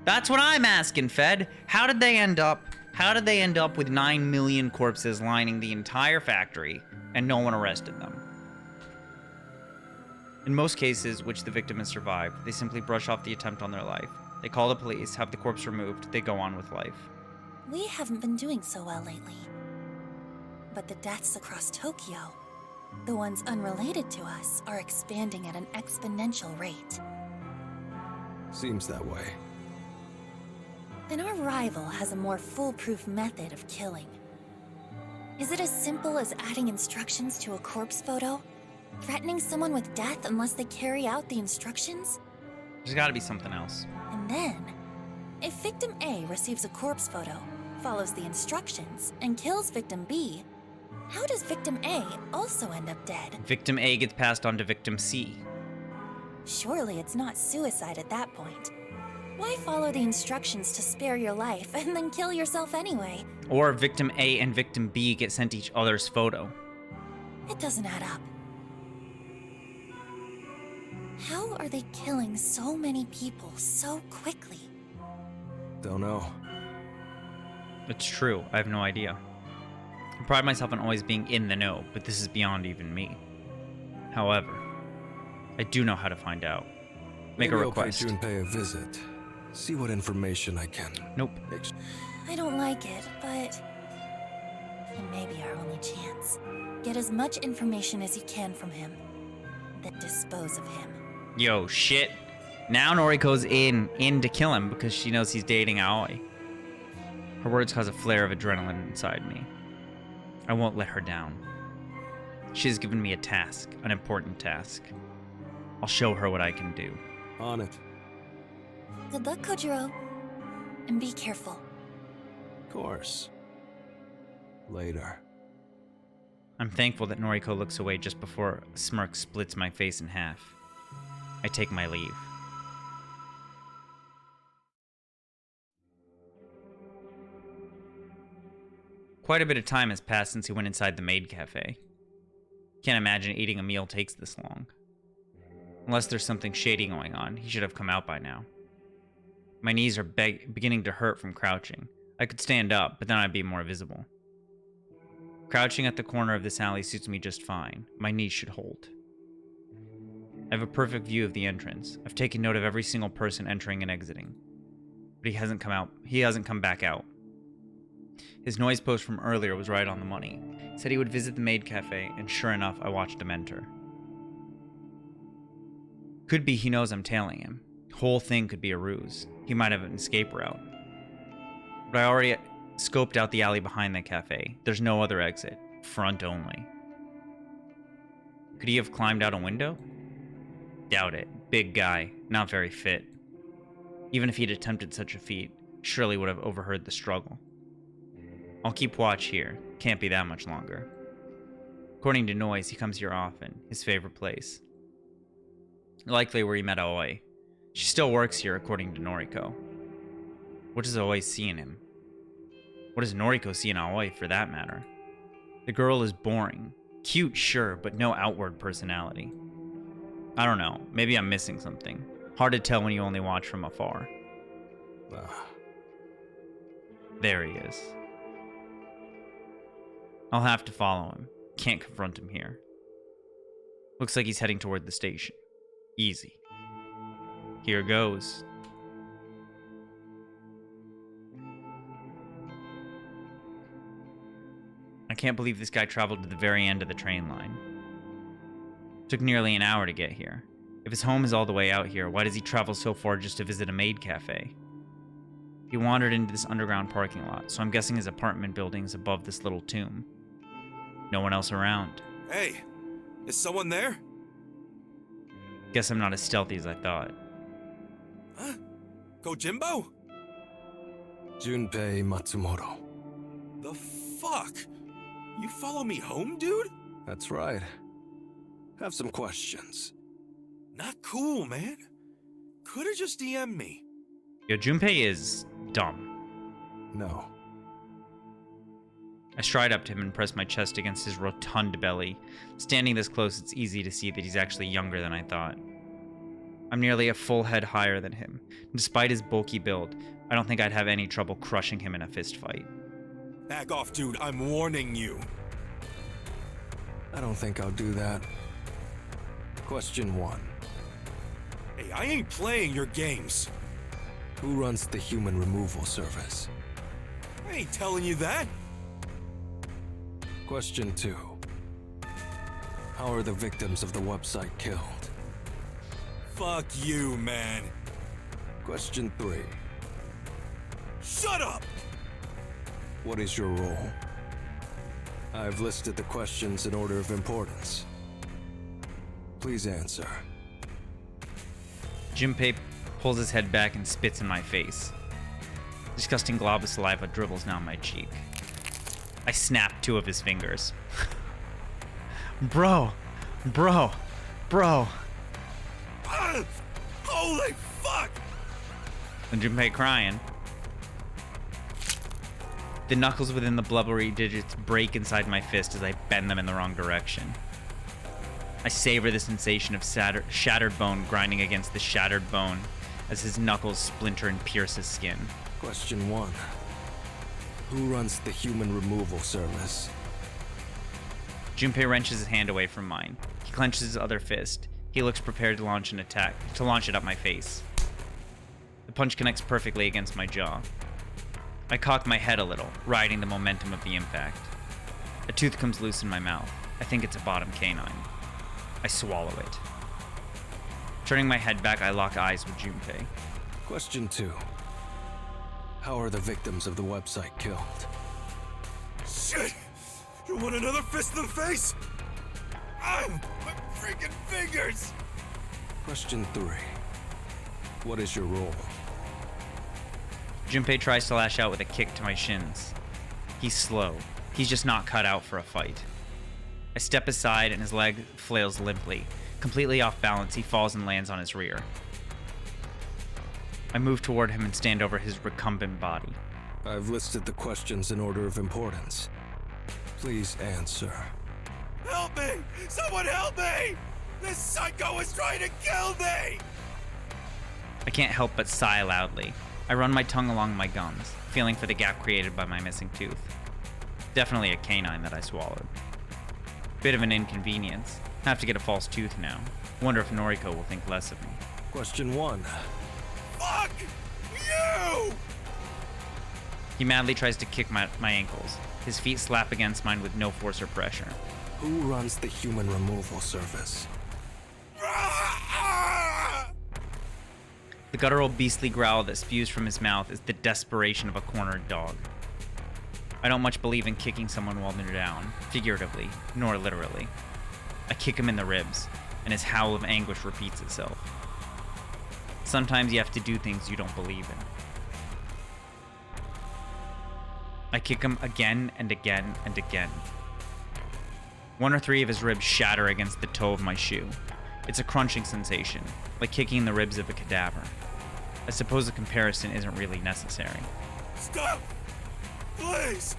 That's what I'm asking, Fed. How did they end up with 9 million corpses lining the entire factory and no one arrested them? In most cases, which the victim has survived, they simply brush off the attempt on their life. They call the police, have the corpse removed, they go on with life. We haven't been doing so well lately. But the deaths across Tokyo, the ones unrelated to us, are expanding at an exponential rate. Seems that way. Then our rival has a more foolproof method of killing. Is it as simple as adding instructions to a corpse photo? Threatening someone with death unless they carry out the instructions? There's gotta be something else. And then, if victim A receives a corpse photo, follows the instructions, and kills victim B, how does victim A also end up dead? Victim A gets passed on to victim C. Surely it's not suicide at that point. Why follow the instructions to spare your life and then kill yourself anyway? Or victim A and victim B get sent each other's photo. It doesn't add up. How are they killing so many people so quickly? Don't know. It's true, I have no idea. I pride myself on always being in the know, but this is beyond even me. However, I do know how to find out. Make a request. Maybe I'll pay Junpei a visit. See what information I can. Nope. I don't like it, but it may be our only chance. Get as much information as you can from him, then dispose of him. Yo, shit. Now Noriko's in to kill him because she knows he's dating Aoi. Her words cause a flare of adrenaline inside me. I won't let her down. She has given me a task, an important task. I'll show her what I can do. On it. Good luck, Kojiro. And be careful. Of course. Later. I'm thankful that Noriko looks away just before a smirk splits my face in half. I take my leave. Quite a bit of time has passed since he went inside the maid cafe. Can't imagine eating a meal takes this long. Unless there's something shady going on, he should have come out by now. My knees are beginning to hurt from crouching. I could stand up, but then I'd be more visible. Crouching at the corner of this alley suits me just fine. My knees should hold. I have a perfect view of the entrance. I've taken note of every single person entering and exiting. But he hasn't come out. He hasn't come back out. His noise post from earlier was right on the money. He said he would visit the maid cafe, and sure enough, I watched him enter. Could be he knows I'm tailing him. The whole thing could be a ruse. He might have an escape route. But I already scoped out the alley behind the cafe. There's no other exit. Front only. Could he have climbed out a window? Doubt it. Big guy. Not very fit. Even if he'd attempted such a feat, surely would have overheard the struggle. I'll keep watch here. Can't be that much longer. According to Noise, he comes here often. His favorite place. Likely where he met Aoi. She still works here, according to Noriko. What does Aoi see in him? What does Noriko see in Aoi, for that matter? The girl is boring. Cute, sure, but no outward personality. I don't know. Maybe I'm missing something. Hard to tell when you only watch from afar. There he is. I'll have to follow him. Can't confront him here. Looks like he's heading toward the station. Easy. Here goes. I can't believe this guy traveled to the very end of the train line. Took nearly an hour to get here. If his home is all the way out here, why does he travel so far just to visit a maid cafe? He wandered into this underground parking lot, so I'm guessing his apartment building is above this little tomb. No one else around. Hey, is someone there? Guess I'm not as stealthy as I thought. Huh? Kojimbo? Junpei Matsumoto. The fuck? You follow me home, dude? That's right. Have some questions. Not cool, man. Could've just DM'd me. Yo, Junpei is dumb. No. I stride up to him and press my chest against his rotund belly. Standing this close, it's easy to see that he's actually younger than I thought. I'm nearly a full head higher than him. Despite his bulky build, I don't think I'd have any trouble crushing him in a fist fight. Back off, dude. I'm warning you. I don't think I'll do that. Question 1. Hey, I ain't playing your games. Who runs the human removal service? I ain't telling you that. Question 2. How are the victims of the website killed? Fuck you, man. Question 3. Shut up! What is your role? I've listed the questions in order of importance. Please answer. Junpei pulls his head back and spits in my face. Disgusting glob of saliva dribbles down my cheek. I snap 2 of his fingers. Bro! Holy fuck! And Junpei crying. The knuckles within the blubbery digits break inside my fist as I bend them in the wrong direction. I savor the sensation of shattered bone grinding against the shattered bone as his knuckles splinter and pierce his skin. Question 1. Who runs the human removal service? Junpei wrenches his hand away from mine. He clenches his other fist. He looks prepared to launch an attack, to launch it at my face. The punch connects perfectly against my jaw. I cock my head a little, riding the momentum of the impact. A tooth comes loose in my mouth. I think it's a bottom canine. I swallow it. Turning my head back, I lock eyes with Junpei. Question 2. How are the victims of the website killed? Shit! You want another fist in the face? My freaking fingers! Question 3. What is your role? Junpei tries to lash out with a kick to my shins. He's slow. He's just not cut out for a fight. I step aside and his leg flails limply. Completely off balance, he falls and lands on his rear. I move toward him and stand over his recumbent body. I've listed the questions in order of importance. Please answer. Help me! Someone help me! This psycho is trying to kill me! I can't help but sigh loudly. I run my tongue along my gums, feeling for the gap created by my missing tooth. Definitely a canine that I swallowed. Bit of an inconvenience. Have to get a false tooth now. Wonder if Noriko will think less of me. Question 1. Fuck you! He madly tries to kick my ankles. His feet slap against mine with no force or pressure. Who runs the human removal service? The guttural beastly growl that spews from his mouth is the desperation of a cornered dog. I don't much believe in kicking someone while they're down, figuratively, nor literally. I kick him in the ribs, and his howl of anguish repeats itself. Sometimes you have to do things you don't believe in. I kick him again and again and again. 1 or 3 of his ribs shatter against the toe of my shoe. It's a crunching sensation, like kicking the ribs of a cadaver. I suppose the comparison isn't really necessary. Stop! Please!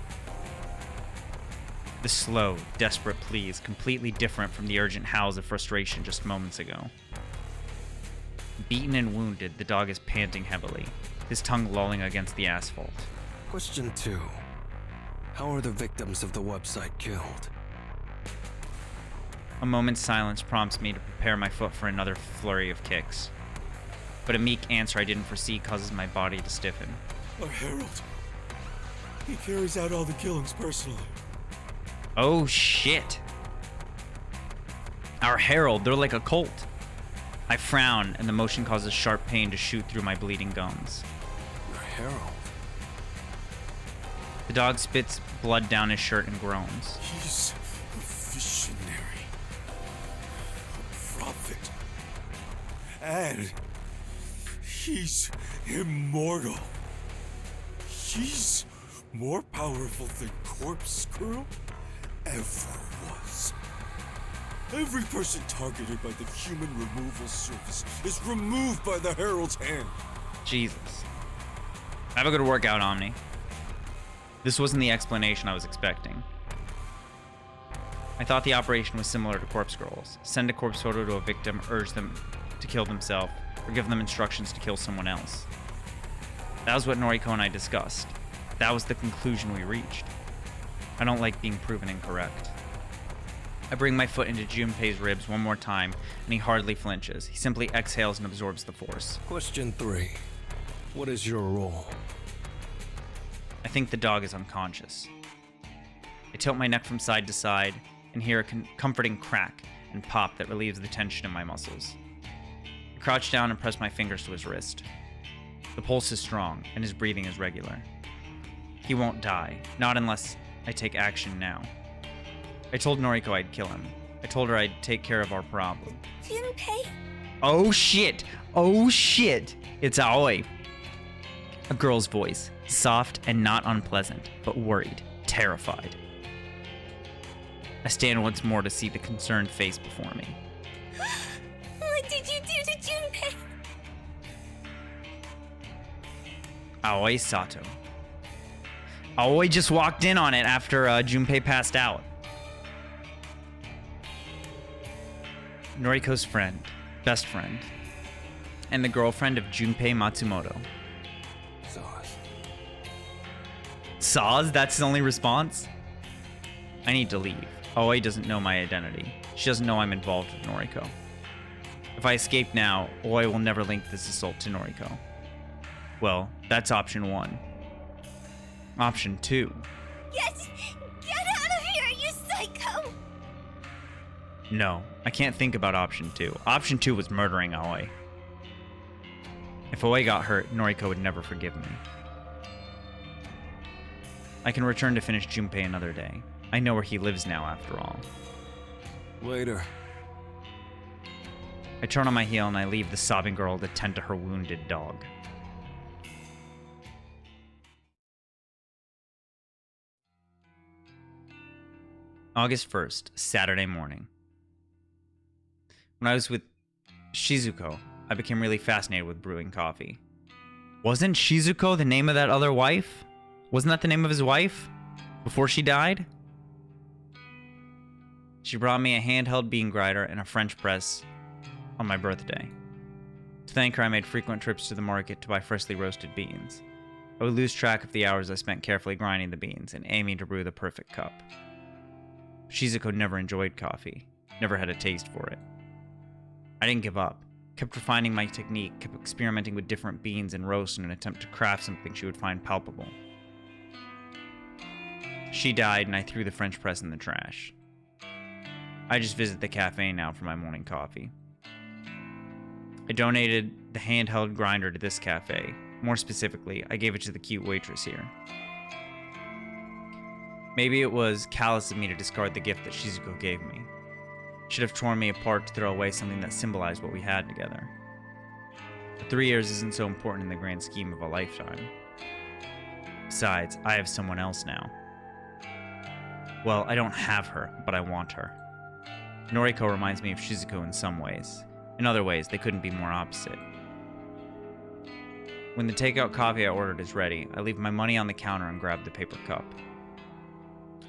The slow, desperate plea is completely different from the urgent howls of frustration just moments ago. Beaten and wounded, the dog is panting heavily, his tongue lolling against the asphalt. Question 2. How are the victims of the website killed? A moment's silence prompts me to prepare my foot for another flurry of kicks. But a meek answer I didn't foresee causes my body to stiffen. Our Herald. He carries out all the killings personally. Oh shit. Our Herald, they're like a cult. I frown, and the motion causes sharp pain to shoot through my bleeding gums. Your Herald? The dog spits blood down his shirt and groans. He's a visionary. A prophet. And he's immortal. He's more powerful than Corpscrew ever was. Every person targeted by the human removal service is removed by the Herald's hand. Jesus. Have a good workout, Omni. This wasn't the explanation I was expecting. I thought the operation was similar to corpse scrolls. Send a corpse photo to a victim, urge them to kill themselves, or give them instructions to kill someone else. That was what Noriko and I discussed. That was the conclusion we reached. I don't like being proven incorrect. I bring my foot into Junpei's ribs one more time, and he hardly flinches. He simply exhales and absorbs the force. Question 3. What is your role? I think the dog is unconscious. I tilt my neck from side to side and hear a comforting crack and pop that relieves the tension in my muscles. I crouch down and press my fingers to his wrist. The pulse is strong and his breathing is regular. He won't die, not unless I take action now. I told Noriko I'd kill him. I told her I'd take care of our problem. Junpei? Oh shit! Oh shit! It's Aoi. A girl's voice, soft and not unpleasant, but worried, terrified. I stand once more to see the concerned face before me. What did you do to Junpei? Aoi Sato. Aoi just walked in on it after Junpei passed out. Noriko's friend, best friend, and the girlfriend of Junpei Matsumoto. Saws? That's his only response? I need to leave. Aoi doesn't know my identity. She doesn't know I'm involved with Noriko. If I escape now, Aoi will never link this assault to Noriko. Well, that's option 1. Option 2. Get out of here, you psycho! No, I can't think about option 2. Option 2 was murdering Aoi. If Aoi got hurt, Noriko would never forgive me. I can return to finish Junpei another day. I know where he lives now, after all. Later. I turn on my heel and I leave the sobbing girl to tend to her wounded dog. August 1st, Saturday morning. When I was with Shizuko, I became really fascinated with brewing coffee. Wasn't Shizuko the name of that other wife? Wasn't that the name of his wife? Before she died? She brought me a handheld bean grinder and a French press on my birthday. To thank her, I made frequent trips to the market to buy freshly roasted beans. I would lose track of the hours I spent carefully grinding the beans and aiming to brew the perfect cup. Shizuko never enjoyed coffee, never had a taste for it. I didn't give up, kept refining my technique, kept experimenting with different beans and roasts in an attempt to craft something she would find palpable. She died and I threw the French press in the trash. I just visit the cafe now for my morning coffee. I donated the handheld grinder to this cafe. More specifically, I gave it to the cute waitress here. Maybe it was callous of me to discard the gift that Shizuko gave me. Should have torn me apart to throw away something that symbolized what we had together. But 3 years isn't so important in the grand scheme of a lifetime. Besides, I have someone else now. Well, I don't have her, but I want her. Noriko reminds me of Shizuko in some ways. In other ways, they couldn't be more opposite. When the takeout coffee I ordered is ready, I leave my money on the counter and grab the paper cup.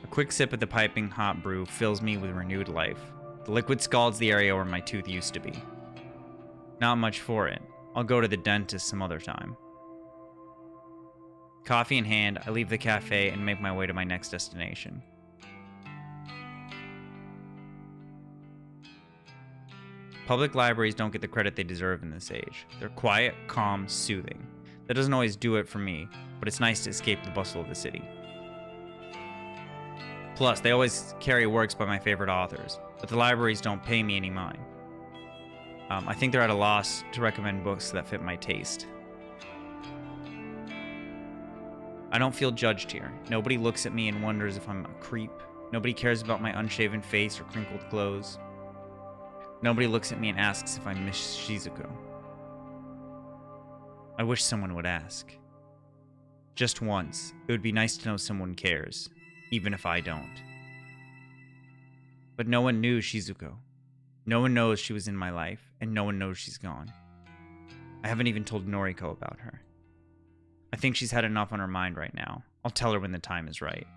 A quick sip of the piping hot brew fills me with renewed life. The liquid scalds the area where my tooth used to be. Not much for it. I'll go to the dentist some other time. Coffee in hand, I leave the cafe and make my way to my next destination. Public libraries don't get the credit they deserve in this age. They're quiet, calm, soothing. That doesn't always do it for me, but it's nice to escape the bustle of the city. Plus, they always carry works by my favorite authors, but the libraries don't pay me any mind. I think they're at a loss to recommend books that fit my taste. I don't feel judged here. Nobody looks at me and wonders if I'm a creep. Nobody cares about my unshaven face or crinkled clothes. Nobody looks at me and asks if I miss Shizuko. I wish someone would ask. Just once, it would be nice to know someone cares, even if I don't. But no one knew Shizuko. No one knows she was in my life, and no one knows she's gone. I haven't even told Noriko about her. I think she's had enough on her mind right now. I'll tell her when the time is right.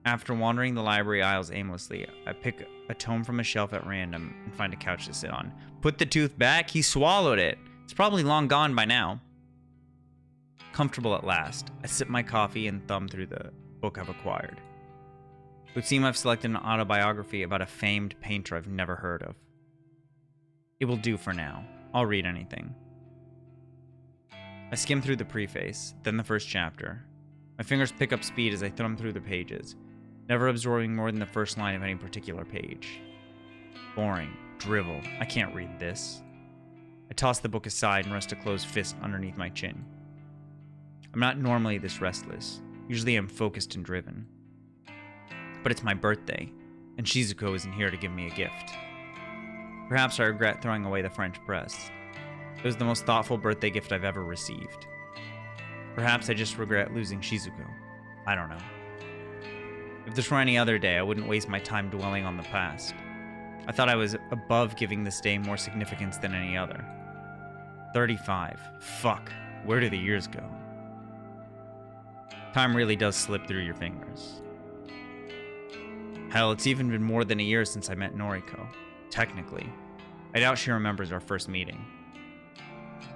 After wandering the library aisles aimlessly, I pick a tome from a shelf at random and find a couch to sit on. Put the tooth back? He swallowed it. It's probably long gone by now. Comfortable at last, I sip my coffee and thumb through the book I've acquired. It would seem I've selected an autobiography about a famed painter I've never heard of. It will do for now. I'll read anything. I skim through the preface, then the first chapter. My fingers pick up speed as I thumb through the pages, never absorbing more than the first line of any particular page. Boring. Drivel. I can't read this. I toss the book aside and rest a closed fist underneath my chin. I'm not normally this restless. Usually I'm focused and driven. But it's my birthday, and Shizuko isn't here to give me a gift. Perhaps I regret throwing away the French press. It was the most thoughtful birthday gift I've ever received. Perhaps I just regret losing Shizuko. I don't know. If this were any other day, I wouldn't waste my time dwelling on the past. I thought I was above giving this day more significance than any other. 35. Fuck. Where do the years go? Time really does slip through your fingers. Hell, it's even been more than a year since I met Noriko. Technically. I doubt she remembers our first meeting.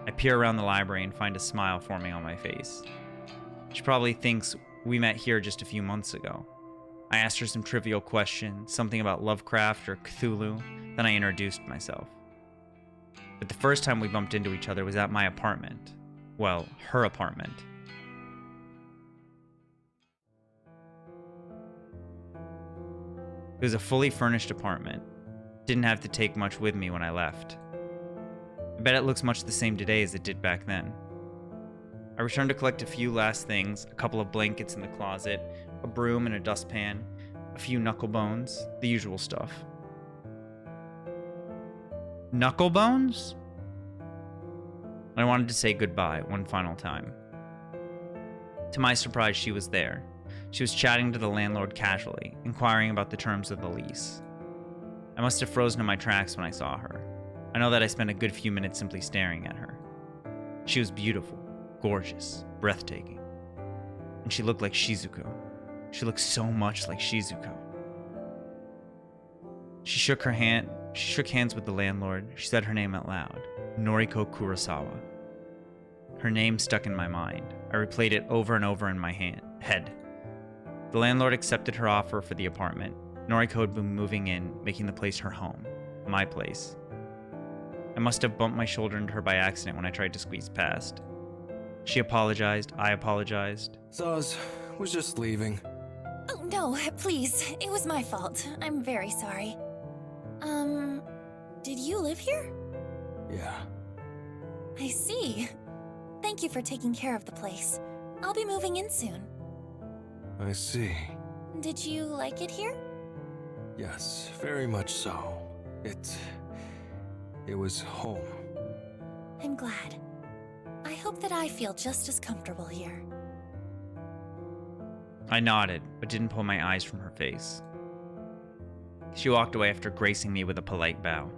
I peer around the library and find a smile forming on my face. She probably thinks we met here just a few months ago. I asked her some trivial question, something about Lovecraft or Cthulhu, then I introduced myself. But the first time we bumped into each other was at my apartment. Well, her apartment. It was a fully furnished apartment. Didn't have to take much with me when I left. I bet it looks much the same today as it did back then. I returned to collect a few last things, a couple of blankets in the closet, a broom and a dustpan, a few knuckle bones, the usual stuff. Knuckle bones? I wanted to say goodbye one final time. To my surprise, she was there. She was chatting to the landlord casually, inquiring about the terms of the lease. I must have frozen in my tracks when I saw her. I know that I spent a good few minutes simply staring at her. She was beautiful, gorgeous, breathtaking. And she looked like Shizuko. She looked so much like Shizuko. She shook hands with the landlord. She said her name out loud. Noriko Kurosawa. Her name stuck in my mind. I replayed it over and over in my head. The landlord accepted her offer for the apartment. Noriko had been moving in, making the place her home. My place. I must have bumped my shoulder into her by accident when I tried to squeeze past. She apologized. I apologized. Zaz was just leaving. Oh, no, please. It was my fault. I'm very sorry. Did you live here? Yeah. I see. Thank you for taking care of the place. I'll be moving in soon. I see. Did you like it here? Yes, very much so. It was home. I'm glad. I hope that I feel just as comfortable here. I nodded, but didn't pull my eyes from her face. She walked away after gracing me with a polite bow.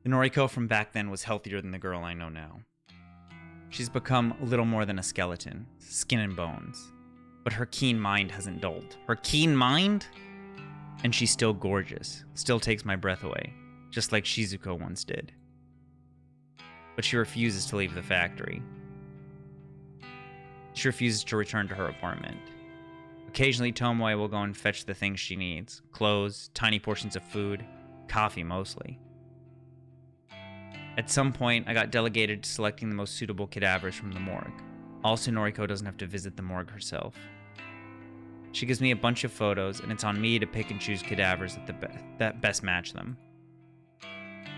The Noriko from back then was healthier than the girl I know now. She's become a little more than a skeleton, skin and bones. But her keen mind hasn't dulled. Her keen mind? And she's still gorgeous, still takes my breath away, just like Shizuko once did. But she refuses to leave the factory. She refuses to return to her apartment. Occasionally, Tomoe will go and fetch the things she needs. Clothes, tiny portions of food, coffee mostly. At some point, I got delegated to selecting the most suitable cadavers from the morgue. Also, Noriko doesn't have to visit the morgue herself. She gives me a bunch of photos, and it's on me to pick and choose cadavers that best match them.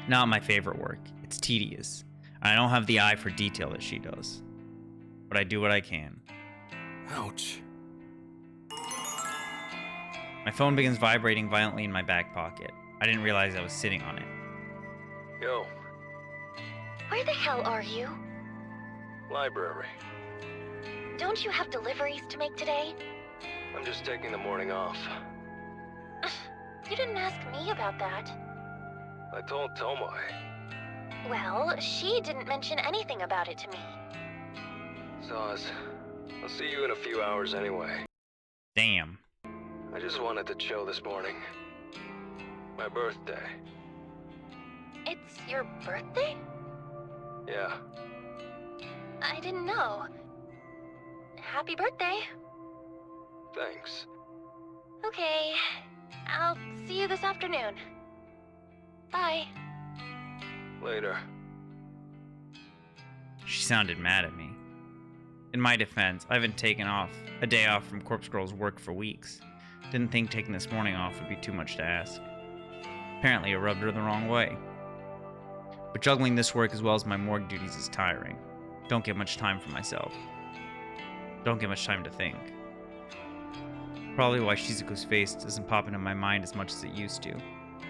Not my favorite work. It's tedious. I don't have the eye for detail that she does. But I do what I can. Ouch. My phone begins vibrating violently in my back pocket. I didn't realize I was sitting on it. Yo. Where the hell are you? Library. Don't you have deliveries to make today? I'm just taking the morning off. You didn't ask me about that. I told Tomoe. Well, she didn't mention anything about it to me. Zaz, I'll see you in a few hours anyway. Damn. I just wanted to chill this morning. My birthday. It's your birthday? Yeah. I didn't know. Happy birthday. Thanks. Okay. I'll see you this afternoon. Bye. Later. She sounded mad at me. In my defense, I haven't taken a day off from Corpse Girl's work for weeks. Didn't think taking this morning off would be too much to ask. Apparently, it rubbed her the wrong way. But juggling this work as well as my morgue duties is tiring. Don't get much time for myself. Don't get much time to think. Probably why Shizuko's face doesn't pop into my mind as much as it used to.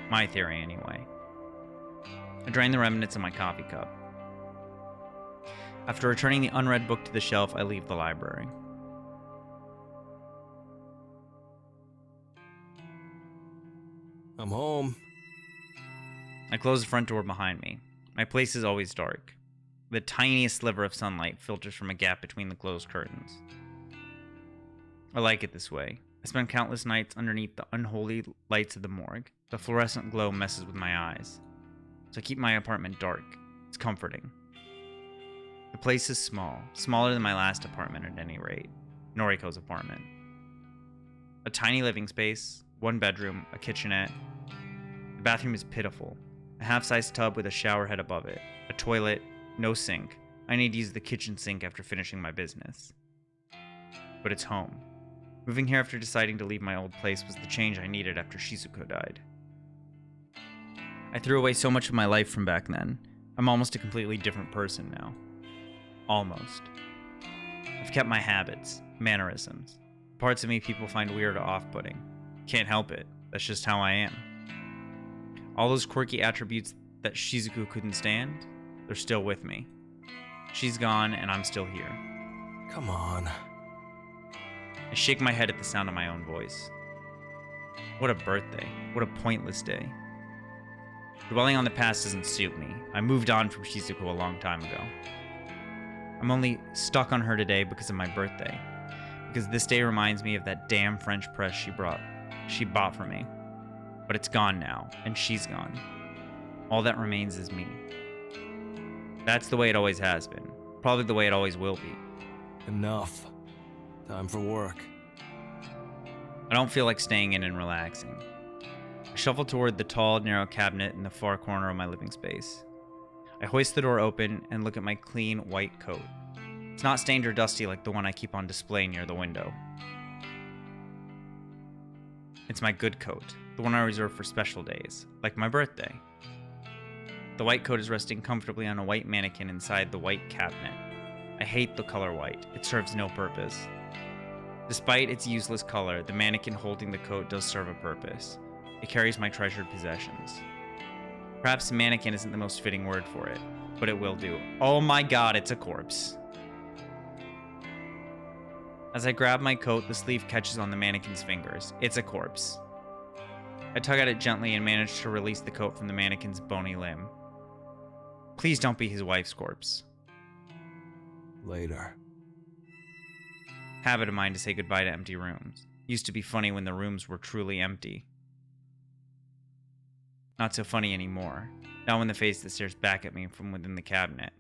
My theory, anyway. I drain the remnants of my coffee cup. After returning the unread book to the shelf, I leave the library. I'm home. I close the front door behind me. My place is always dark. The tiniest sliver of sunlight filters from a gap between the closed curtains. I like it this way. I spend countless nights underneath the unholy lights of the morgue. The fluorescent glow messes with my eyes. So I keep my apartment dark. It's comforting. The place is small, smaller than my last apartment at any rate. Noriko's apartment. A tiny living space, one bedroom, a kitchenette. The bathroom is pitiful. A half-sized tub with a shower head above it. A toilet, no sink. I need to use the kitchen sink after finishing my business. But it's home. Moving here after deciding to leave my old place was the change I needed after Shizuko died. I threw away so much of my life from back then. I'm almost a completely different person now. Almost. I've kept my habits, mannerisms, parts of me people find weird or off-putting. Can't help it. That's just how I am. All those quirky attributes that Shizuku couldn't stand, they're still with me. She's gone, and I'm still here. Come on. I shake my head at the sound of my own voice. What a birthday. What a pointless day. Dwelling on the past doesn't suit me. I moved on from Shizuku a long time ago. I'm only stuck on her today because of my birthday. Because this day reminds me of that damn French press she bought for me. But it's gone now, and she's gone. All that remains is me. That's the way it always has been. Probably the way it always will be. Enough. Time for work. I don't feel like staying in and relaxing. I shuffle toward the tall, narrow cabinet in the far corner of my living space. I hoist the door open and look at my clean, white coat. It's not stained or dusty like the one I keep on display near the window. It's my good coat, the one I reserve for special days, like my birthday. The white coat is resting comfortably on a white mannequin inside the white cabinet. I hate the color white. It serves no purpose. Despite its useless color, the mannequin holding the coat does serve a purpose. It carries my treasured possessions. Perhaps mannequin isn't the most fitting word for it, but it will do. Oh my god, it's a corpse. As I grab my coat, the sleeve catches on the mannequin's fingers. It's a corpse. I tug at it gently and manage to release the coat from the mannequin's bony limb. Please don't be his wife's corpse. Later. Habit of mine to say goodbye to empty rooms. Used to be funny when the rooms were truly empty. Not so funny anymore. Now when the face that stares back at me from within the cabinet.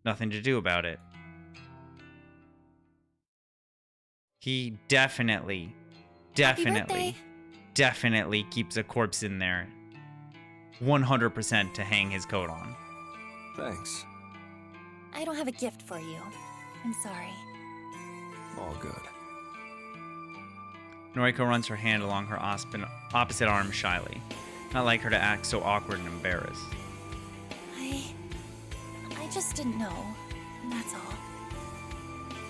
Nothing to do about it. He definitely keeps a corpse in there 100% to hang his coat on. Thanks. I don't have a gift for you. I'm sorry. All good. Noriko runs her hand along her opposite arm shyly. Not like her to act so awkward and embarrassed. I just didn't know. That's all.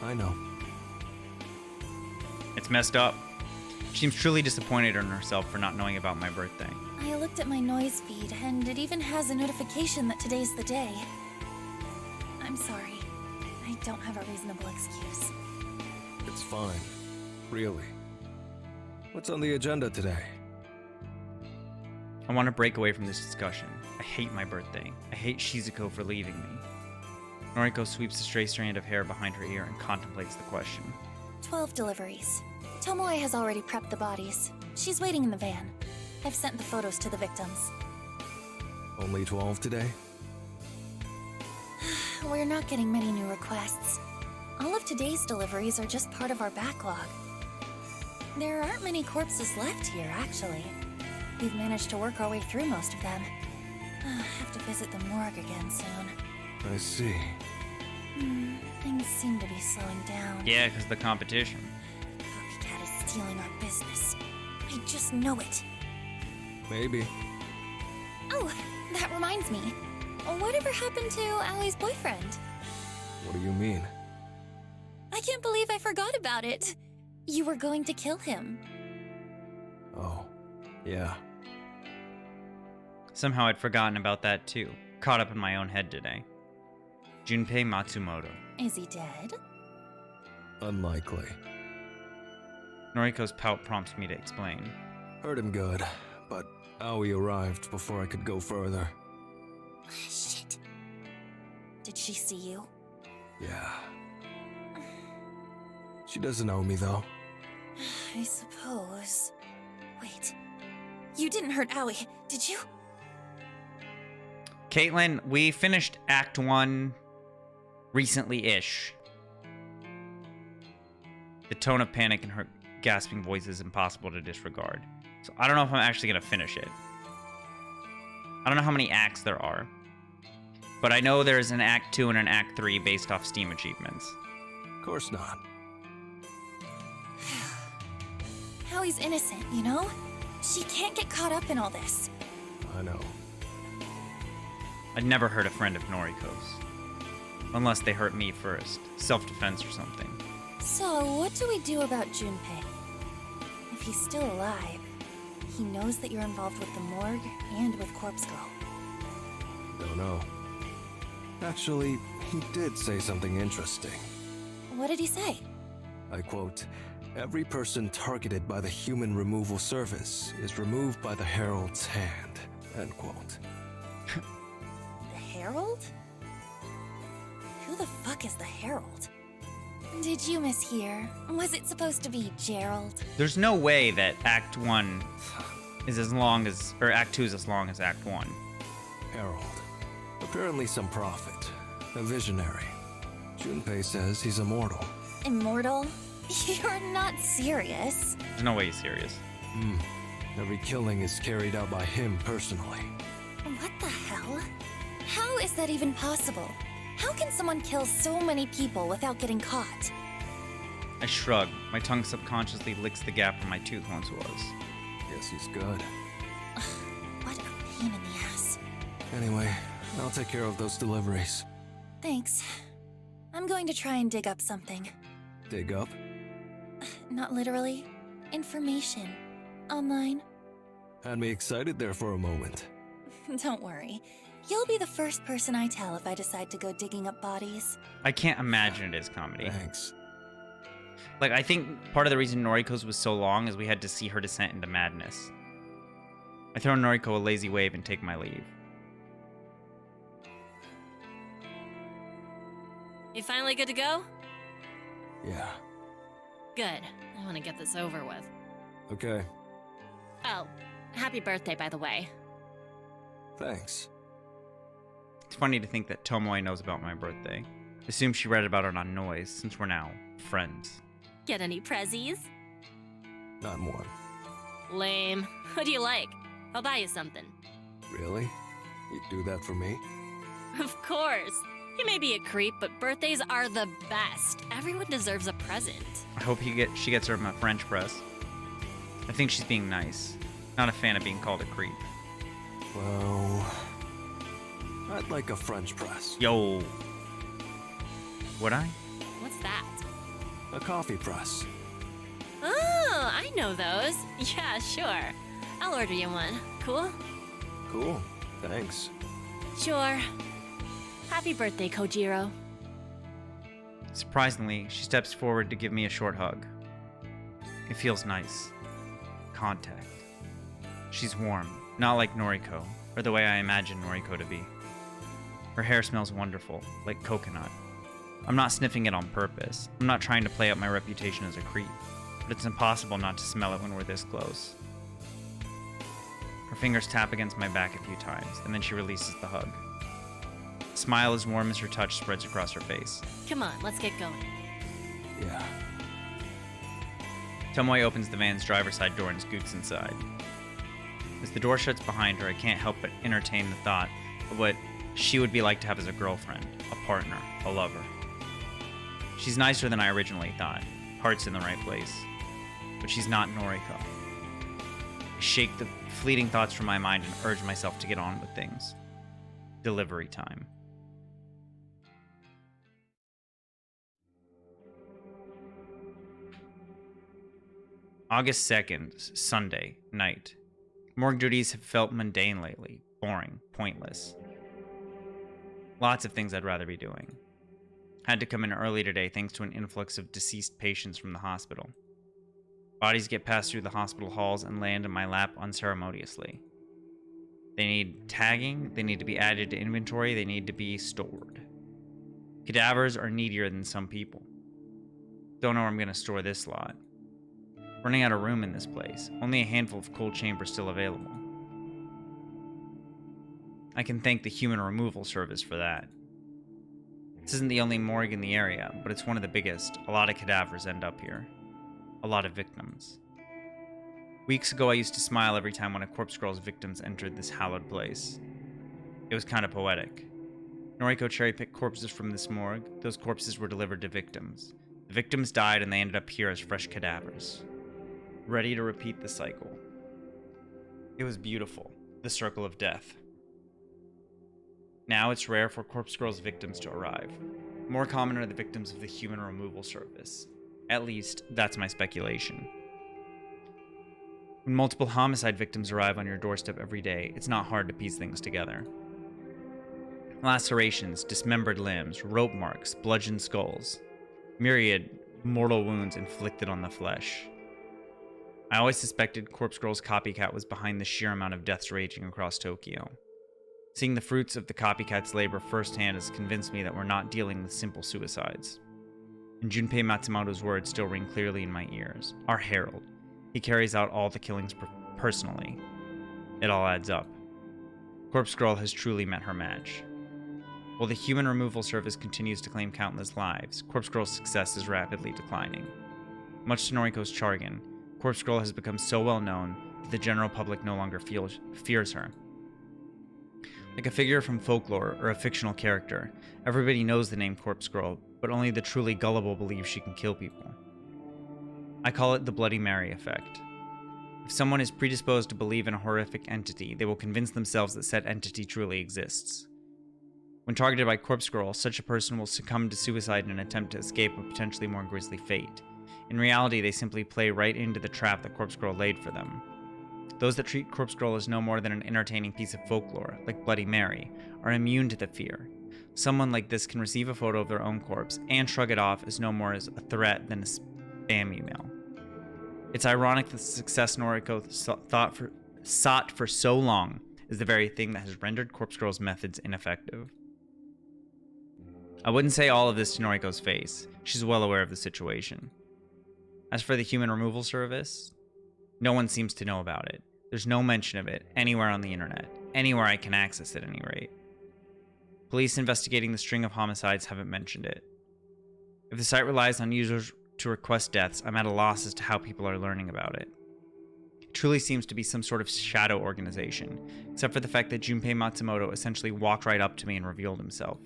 I know. It's messed up. She seems truly disappointed in herself for not knowing about my birthday. I looked at my noise feed, and it even has a notification that today's the day. I'm sorry. I don't have a reasonable excuse. It's fine. Really. What's on the agenda today? I want to break away from this discussion. I hate my birthday. I hate Shizuko for leaving me. Noriko sweeps a stray strand of hair behind her ear and contemplates the question. 12 deliveries. Tomoe has already prepped the bodies. She's waiting in the van. I've sent the photos to the victims. Only 12 today? We're not getting many new requests. All of today's deliveries are just part of our backlog. There aren't many corpses left here, actually. We've managed to work our way through most of them. Have to visit the morgue again soon. I see. Things seem to be slowing down. Yeah, because the competition. Copycat is stealing our business. I just know it. Maybe. Oh, that reminds me. Whatever happened to Allie's boyfriend? What do you mean? I can't believe I forgot about it. You were going to kill him. Oh, yeah. Somehow I'd forgotten about that too. Caught up in my own head today. Junpei Matsumoto. Is he dead? Unlikely. Noriko's pout prompts me to explain. Heard him good, but Aoi arrived before I could go further. Shit. Did she see you? Yeah. She doesn't know me, though. I suppose. Wait. You didn't hurt Aoi, did you? Caitlin, we finished Act 1 recently-ish. The tone of panic in her gasping voice is impossible to disregard. So I don't know if I'm actually going to finish it. I don't know how many acts there are. But I know there's an Act 2 and an Act 3 based off Steam achievements. Of course not. Aoi's innocent, you know? She can't get caught up in all this. I know. I'd never heard a friend of Noriko's. Unless they hurt me first. Self-defense or something. So, what do we do about Junpei? If he's still alive, he knows that you're involved with the morgue and with Corpse Girl. Don't know. Actually, he did say something interesting. What did he say? I quote, "Every person targeted by the human removal service is removed by the Herald's hand." End quote. The Herald? Who the fuck is the Herald? Did you mishear? Was it supposed to be Gerald? There's no way that Act 1 is as long as, or Act 2 is as long as Act 1. Herald. Apparently some prophet. A visionary. Junpei says he's immortal. Immortal? You're not serious. There's no way he's serious. Every killing is carried out by him personally. What the hell? How is that even possible? How can someone kill so many people without getting caught? I shrug. My tongue subconsciously licks the gap where my tooth once was. Guess he's good. What a pain in the ass. Anyway, I'll take care of those deliveries. Thanks. I'm going to try and dig up something. Dig up? Not literally. Information. Online. Had me excited there for a moment. Don't worry. You'll be the first person I tell if I decide to go digging up bodies. I can't imagine it is comedy. Thanks. Like, I think part of the reason Noriko's was so long is we had to see her descent into madness. I throw Noriko a lazy wave and take my leave. You finally good to go? Yeah. Good. I want to get this over with. Okay. Oh, happy birthday, by the way. Thanks. It's funny to think that Tomoe knows about my birthday. Assume she read about it on Noise, since we're now friends. Get any prezzies? Not one. Lame. What do you like? I'll buy you something. Really? You'd do that for me? Of course. You may be a creep, but birthdays are the best. Everyone deserves a present. I hope she gets her my French press. I think she's being nice. Not a fan of being called a creep. Well, I'd like a French press. Yo. Would I? What's that? A coffee press. Oh, I know those. Yeah, sure. I'll order you one. Cool? Cool. Thanks. Sure. Happy birthday, Kojiro. Surprisingly, she steps forward to give me a short hug. It feels nice. Contact. She's warm, not like Noriko, or the way I imagine Noriko to be. Her hair smells wonderful, like coconut. I'm not sniffing it on purpose. I'm not trying to play up my reputation as a creep, but it's impossible not to smell it when we're this close. Her fingers tap against my back a few times, and then she releases the hug. A smile as warm as her touch spreads across her face. Come on, let's get going. Yeah. Tomoe opens the van's driver's side door and scoots inside. As the door shuts behind her, I can't help but entertain the thought of what she would be like to have as a girlfriend, a partner, a lover. She's nicer than I originally thought, heart's in the right place, but she's not Noriko. I shake the fleeting thoughts from my mind and urge myself to get on with things. Delivery time. August 2nd, Sunday, night. Morgue duties have felt mundane lately, boring, pointless. Lots of things I'd rather be doing. Had to come in early today thanks to an influx of deceased patients from the hospital. Bodies get passed through the hospital halls and land in my lap unceremoniously. They need tagging, they need to be added to inventory, they need to be stored. Cadavers are needier than some people. Don't know where I'm going to store this lot. Running out of room in this place. Only a handful of cold chambers still available. I can thank the human removal service for that. This isn't the only morgue in the area, but it's one of the biggest. A lot of cadavers end up here. A lot of victims. Weeks ago, I used to smile every time one of Corpse Girl's victims entered this hallowed place. It was kind of poetic. Noriko cherry-picked corpses from this morgue. Those corpses were delivered to victims. The victims died and they ended up here as fresh cadavers. Ready to repeat the cycle. It was beautiful. The circle of death. Now it's rare for Corpse Girl's victims to arrive. More common are the victims of the human removal service. At least, that's my speculation. When multiple homicide victims arrive on your doorstep every day, it's not hard to piece things together. Lacerations, dismembered limbs, rope marks, bludgeoned skulls. Myriad mortal wounds inflicted on the flesh. I always suspected Corpse Girl's copycat was behind the sheer amount of deaths raging across Tokyo. Seeing the fruits of the copycat's labor firsthand has convinced me that we're not dealing with simple suicides. And Junpei Matsumoto's words still ring clearly in my ears. Our herald. He carries out all the killings personally. It all adds up. Corpse Girl has truly met her match. While the human removal service continues to claim countless lives, Corpse Girl's success is rapidly declining. Much to Noriko's chagrin, Corpse Girl has become so well known that the general public no longer fears her. Like a figure from folklore or a fictional character, everybody knows the name Corpse Girl, but only the truly gullible believe she can kill people. I call it the Bloody Mary effect. If someone is predisposed to believe in a horrific entity, they will convince themselves that said entity truly exists. When targeted by Corpse Girl, such a person will succumb to suicide in an attempt to escape a potentially more grisly fate. In reality, they simply play right into the trap that Corpse Girl laid for them. Those that treat Corpse Girl as no more than an entertaining piece of folklore, like Bloody Mary, are immune to the fear. Someone like this can receive a photo of their own corpse and shrug it off as no more as a threat than a spam email. It's ironic that the success Noriko sought for so long is the very thing that has rendered Corpse Girl's methods ineffective. I wouldn't say all of this to Noriko's face. She's well aware of the situation. As for the human removal service, no one seems to know about it. There's no mention of it anywhere on the internet, anywhere I can access at any rate. Police investigating the string of homicides haven't mentioned it. If the site relies on users to request deaths, I'm at a loss as to how people are learning about it. It truly seems to be some sort of shadow organization, except for the fact that Junpei Matsumoto essentially walked right up to me and revealed himself.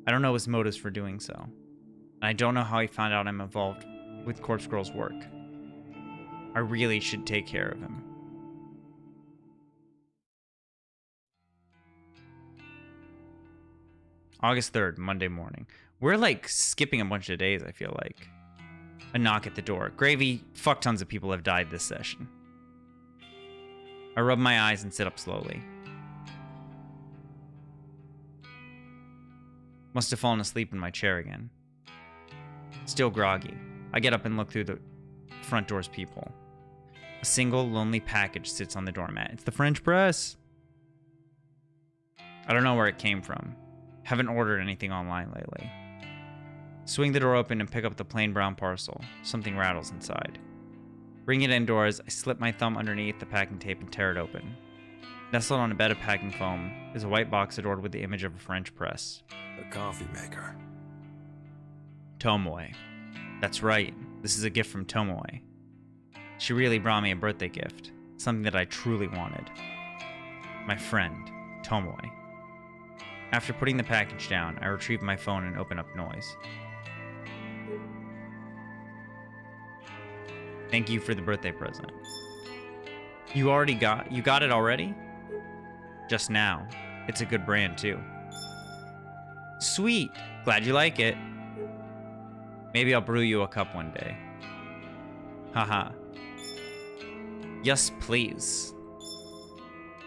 I don't know his motives for doing so, and I don't know how he found out I'm involved with Corpse Girl's work. I really should take care of him. August 3rd, Monday morning. We're like skipping a bunch of days, I feel like. A knock at the door. Gravy, fuck tons of people have died this session. I rub my eyes and sit up slowly. Must have fallen asleep in my chair again. Still groggy, I get up and look through the front door's peephole. A single, lonely package sits on the doormat. It's the French press! I don't know where it came from. Haven't ordered anything online lately. Swing the door open and pick up the plain brown parcel. Something rattles inside. Bring it indoors, I slip my thumb underneath the packing tape and tear it open. Nestled on a bed of packing foam is a white box adorned with the image of a French press. A coffee maker. Tomoe. That's right, this is a gift from Tomoe. She really brought me a birthday gift, something that I truly wanted. My friend, Tomoe. After putting the package down, I retrieve my phone and open up Noise. Thank you for the birthday present. You got it already? Just now. It's a good brand too. Sweet, glad you like it. Maybe I'll brew you a cup one day. Haha. Yes, please.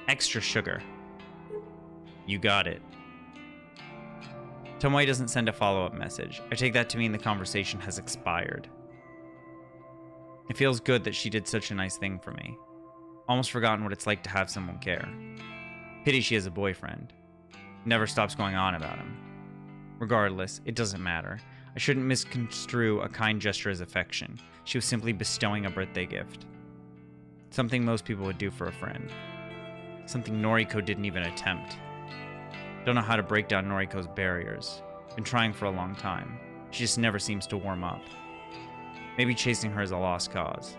Extra sugar. You got it. Tomoe doesn't send a follow-up message. I take that to mean the conversation has expired. It feels good that she did such a nice thing for me. Almost forgotten what it's like to have someone care. Pity she has a boyfriend. Never stops going on about him. Regardless, it doesn't matter. I shouldn't misconstrue a kind gesture as affection. She was simply bestowing a birthday gift. Something most people would do for a friend. Something Noriko didn't even attempt. Don't know how to break down Noriko's barriers. Been trying for a long time. She just never seems to warm up. Maybe chasing her is a lost cause.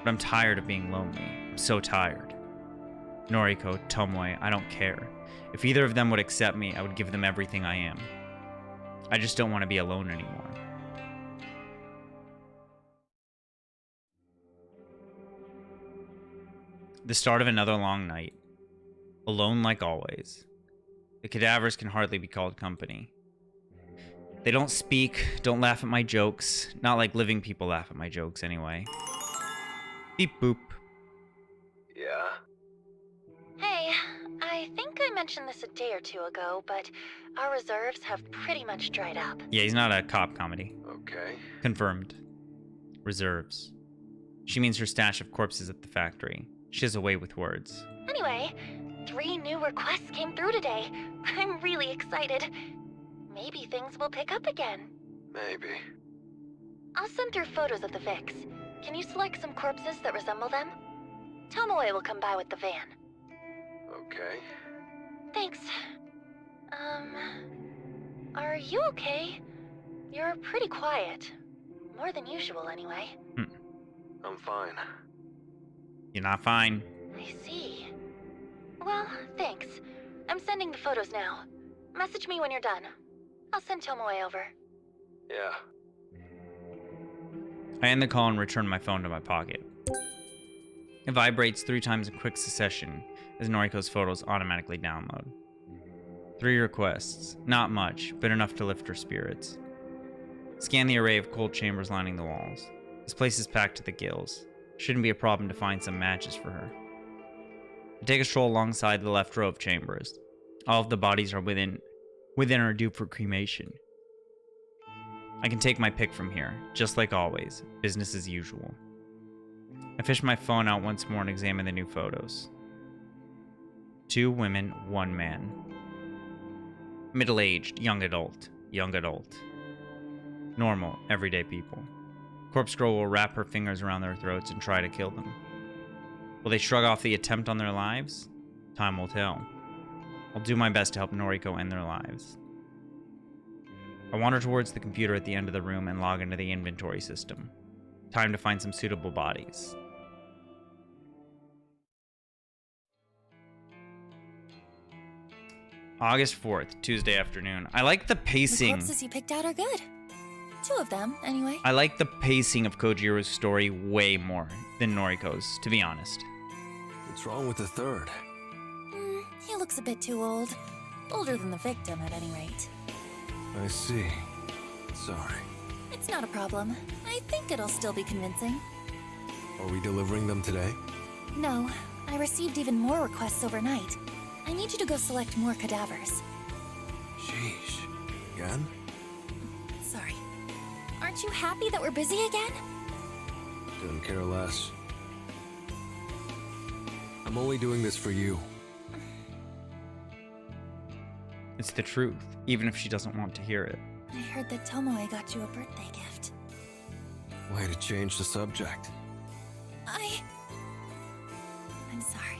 But I'm tired of being lonely. I'm so tired. Noriko, Tomoe, I don't care. If either of them would accept me, I would give them everything I am. I just don't want to be alone anymore. The start of another long night. Alone like always. The cadavers can hardly be called company. They don't speak, don't laugh at my jokes. Not like living people laugh at my jokes anyway. Beep boop. Yeah? Hey, I think I mentioned this a day or two ago, but our reserves have pretty much dried up. Yeah, he's not a cop comedy. Okay. Confirmed. Reserves. She means her stash of corpses at the factory. She has a way with words. Anyway, 3 new requests came through today. I'm really excited. Maybe things will pick up again. Maybe. I'll send through photos of the Vicks. Can you select some corpses that resemble them? Tomoe will come by with the van. Okay. Thanks. Are you okay? You're pretty quiet. More than usual, anyway. I'm fine. You're not fine. I see. Well, thanks. I'm sending the photos now. Message me when you're done. I'll send Tomoe over. Yeah. I end the call and return my phone to my pocket. It vibrates 3 times in quick succession as Noriko's photos automatically download. 3 requests. Not much, but enough to lift her spirits. Scan the array of cold chambers lining the walls. This place is packed to the gills. Shouldn't be a problem to find some matches for her. I take a stroll alongside the left row of chambers. All of the bodies are within or due for cremation. I can take my pick from here, just like always, business as usual. I fish my phone out once more and examine the new photos. 2 women, 1 man. Middle-aged, young adult. Normal, everyday people. Corpse Girl will wrap her fingers around their throats and try to kill them. Will they shrug off the attempt on their lives? Time will tell. I'll do my best to help Noriko end their lives. I wander towards the computer at the end of the room and log into the inventory system. Time to find some suitable bodies. August 4th, Tuesday afternoon. I like the pacing. The corpses you picked out are good. 2 of them, anyway. I like the pacing of Kojiro's story way more than Noriko's, to be honest. What's wrong with the third? He looks a bit too old. Older than the victim, at any rate. I see. Sorry. It's not a problem. I think it'll still be convincing. Are we delivering them today? No, I received even more requests overnight. I need you to go select more cadavers. Sheesh. Again? Sorry. Aren't you happy that we're busy again? Couldn't care less. I'm only doing this for you. It's the truth, even if she doesn't want to hear it. I heard that Tomoe got you a birthday gift. Way to change the subject. I'm sorry.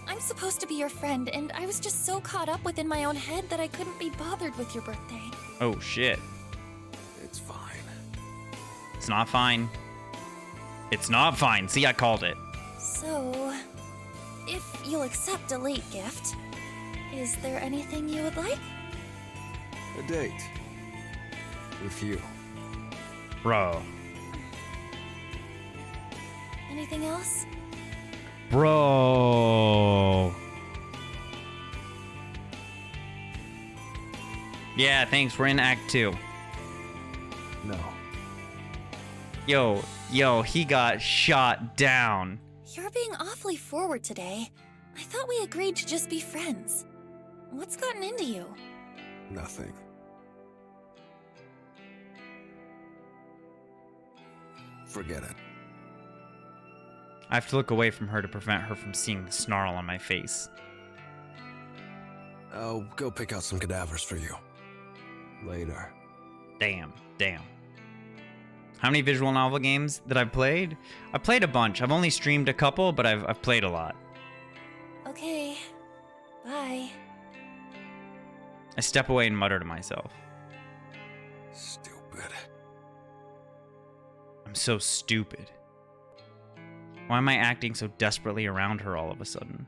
I'm supposed to be your friend, and I was just so caught up within my own head that I couldn't be bothered with your birthday. Oh, shit. It's fine. It's not fine. It's not fine. See, I called it. So, if you'll accept a late gift, is there anything you would like? A date. With you. Bro. Anything else? Bro. Yeah, thanks. We're in Act 2. No. Yo, he got shot down. You're being awfully forward today. I thought we agreed to just be friends. What's gotten into you? Nothing. Forget it. I have to look away from her to prevent her from seeing the snarl on my face. I'll go pick out some cadavers for you. Later. Damn. How many visual novel games that I've played? I've played a bunch. I've only streamed a couple, but I've played a lot. Okay. Bye. I step away and mutter to myself. Stupid. I'm so stupid. Why am I acting so desperately around her all of a sudden?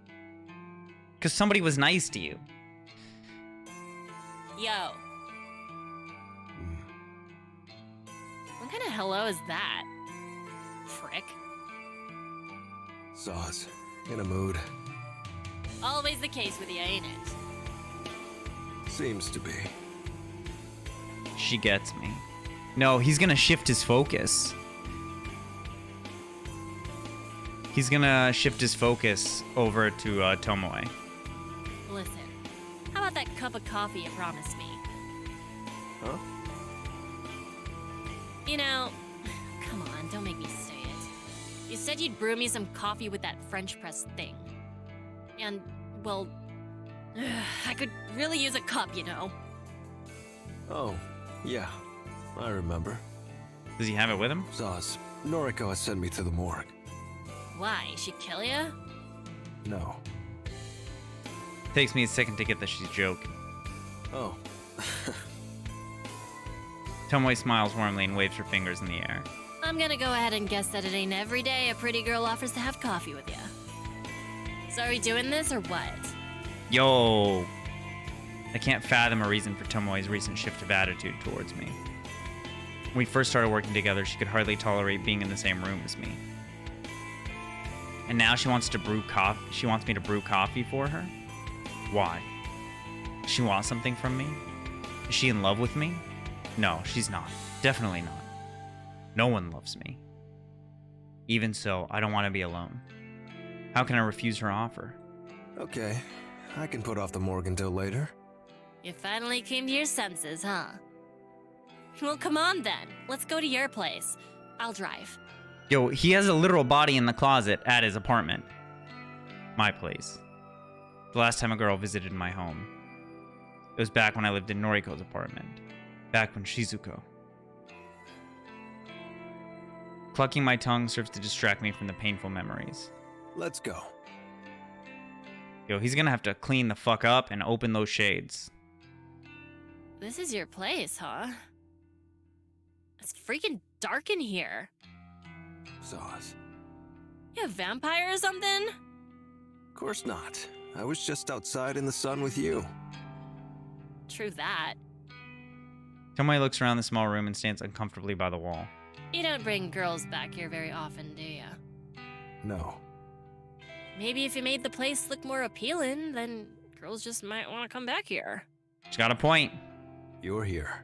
Because somebody was nice to you. Yo. What kind of hello is that? Frick. Saz, in a mood. Always the case with you, ain't it? Seems to be. She gets me. No, he's gonna shift his focus. He's gonna shift his focus over to Tomoe. Listen, how about that cup of coffee you promised me? Huh? You know, come on, don't make me say it. You said you'd brew me some coffee with that French press thing. And, well, I could really use a cup, you know. Oh, yeah. I remember. Does he have it with him? Zaz, Noriko has sent me to the morgue. Why? She'd kill ya? No. Takes me a second to get that she's joking. Oh. Tomoe smiles warmly and waves her fingers in the air. I'm gonna go ahead and guess that it ain't every day a pretty girl offers to have coffee with ya. So are we doing this or what? Yo! I can't fathom a reason for Tomoe's recent shift of attitude towards me. When we first started working together, she could hardly tolerate being in the same room as me. And now she wants to brew coffee. She wants me to brew coffee for her? Why? Does she want something from me? Is she in love with me? No, she's not. Definitely not. No one loves me. Even so, I don't want to be alone. How can I refuse her offer? Okay, I can put off the morgue until later. You finally came to your senses, huh? Well, come on then. Let's go to your place. I'll drive. Yo, he has a literal body in the closet at his apartment. My place. The last time a girl visited my home. It was back when I lived in Noriko's apartment. Back when Shizuko. Clucking my tongue serves to distract me from the painful memories. Let's go. Yo, he's gonna have to clean the fuck up and open those shades. This is your place, huh? It's freaking dark in here. Zaz. You a vampire or something? Of course not. I was just outside in the sun with you. True that. Tomoe looks around the small room and stands uncomfortably by the wall. You don't bring girls back here very often, do ya? No. Maybe if you made the place look more appealing, then girls just might want to come back here. She's got a point. You're here.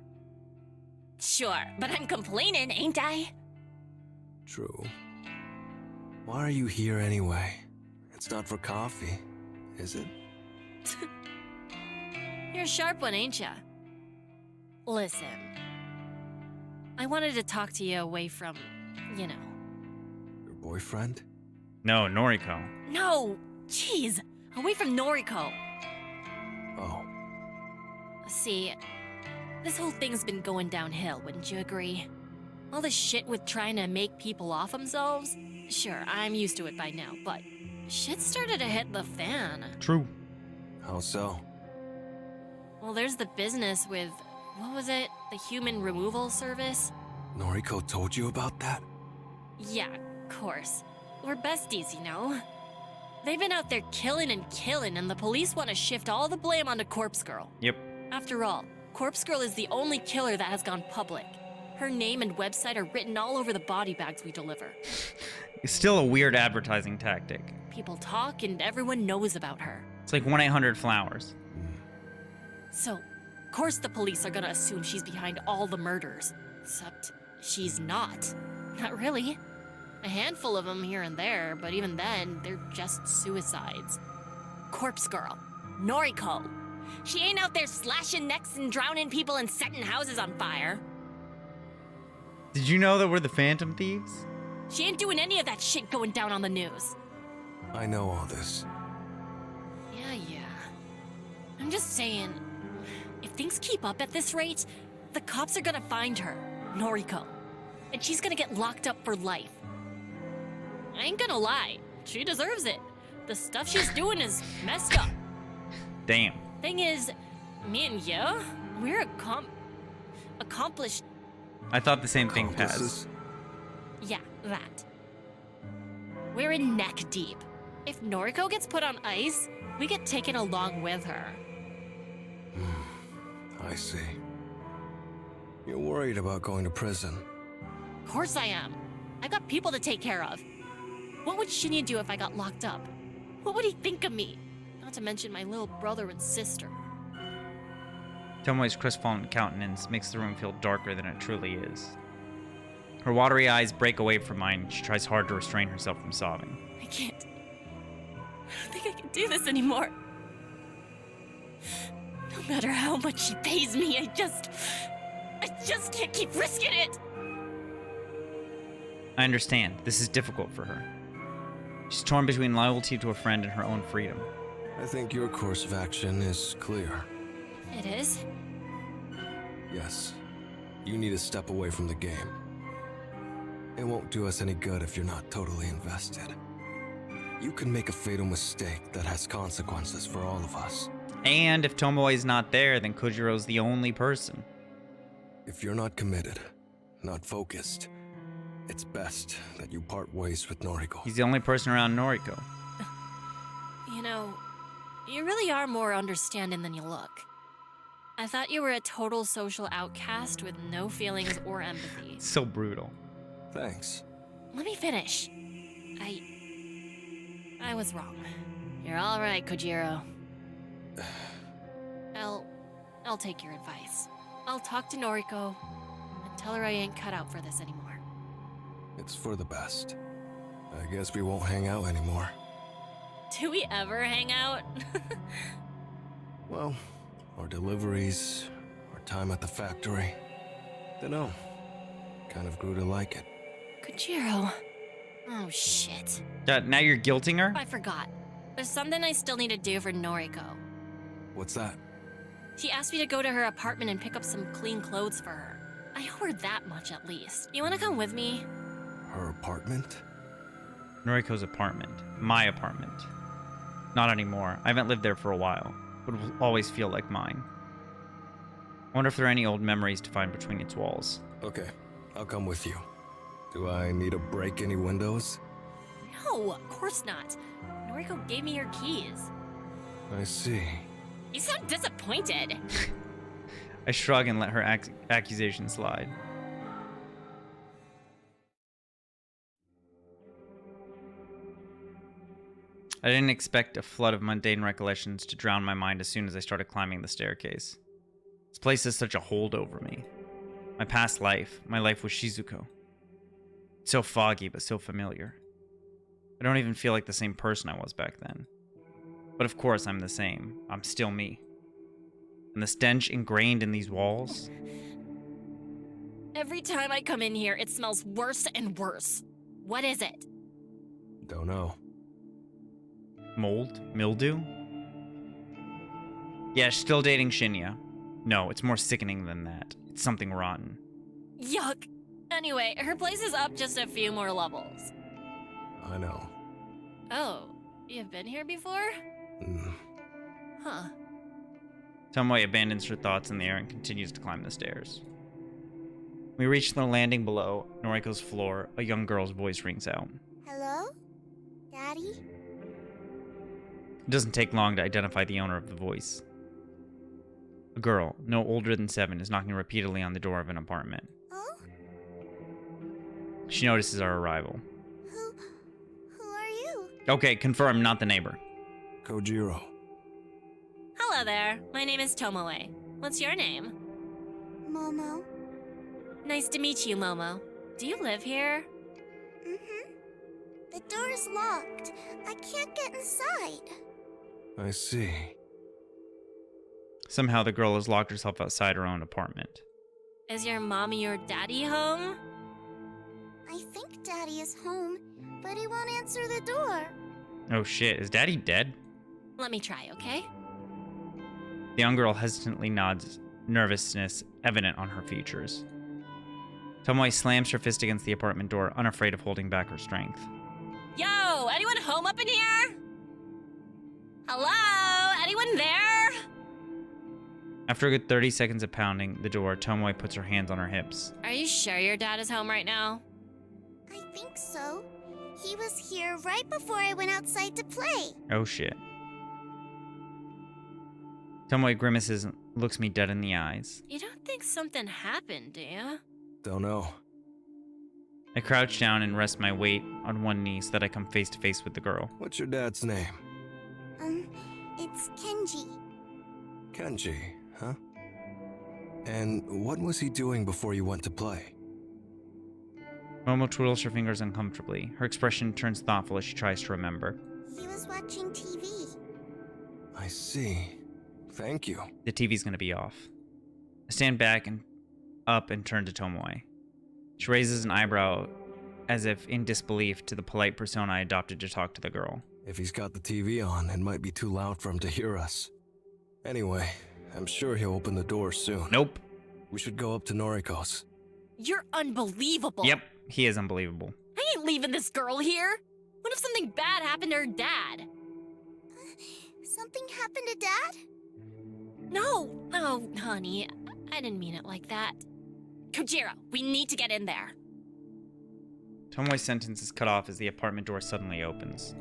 Sure, but I'm complaining, ain't I? True. Why are you here anyway? It's not for coffee, is it? You're a sharp one, ain't ya? Listen. I wanted to talk to you away from, you know. Your boyfriend? No, Noriko. No! Jeez! Away from Noriko! Oh. See, this whole thing's been going downhill, wouldn't you agree? All this shit with trying to make people off themselves? Sure, I'm used to it by now, but shit started to hit the fan. True. How so? Well, there's the business with, what was it? The human removal service? Noriko told you about that? Yeah, of course. We're besties, you know? They've been out there killing, and the police want to shift all the blame onto Corpse Girl. Yep. After all, Corpse Girl is the only killer that has gone public. Her name and website are written all over the body bags we deliver. It's still a weird advertising tactic. People talk and everyone knows about her. It's like 1-800-Flowers. So, of course the police are gonna assume she's behind all the murders. Except, she's not. Not really. A handful of them here and there, but even then, they're just suicides. Corpse Girl. Noriko. She ain't out there slashing necks and drowning people and setting houses on fire. Did you know that we're the Phantom Thieves? She ain't doing any of that shit going down on the news. I know all this. Yeah. I'm just saying, if things keep up at this rate, the cops are gonna find her, Noriko. And she's gonna get locked up for life. I ain't gonna lie, she deserves it. The stuff she's doing is messed up. Damn. Thing is, me and you, we're accomplished. I thought the same thing, Paz. Accomplices? Yeah, that. We're in neck deep. If Noriko gets put on ice, we get taken along with her. I see. You're worried about going to prison. Of course I am. I got people to take care of. What would Shinya do if I got locked up? What would he think of me? Not to mention my little brother and sister. Tomoe's crestfallen countenance makes the room feel darker than it truly is. Her watery eyes break away from mine. She tries hard to restrain herself from sobbing. I can't. I don't think I can do this anymore. No matter how much she pays me, I just can't keep risking it. I understand. This is difficult for her. She's torn between loyalty to a friend and her own freedom. I think your course of action is clear. It is? Yes. You need to step away from the game. It won't do us any good if you're not totally invested. You can make a fatal mistake that has consequences for all of us. And if Tomoe's not there, then Kojiro's the only person. If you're not committed, not focused, it's best that you part ways with Noriko. He's the only person around Noriko. You know, you really are more understanding than you look. I thought you were a total social outcast with no feelings or empathy. So brutal. Thanks. Let me finish. I was wrong. You're all right, Kojiro. I'll take your advice. I'll talk to Noriko and tell her I ain't cut out for this anymore. It's for the best. I guess we won't hang out anymore. Do we ever hang out? Well, our deliveries, our time at the factory. Dunno. Kind of grew to like it. Kojiro. Oh, shit. Now you're guilting her? I forgot. There's something I still need to do for Noriko. What's that? She asked me to go to her apartment and pick up some clean clothes for her. I owe her that much at least. You wanna come with me? Her apartment? Noriko's apartment. My apartment. Not anymore. I haven't lived there for a while, but it will always feel like mine. I wonder if there are any old memories to find between its walls. Okay, I'll come with you. Do I need to break any windows? No, of course not. Noriko gave me her keys. I see. You sound disappointed. I shrug and let her accusation slide. I didn't expect a flood of mundane recollections to drown my mind as soon as I started climbing the staircase. This place has such a hold over me. My past life, my life with Shizuko. It's so foggy but so familiar. I don't even feel like the same person I was back then. But of course I'm the same. I'm still me. And the stench ingrained in these walls? Every time I come in here, it smells worse and worse. What is it? Don't know. Mold? Mildew? Yeah, she's still dating Shinya. No, it's more sickening than that. It's something rotten. Yuck. Anyway, her place is up just a few more levels. I know. Oh, you've been here before? Huh. Tomoe abandons her thoughts in the air and continues to climb the stairs. We reach the landing below Noriko's floor. A young girl's voice rings out. Hello? Daddy? It doesn't take long to identify the owner of the voice. A girl, no older than 7, is knocking repeatedly on the door of an apartment. Oh? She notices our arrival. Who are you? Okay, confirm, not the neighbor. Kojiro. Hello there. My name is Tomoe. What's your name? Momo. Nice to meet you, Momo. Do you live here? Mm-hmm. The door is locked. I can't get inside. I see. Somehow the girl has locked herself outside her own apartment. Is your mommy or daddy home? I think Daddy is home, but he won't answer the door. Oh shit, is Daddy dead? Let me try, okay? The young girl hesitantly nods, nervousness evident on her features. Tomoe slams her fist against the apartment door, unafraid of holding back her strength. Yo, anyone home up in here? Hello? Anyone there? After a good 30 seconds of pounding the door, Tomoe puts her hands on her hips. Are you sure your dad is home right now? I think so. He was here right before I went outside to play. Oh shit. Tomoe grimaces and looks me dead in the eyes. You don't think something happened, do you? Don't know. I crouch down and rest my weight on one knee so that I come face to face with the girl. What's your dad's name? It's Kenji. Kenji, huh? And what was he doing before you went to play? Momo twiddles her fingers uncomfortably. Her expression turns thoughtful as she tries to remember. He was watching TV. I see. Thank you. The TV's gonna be off. I stand back and up and turn to Tomoe. She raises an eyebrow as if in disbelief to the polite persona I adopted to talk to the girl. If he's got the TV on, it might be too loud for him to hear us. Anyway, I'm sure he'll open the door soon. Nope. We should go up to Noriko's. You're unbelievable. Yep, he is unbelievable. I ain't leaving this girl here. What if something bad happened to her dad? Something happened to Dad? No, honey. I didn't mean it like that. Kojiro, we need to get in there. Tomoe's sentence is cut off as the apartment door suddenly opens.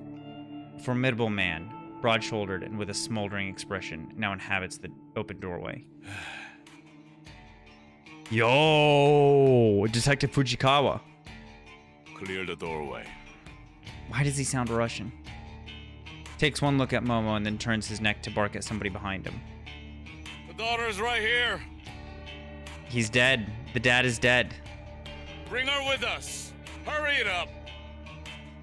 A formidable man, broad-shouldered and with a smoldering expression, now inhabits the open doorway. Yo, Detective Fujikawa. Clear the doorway. Why does he sound Russian? Takes one look at Momo and then turns his neck to bark at somebody behind him. The daughter's right here. He's dead. The dad is dead. Bring her with us. Hurry it up.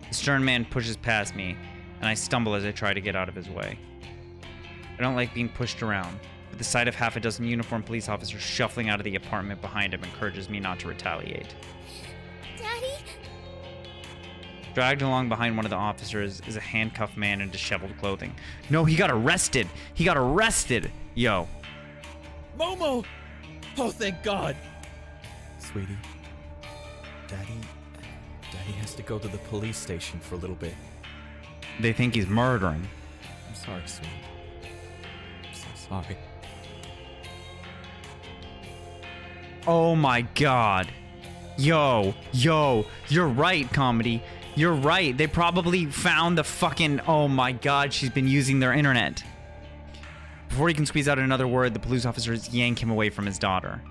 The stern man pushes past me, and I stumble as I try to get out of his way. I don't like being pushed around, but the sight of half a dozen uniformed police officers shuffling out of the apartment behind him encourages me not to retaliate. Daddy? Dragged along behind one of the officers is a handcuffed man in disheveled clothing. No, he got arrested! He got arrested! Yo. Momo! Oh, thank God! Sweetie, Daddy has to go to the police station for a little bit. They think he's murdering. I'm sorry, sweetie. I'm so sorry. Oh my God. Yo, you're right, comedy. You're right. They probably found the fucking... Oh my God, she's been using their internet. Before he can squeeze out another word, the police officers yank him away from his daughter.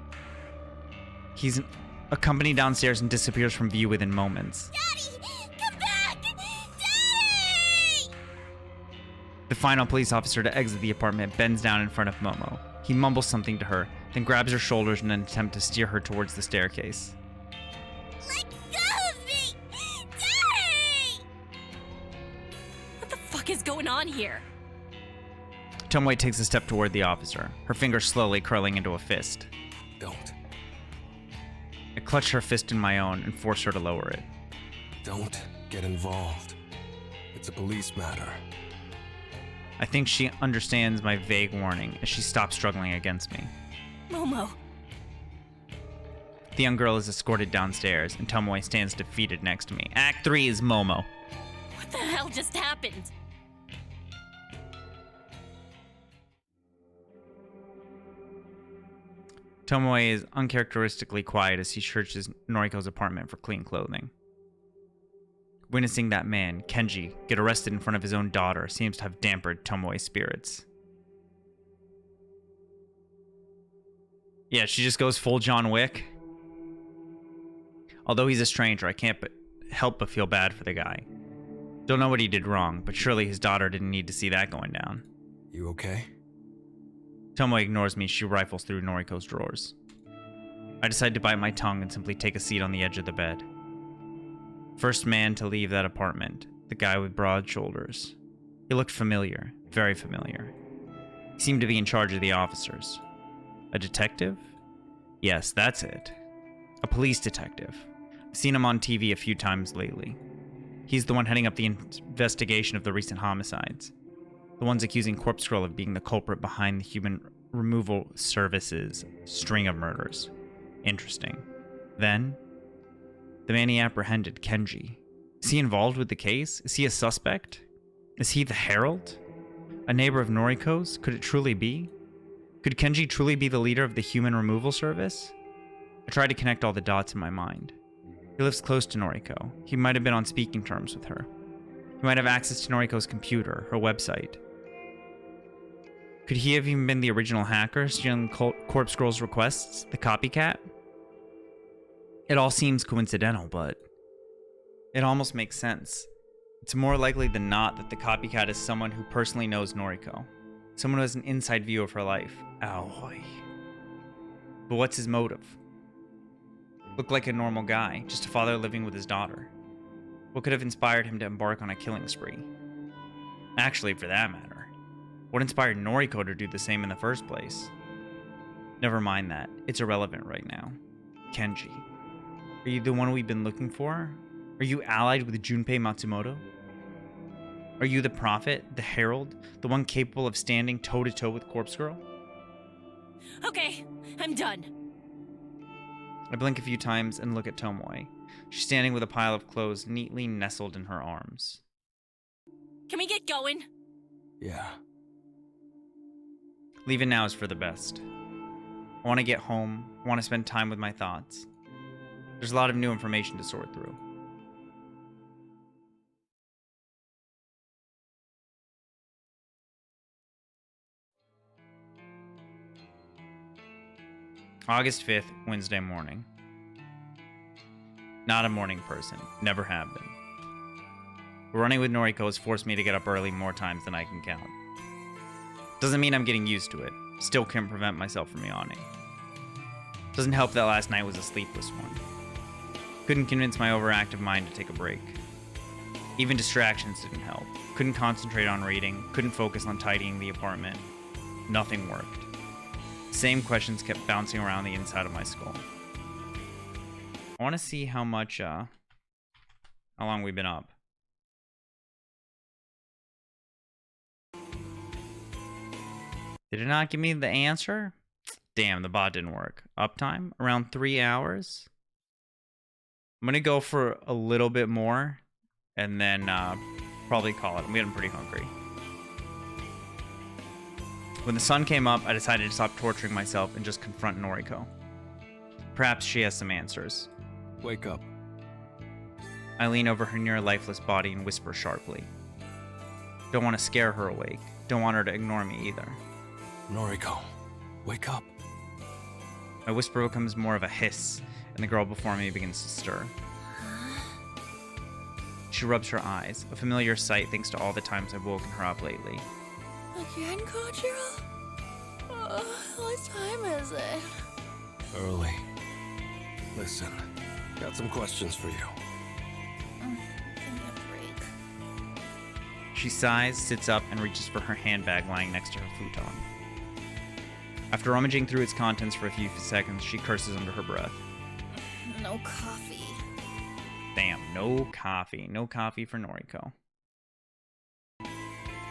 He's accompanied downstairs and disappears from view within moments. Daddy! Come back! Daddy! The final police officer to exit the apartment bends down in front of Momo. He mumbles something to her, then grabs her shoulders in an attempt to steer her towards the staircase. Let go of me! Daddy! What the fuck is going on here? Tomoe takes a step toward the officer, her fingers slowly curling into a fist. Don't. I clutch her fist in my own and force her to lower it. Don't get involved. It's a police matter. I think she understands my vague warning as she stops struggling against me. Momo. The young girl is escorted downstairs, and Tomoe stands defeated next to me. Act 3 is Momo. What the hell just happened? Tomoe is uncharacteristically quiet as he searches Noriko's apartment for clean clothing. Witnessing that man, Kenji, get arrested in front of his own daughter seems to have dampened Tomoe's spirits. Yeah, she just goes full John Wick. Although he's a stranger, I can't help but feel bad for the guy. Don't know what he did wrong, but surely his daughter didn't need to see that going down. You okay? Tomoe ignores me as she rifles through Noriko's drawers. I decide to bite my tongue and simply take a seat on the edge of the bed. First man to leave that apartment, the guy with broad shoulders. He looked familiar, very familiar. He seemed to be in charge of the officers. A detective? Yes, that's it. A police detective. I've seen him on TV a few times lately. He's the one heading up the investigation of the recent homicides. The ones accusing Corpse Girl of being the culprit behind the Human Removal Service's string of murders. Interesting. Then, the man he apprehended, Kenji. Is he involved with the case? Is he a suspect? Is he the Herald? A neighbor of Noriko's? Could it truly be? Could Kenji truly be the leader of the Human Removal Service? I tried to connect all the dots in my mind. He lives close to Noriko. He might have been on speaking terms with her. He might have access to Noriko's computer, her website. Could he have even been the original hacker, stealing Corpse Girl's requests, the copycat? It all seems coincidental, but it almost makes sense. It's more likely than not that the copycat is someone who personally knows Noriko. Someone who has an inside view of her life. Aoi. But what's his motive? Looked like a normal guy, just a father living with his daughter. What could have inspired him to embark on a killing spree? Actually, for that matter, what inspired Noriko to do the same in the first place? Never mind that. It's irrelevant right now. Kenji. Are you the one we've been looking for? Are you allied with Junpei Matsumoto? Are you the prophet, the herald, the one capable of standing toe-to-toe with Corpse Girl? Okay, I'm done. I blink a few times and look at Tomoe. She's standing with a pile of clothes neatly nestled in her arms. Can we get going? Yeah. Leaving now is for the best. I want to get home. I want to spend time with my thoughts. There's a lot of new information to sort through. August 5th, Wednesday morning. Not a morning person. Never have been. Running with Noriko has forced me to get up early more times than I can count. Doesn't mean I'm getting used to it. Still can't prevent myself from yawning. Doesn't help that last night was a sleepless one. Couldn't convince my overactive mind to take a break. Even distractions didn't help. Couldn't concentrate on reading. Couldn't focus on tidying the apartment. Nothing worked. Same questions kept bouncing around the inside of my skull. I want to see how long we've been up. Did it not give me the answer? Damn, the bot didn't work. Uptime? Around 3 hours? I'm going to go for a little bit more and then probably call it. I'm getting pretty hungry. When the sun came up, I decided to stop torturing myself and just confront Noriko. Perhaps she has some answers. Wake up. I lean over her near lifeless body and whisper sharply. Don't want to scare her awake. Don't want her to ignore me either. Noriko, wake up. My whisper becomes more of a hiss, and the girl before me begins to stir. She rubs her eyes, a familiar sight thanks to all the times I've woken her up lately. Again, Kojiro? What time is it? Early. Listen, got some questions for you. Give me a break. She sighs, sits up, and reaches for her handbag lying next to her futon. After rummaging through its contents for a few seconds, she curses under her breath. No coffee. Damn, no coffee. No coffee for Noriko.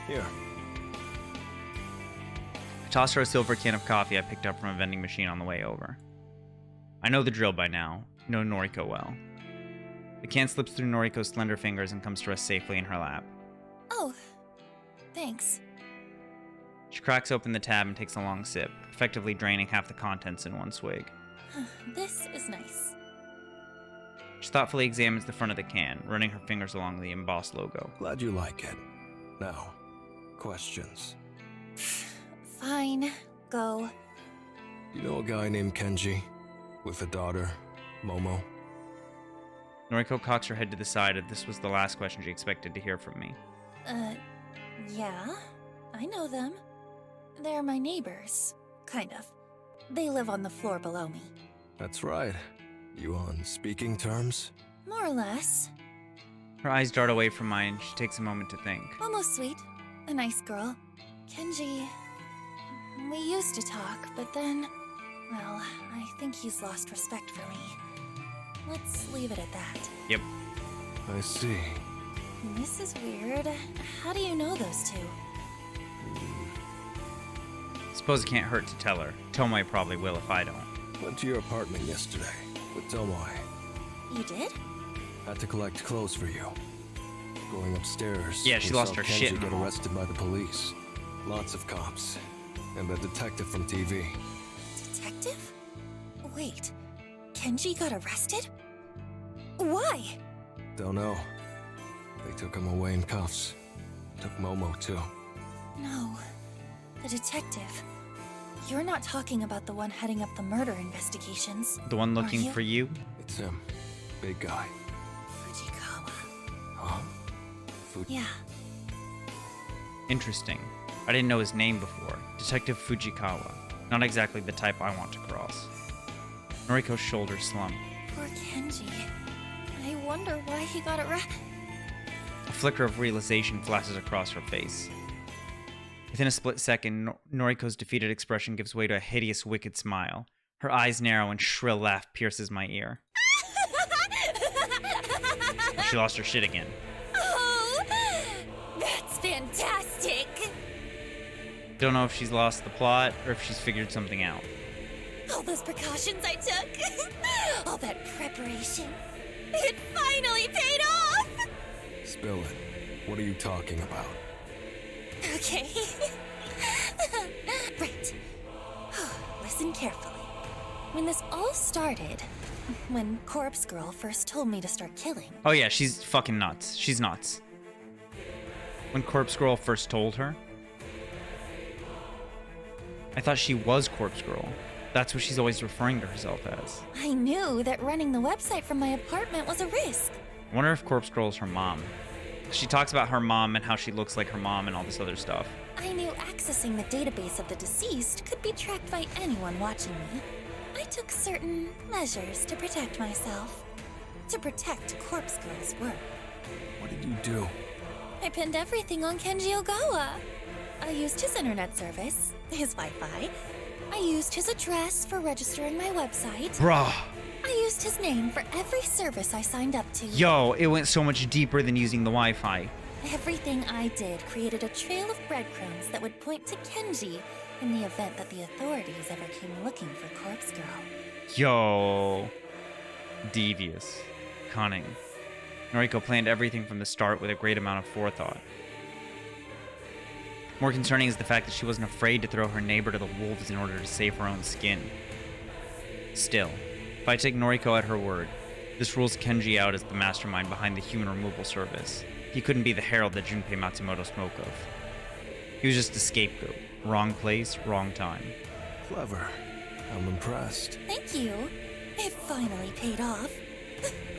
Here. I toss her a silver can of coffee I picked up from a vending machine on the way over. I know the drill by now. Know Noriko well. The can slips through Noriko's slender fingers and comes to rest safely in her lap. Oh, thanks. She cracks open the tab and takes a long sip, effectively draining half the contents in one swig. This is nice. She thoughtfully examines the front of the can, running her fingers along the embossed logo. Glad you like it. Now, questions. Fine, go. You know a guy named Kenji? With a daughter, Momo? Noriko cocks her head to the side as this was the last question she expected to hear from me. Yeah, I know them. They're my neighbors, kind of. They live on the floor below me. That's right. You on speaking terms? More or less. Her eyes dart away from mine. She takes a moment to think. Almost sweet. A nice girl. Kenji... We used to talk, but then... Well, I think he's lost respect for me. Let's leave it at that. Yep. I see. This is weird. How do you know those two? Suppose it can't hurt to tell her. Tomoe probably will if I don't. Went to your apartment yesterday with Tomoe. You did? Had to collect clothes for you. Going upstairs. Yeah, she we lost saw her Kenji shit in get the hall. arrested by the police. Lots of cops. And the detective from TV. Detective? Wait, Kenji got arrested? Why? Don't know. They took him away in cuffs. Took Momo too. No, the detective. You're not talking about the one heading up the murder investigations. The one looking you? for you? It's him. Big guy. Fujikawa. Huh? Yeah. Interesting. I didn't know his name before. Detective Fujikawa. Not exactly the type I want to cross. Noriko's shoulders slump. Poor Kenji. I wonder why he got it right. A flicker of realization flashes across her face. Within a split second, Noriko's defeated expression gives way to a hideous, wicked smile. Her eyes narrow and shrill laugh pierces my ear. She lost her shit again. Oh, that's fantastic. Don't know if she's lost the plot or if she's figured something out. All those precautions I took, all that preparation, it finally paid off! Spill it. What are you talking about? Okay. Right. Listen carefully. When this all started, when Corpse Girl first told me to start killing. Oh yeah, she's fucking nuts. She's nuts. When Corpse Girl first told her, I thought she was Corpse Girl. That's what she's always referring to herself as. I knew that running the website from my apartment was a risk. I wonder if Corpse Girl is her mom. She talks about her mom and how she looks like her mom and all this other stuff. I knew accessing the database of the deceased could be tracked by anyone watching me. I took certain measures to protect myself. To protect Corpse Girl's work. What did you do? I pinned everything on Kenji Ogawa. I used his internet service, his Wi-Fi. I used his address for registering my website. Bruh. I used his name for every service I signed up to. Yo, it went so much deeper than using the Wi-Fi. Everything I did created a trail of breadcrumbs that would point to Kenji in the event that the authorities ever came looking for Corpse Girl. Yo. Devious. Cunning. Noriko planned everything from the start with a great amount of forethought. More concerning is the fact that she wasn't afraid to throw her neighbor to the wolves in order to save her own skin. Still, if I take Noriko at her word, this rules Kenji out as the mastermind behind the human removal service. He couldn't be the herald that Junpei Matsumoto spoke of. He was just a scapegoat. Wrong place, wrong time. Clever. I'm impressed. Thank you. It finally paid off.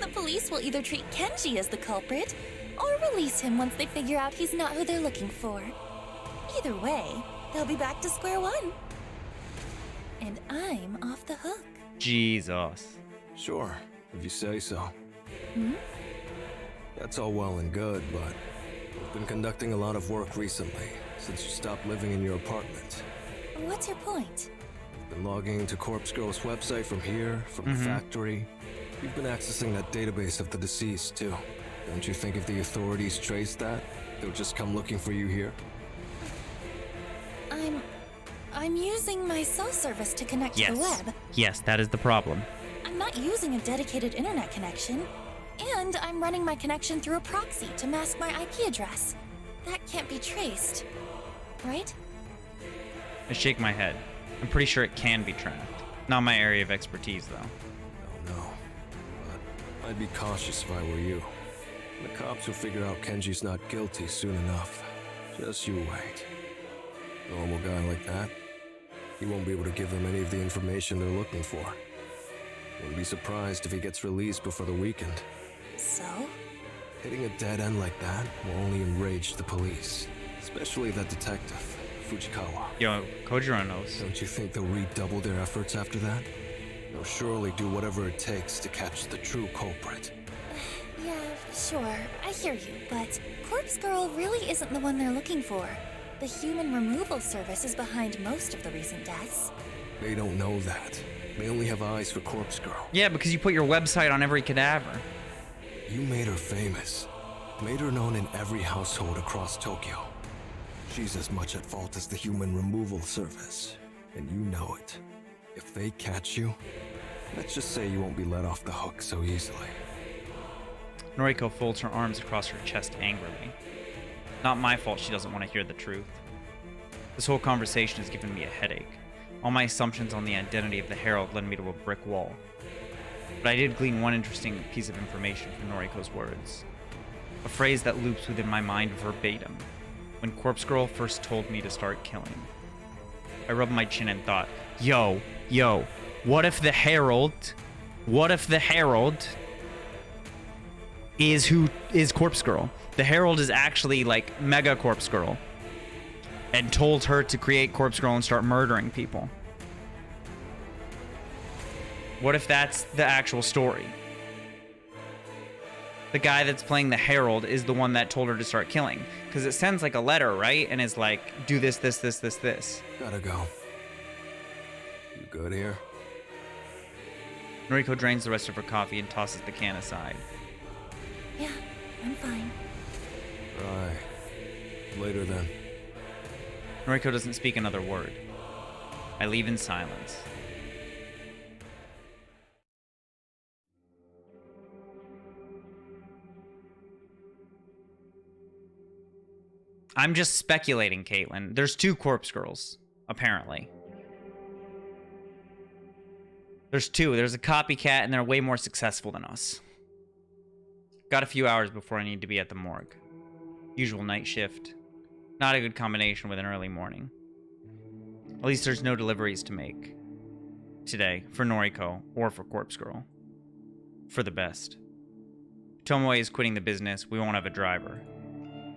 The police will either treat Kenji as the culprit, or release him once they figure out he's not who they're looking for. Either way, they'll be back to square one. And I'm off the hook. Jesus. Sure, if you say so. Hmm? That's all well and good, but we've been conducting a lot of work recently, since you stopped living in your apartment. What's your point? Been logging into Corpse Girl's website from here, from the factory. You've been accessing that database of the deceased, too. Don't you think if the authorities trace that, they'll just come looking for you here? I'm using my cell service to connect to the web. Yes, that is the problem. I'm not using a dedicated internet connection. And I'm running my connection through a proxy to mask my IP address. That can't be traced, right? I shake my head. I'm pretty sure it can be tracked. Not my area of expertise, though. No. But I'd be cautious if I were you. The cops will figure out Kenji's not guilty soon enough. Just you wait. A normal guy like that, he won't be able to give them any of the information they're looking for. Wouldn't be surprised if he gets released before the weekend. So? Hitting a dead end like that will only enrage the police. Especially that detective, Fujikawa. Yo, Kojiro knows. Don't you think they'll redouble their efforts after that? They'll surely do whatever it takes to catch the true culprit. Yeah, sure, I hear you, but Corpse Girl really isn't the one they're looking for. The human removal service is behind most of the recent deaths. They don't know that. They only have eyes for Corpse Girl. Yeah, because you put your website on every cadaver. You made her famous. Made her known in every household across Tokyo. She's as much at fault as the human removal service. And you know it. If they catch you, let's just say you won't be let off the hook so easily. Noriko folds her arms across her chest angrily. Not my fault she doesn't want to hear the truth. This whole conversation has given me a headache. All my assumptions on the identity of the Herald led me to a brick wall. But I did glean one interesting piece of information from Noriko's words. A phrase that loops within my mind verbatim. When Corpse Girl first told me to start killing. I rubbed my chin and thought, yo, what if the Herald is Corpse Girl? The Herald is actually like Mega Corpse Girl. And told her to create Corpse Girl and start murdering people. What if that's the actual story? The guy that's playing the Herald is the one that told her to start killing. Because it sends like a letter, right? And it's like, do this, this, this, this, this. Gotta go. You good here? Noriko drains the rest of her coffee and tosses the can aside. Yeah, I'm fine. Right. Later then. Noriko doesn't speak another word. I leave in silence. I'm just speculating, Caitlin. There's 2 corpse girls, apparently. There's 2. There's a copycat, and they're way more successful than us. Got a few hours before I need to be at the morgue. Usual night shift. Not a good combination with an early morning. At least there's no deliveries to make today for Noriko or for Corpse Girl. For the best. Tomoe is quitting the business. We won't have a driver.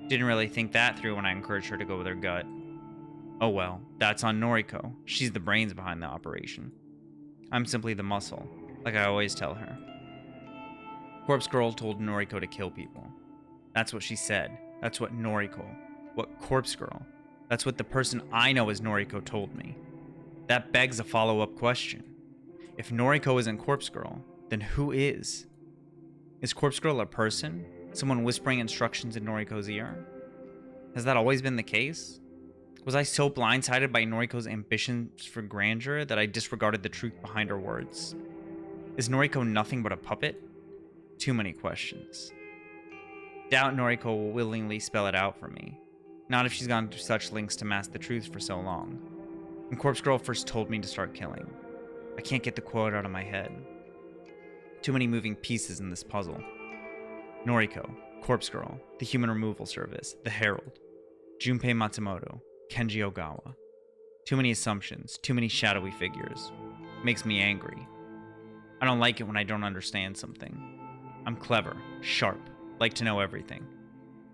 Didn't really think that through when I encouraged her to go with her gut. Oh well, that's on Noriko. She's the brains behind the operation. I'm simply the muscle, like I always tell her. Corpse Girl told Noriko to kill people. That's what she said. That's what Noriko, what Corpse Girl, that's what the person I know as Noriko told me. That begs a follow-up question. If Noriko isn't Corpse Girl, then who is? Is Corpse Girl a person? Someone whispering instructions in Noriko's ear? Has that always been the case? Was I so blindsided by Noriko's ambitions for grandeur that I disregarded the truth behind her words? Is Noriko nothing but a puppet? Too many questions. Doubt Noriko will willingly spell it out for me. Not if she's gone through such lengths to mask the truth for so long. When Corpse Girl first told me to start killing, I can't get the quote out of my head. Too many moving pieces in this puzzle. Noriko, Corpse Girl, the Human Removal Service, the Herald, Junpei Matsumoto, Kenji Ogawa. Too many assumptions, too many shadowy figures. Makes me angry. I don't like it when I don't understand something. I'm clever, sharp, like to know everything.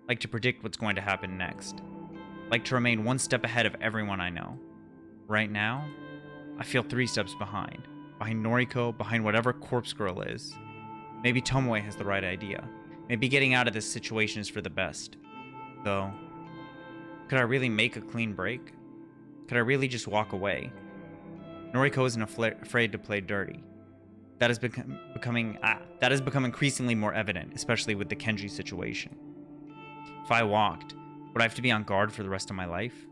Like to predict what's going to happen next. Like to remain one step ahead of everyone I know. Right now, I feel 3 steps behind. Behind Noriko, behind whatever Corpse Girl is. Maybe Tomoe has the right idea. Maybe getting out of this situation is for the best. Though, could I really make a clean break? Could I really just walk away? Noriko isn't afraid to play dirty. That has become increasingly more evident, especially with the Kenji situation. If I walked, would I have to be on guard for the rest of my life?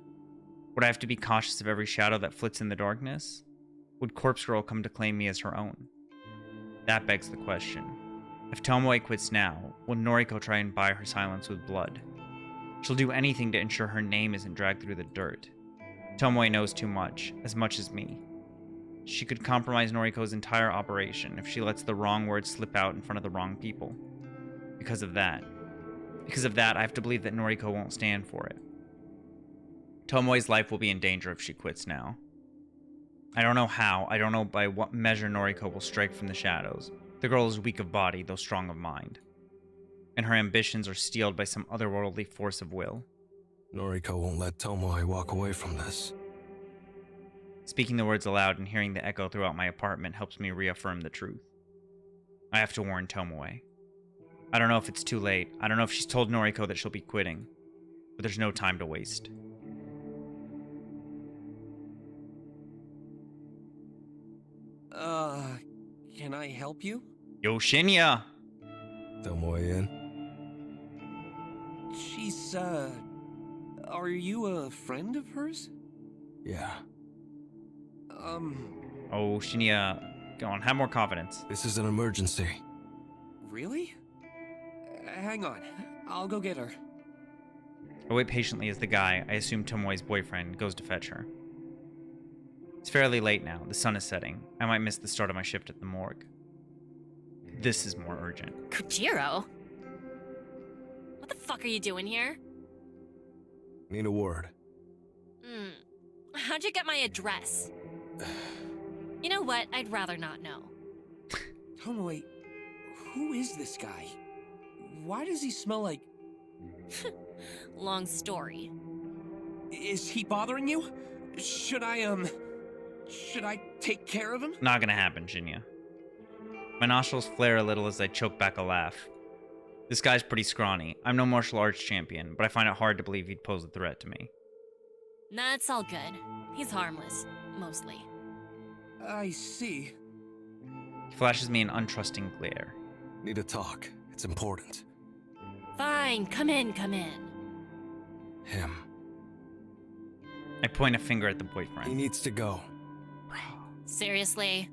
Would I have to be cautious of every shadow that flits in the darkness? Would Corpse Girl come to claim me as her own? That begs the question. If Tomoe quits now, will Noriko try and buy her silence with blood? She'll do anything to ensure her name isn't dragged through the dirt. Tomoe knows too much as me. She could compromise Noriko's entire operation if she lets the wrong words slip out in front of the wrong people. Because of that, I have to believe that Noriko won't stand for it. Tomoe's life will be in danger if she quits now. I don't know how, I don't know by what measure Noriko will strike from the shadows. The girl is weak of body, though strong of mind. And her ambitions are steeled by some otherworldly force of will. Noriko won't let Tomoe walk away from this. Speaking the words aloud and hearing the echo throughout my apartment helps me reaffirm the truth. I have to warn Tomoe. I don't know if it's too late. I don't know if she's told Noriko that she'll be quitting. But there's no time to waste. Can I help you? Yo, Shinya! Tomoe in? She's, are you a friend of hers? Yeah. Oh, Shinya, go on, have more confidence. This is an emergency. Really? Hang on, I'll go get her. I wait patiently as the guy, I assume Tomoe's boyfriend, goes to fetch her. It's fairly late now, the sun is setting. I might miss the start of my shift at the morgue. This is more urgent. Kojiro? What the fuck are you doing here? Need a word. How'd you get my address? You know what? I'd rather not know. Tomoe, who is this guy? Why does he smell like... Long story. Is he bothering you? Should I take care of him? Not gonna happen, Shinya. My nostrils flare a little as I choke back a laugh. This guy's pretty scrawny. I'm no martial arts champion, but I find it hard to believe he'd pose a threat to me. Nah, it's all good. He's harmless, mostly. I see. He flashes me an untrusting glare. Need to talk. It's important. Fine, come in, come in. Him. I point a finger at the boyfriend. He needs to go. Seriously?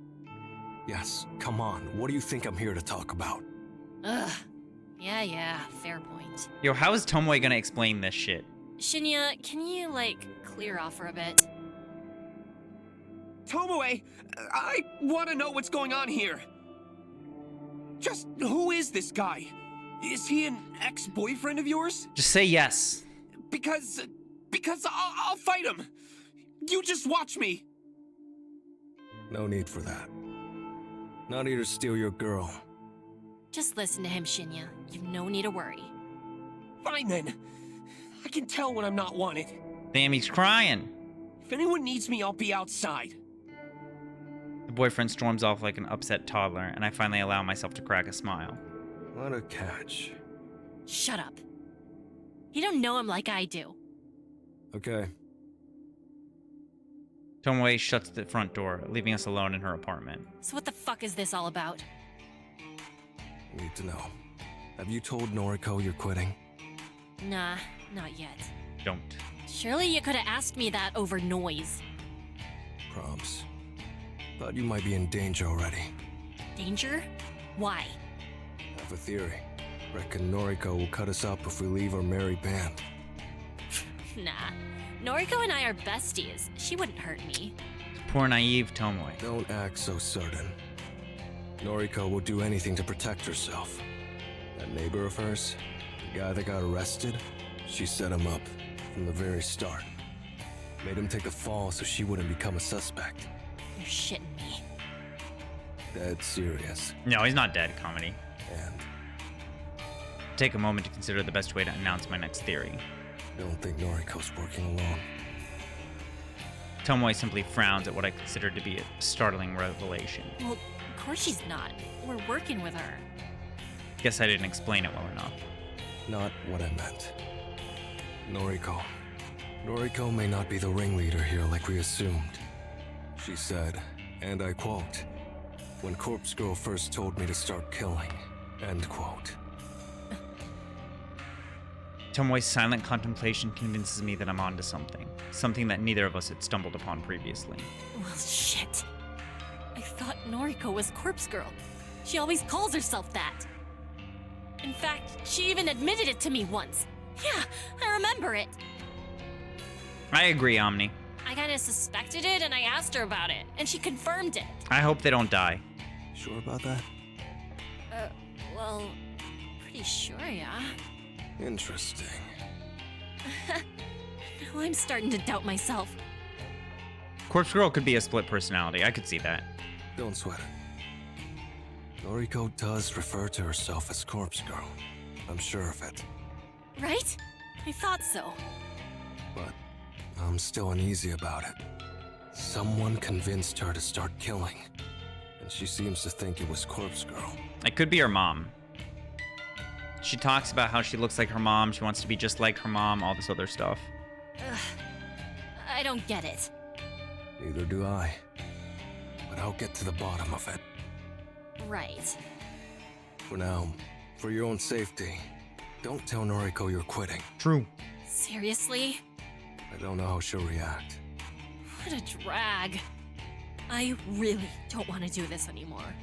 Yes, come on. What do you think I'm here to talk about? Ugh. Yeah, fair point. Yo, how is Tomoe gonna explain this shit? Shinya, can you, clear off for a bit? Tomoe, I want to know what's going on here. Just who is this guy? Is he an ex-boyfriend of yours? Just say yes. Because I'll fight him. You just watch me. No need for that. Not here to steal your girl. Just listen to him, Shinya. You've no need to worry. Fine then. I can tell when I'm not wanted. Damn, he's crying. If anyone needs me, I'll be outside. The boyfriend storms off like an upset toddler, and I finally allow myself to crack a smile. What a catch. Shut up. You don't know him like I do. Okay. Tomoe shuts the front door, leaving us alone in her apartment. So what the fuck is this all about? Need to know. Have you told Noriko you're quitting? Nah, not yet. Don't. Surely you could have asked me that over noise. Proms. Thought you might be in danger already. Danger? Why? Have a theory. Reckon Noriko will cut us up if we leave our merry band. Nah. Noriko and I are besties. She wouldn't hurt me. Poor naive Tomoe. Don't act so certain. Noriko will do anything to protect herself. That neighbor of hers, the guy that got arrested, she set him up from the very start. Made him take a fall so she wouldn't become a suspect. You're shitting me. Dead serious. No, he's not dead, comedy. And Take a moment to consider the best way to announce my next theory. don't think Noriko's working alone. Tomoe simply frowns at what I consider to be a startling revelation. Well, of course she's not. We're working with her. Guess I didn't explain it well enough. Not what I meant. Noriko. Noriko may not be the ringleader here like we assumed. She said, and I quote, "When Corpse Girl first told me to start killing," end quote. Tomoe's silent contemplation convinces me that I'm onto something. Something that neither of us had stumbled upon previously. Well, shit. I thought Noriko was Corpse Girl. She always calls herself that. In fact, she even admitted it to me once. Yeah, I remember it. I agree, Omni. I kinda suspected it and I asked her about it, and she confirmed it. I hope they don't die. Sure about that? Well, pretty sure, yeah. Interesting. Now I'm starting to doubt myself. Corpse Girl could be a split personality. I could see that. Don't sweat it. Noriko does refer to herself as Corpse Girl. I'm sure of it. Right? I thought so. But I'm still uneasy about it. Someone convinced her to start killing, and she seems to think it was Corpse Girl. It could be her mom. She talks about how she looks like her mom, she wants to be just like her mom, all this other stuff. Ugh. I don't get it. Neither do I. But I'll get to the bottom of it. Right. For now, for your own safety, don't tell Noriko you're quitting. True. Seriously? I don't know how she'll react. What a drag. I really don't want to do this anymore.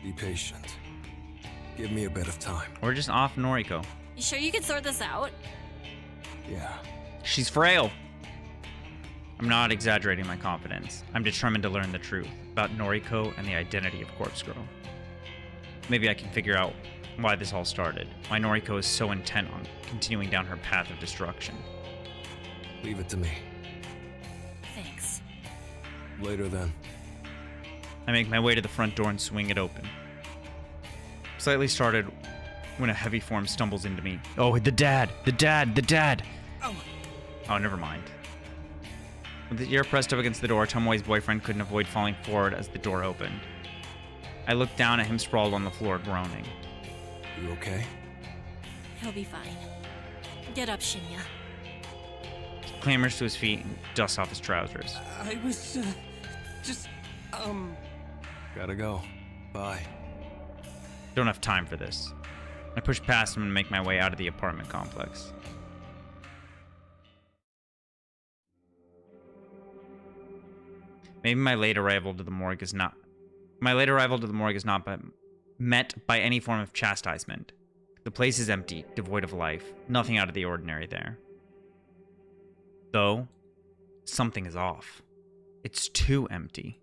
Be patient. Give me a bit of time. Or just off Noriko. You sure you can sort this out? Yeah. She's frail. I'm not exaggerating my confidence. I'm determined to learn the truth about Noriko and the identity of Corpse Girl. Maybe I can figure out why this all started. Why Noriko is so intent on continuing down her path of destruction. Leave it to me. Thanks. Later then. I make my way to the front door and swing it open. Slightly startled when a heavy form stumbles into me. Oh, the dad! The dad! The dad! Oh, never mind. With the ear pressed up against the door, Tomoe's boyfriend couldn't avoid falling forward as the door opened. I look down at him sprawled on the floor, groaning. You okay? He'll be fine. Get up, Shinya. He clambers to his feet and dusts off his trousers. I was, Gotta go. Bye. Don't have time for this. I push past him and make my way out of the apartment complex. Maybe my late arrival to the morgue is not met by any form of chastisement. The place is empty, devoid of life, nothing out of the ordinary there. Though, something is off. It's too empty.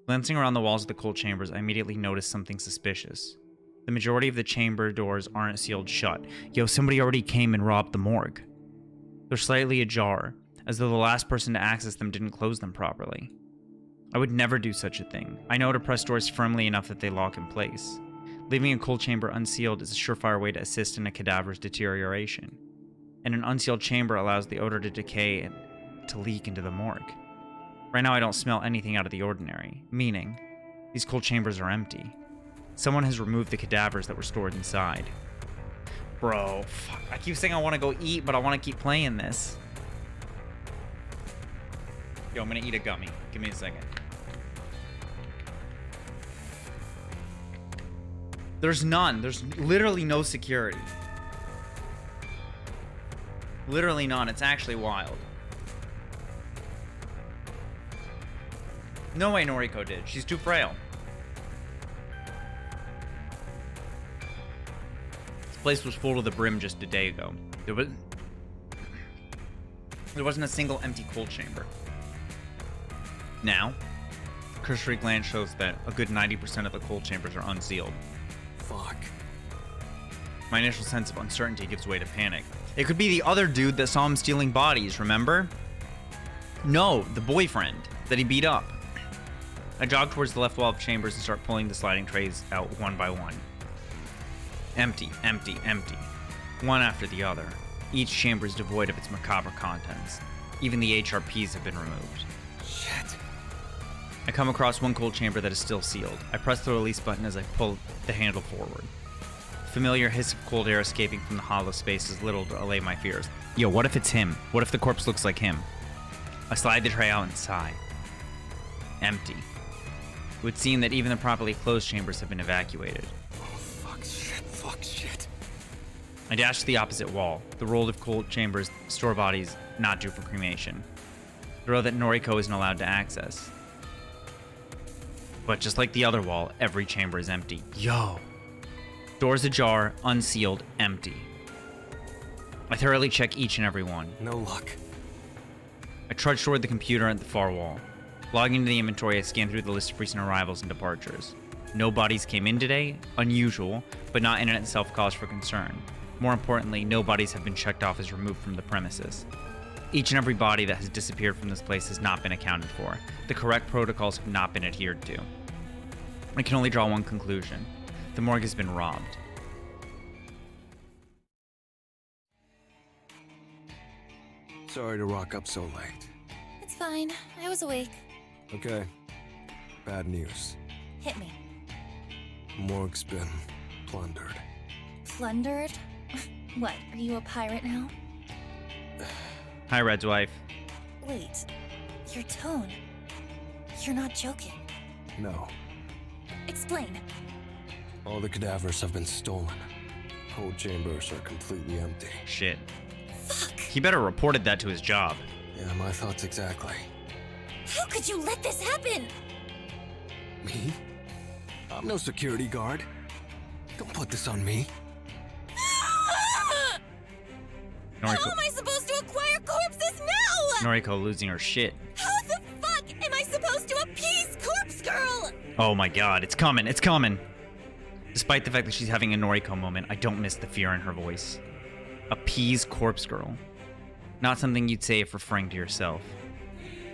Glancing around the walls of the cold chambers, I immediately notice something suspicious. The majority of the chamber doors aren't sealed shut. Yo, somebody already came and robbed the morgue. They're slightly ajar, as though the last person to access them didn't close them properly. I would never do such a thing. I know to press doors firmly enough that they lock in place. Leaving a cold chamber unsealed is a surefire way to assist in a cadaver's deterioration. And an unsealed chamber allows the odor to decay and to leak into the morgue. Right now I don't smell anything out of the ordinary, meaning these cold chambers are empty. Someone has removed the cadavers that were stored inside. Bro, fuck. I keep saying I want to go eat, but I want to keep playing this. Yo, I'm gonna eat a gummy. Give me a second. There's none. There's literally no security. Literally none. It's actually wild. No way Noriko did. She's too frail. This place was full to the brim just a day ago. There wasn't a single empty cold chamber. Now, cursory glance shows that a good 90% of the cold chambers are unsealed. Fuck. My initial sense of uncertainty gives way to panic. It could be the other dude that saw him stealing bodies, remember? No, the boyfriend that he beat up. I jog towards the left wall of chambers and start pulling the sliding trays out one by one. Empty, empty, empty. One after the other. Each chamber is devoid of its macabre contents. Even the HRPs have been removed. Shit. I come across one cold chamber that is still sealed. I press the release button as I pull the handle forward. The familiar hiss of cold air escaping from the hollow space is little to allay my fears. Yo, what if it's him? What if the corpse looks like him? I slide the tray out and sigh. Empty. It would seem that even the properly closed chambers have been evacuated. Oh, fuck, shit. I dash to the opposite wall. The roll of cold chambers store bodies not due for cremation. The row that Noriko isn't allowed to access. But just like the other wall, every chamber is empty. Yo! Doors ajar, unsealed, empty. I thoroughly check each and every one. No luck. I trudge toward the computer at the far wall. Logging into the inventory, I scan through the list of recent arrivals and departures. No bodies came in today, unusual, but not in itself cause for concern. More importantly, no bodies have been checked off as removed from the premises. Each and every body that has disappeared from this place has not been accounted for. The correct protocols have not been adhered to. I can only draw one conclusion. The morgue has been robbed. Sorry to rock up so late. It's fine. I was awake. Okay. Bad news. Hit me. Morgue's been plundered. Plundered? What, are you a pirate now? Hi, Red's wife. Wait, your tone. You're not joking. No. Explain. All the cadavers have been stolen. Cold chambers are completely empty. Shit. Fuck! He better reported that to his job. Yeah, my thoughts exactly. How could you let this happen? Me? I'm no security guard. Don't put this on me. How am I supposed to acquire corpses now? Noriko losing her shit. How the fuck am I supposed to appease Corpse Girl? Oh my god, it's coming, it's coming! Despite the fact that she's having a Noriko moment, I don't miss the fear in her voice. Appease Corpse Girl. Not something you'd say if referring to yourself.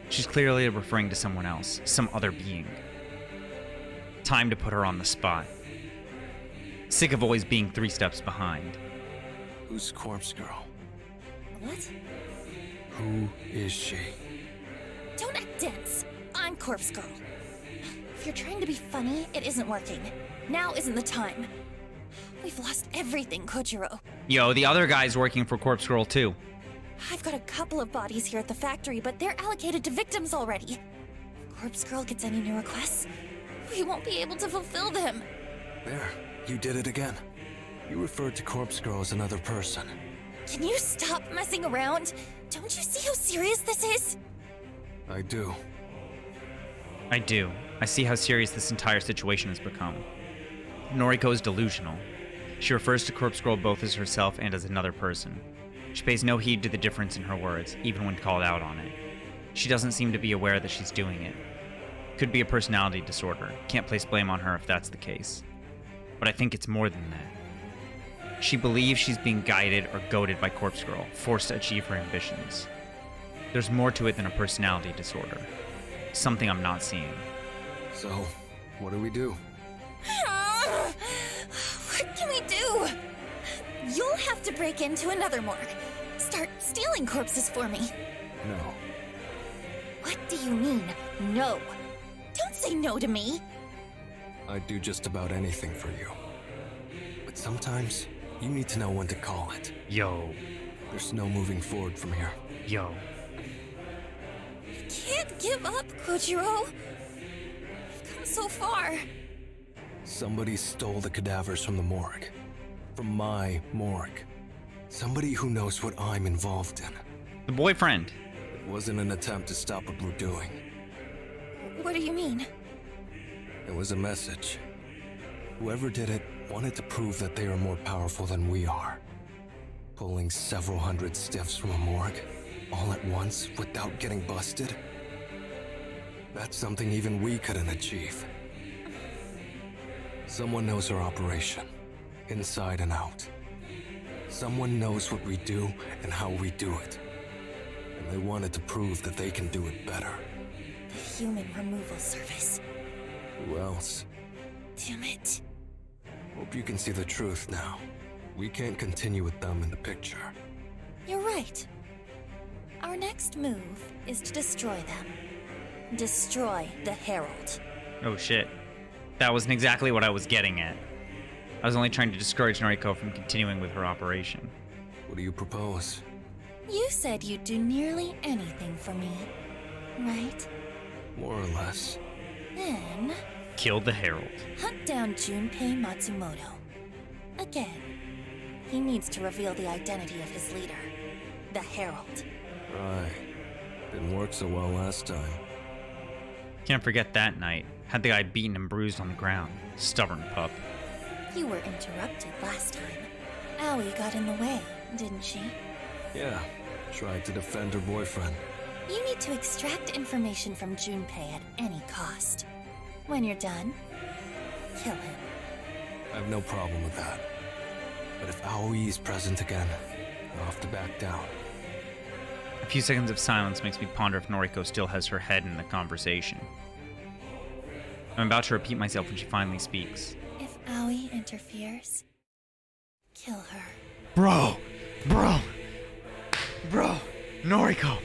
She's clearly referring to someone else, some other being. Time to put her on the spot. Sick of always being 3 steps behind. Who's Corpse Girl? What? Who is she? Don't act dense. I'm Corpse Girl. If you're trying to be funny, it isn't working. Now isn't the time. We've lost everything, Kojiro. Yo, the other guy's working for Corpse Girl too. I've got a couple of bodies here at the factory, but they're allocated to victims already. If Corpse Girl gets any new requests, we won't be able to fulfill them. There, you did it again. You referred to Corpse Girl as another person. Can you stop messing around? Don't you see how serious this is? I do. I do. I see how serious this entire situation has become. Noriko is delusional. She refers to Corpse Girl both as herself and as another person. She pays no heed to the difference in her words, even when called out on it. She doesn't seem to be aware that she's doing it. Could be a personality disorder. Can't place blame on her if that's the case. But I think it's more than that. She believes she's being guided or goaded by Corpse Girl, forced to achieve her ambitions. There's more to it than a personality disorder. Something I'm not seeing. So, what do we do? What can we do? You'll have to break into another morgue. Start stealing corpses for me. No. What do you mean, no? Don't say no to me. I'd do just about anything for you. But sometimes, you need to know when to call it. Yo. There's no moving forward from here. Yo. You can't give up, Kojiro. We've come so far. Somebody stole the cadavers from the morgue. From my morgue. Somebody who knows what I'm involved in. The boyfriend. It wasn't an attempt to stop what we're doing. What do you mean? It was a message. Whoever did it wanted to prove that they are more powerful than we are. Pulling several hundred stiffs from a morgue, all at once, without getting busted? That's something even we couldn't achieve. Someone knows our operation, inside and out. Someone knows what we do and how we do it. And they wanted to prove that they can do it better. The human removal service. Who else? Damn it. Hope you can see the truth now. We can't continue with them in the picture. You're right. Our next move is to destroy them. Destroy the Herald. Oh shit. That wasn't exactly what I was getting at. I was only trying to discourage Noriko from continuing with her operation. What do you propose? You said you'd do nearly anything for me, right? More or less. Then... Kill the Herald. Hunt down Junpei Matsumoto. Again. He needs to reveal the identity of his leader, the Herald. Right. Didn't work so well last time. Can't forget that night. Had the guy beaten and bruised on the ground. Stubborn pup. You were interrupted last time. Aoi got in the way, didn't she? Yeah. Tried to defend her boyfriend. You need to extract information from Junpei at any cost. When you're done, kill him. I have no problem with that. But if Aoi is present again, I'll have to back down. A few seconds of silence makes me ponder if Noriko still has her head in the conversation. I'm about to repeat myself when she finally speaks. If Aoi interferes, kill her. Bro! Noriko!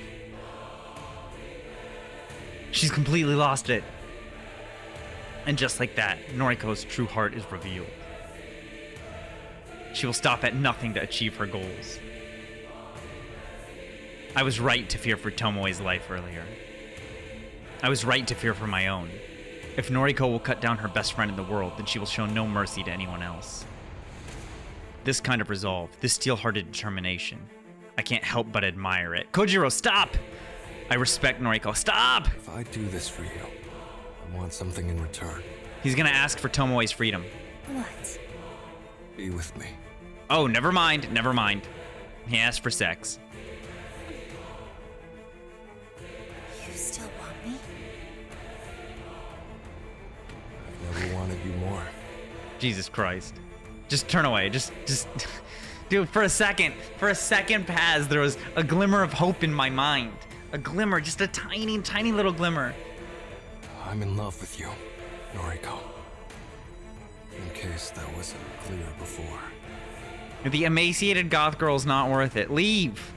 She's completely lost it. And just like that, Noriko's true heart is revealed. She will stop at nothing to achieve her goals. I was right to fear for Tomoe's life earlier. I was right to fear for my own. If Noriko will cut down her best friend in the world, then she will show no mercy to anyone else. This kind of resolve, this steel-hearted determination, I can't help but admire it. Kojiro, stop! I respect Noriko. Stop! If I do this for you, I want something in return. He's gonna ask for Tomoe's freedom. What? Be with me. Oh, never mind. He asked for sex. You still want me? I've never wanted you more. Jesus Christ. Just turn away. Just dude, for a second past, there was a glimmer of hope in my mind. A glimmer, just a tiny, tiny little glimmer. I'm in love with you, Noriko. In case that wasn't clear before. The emaciated goth girl's not worth it. Leave.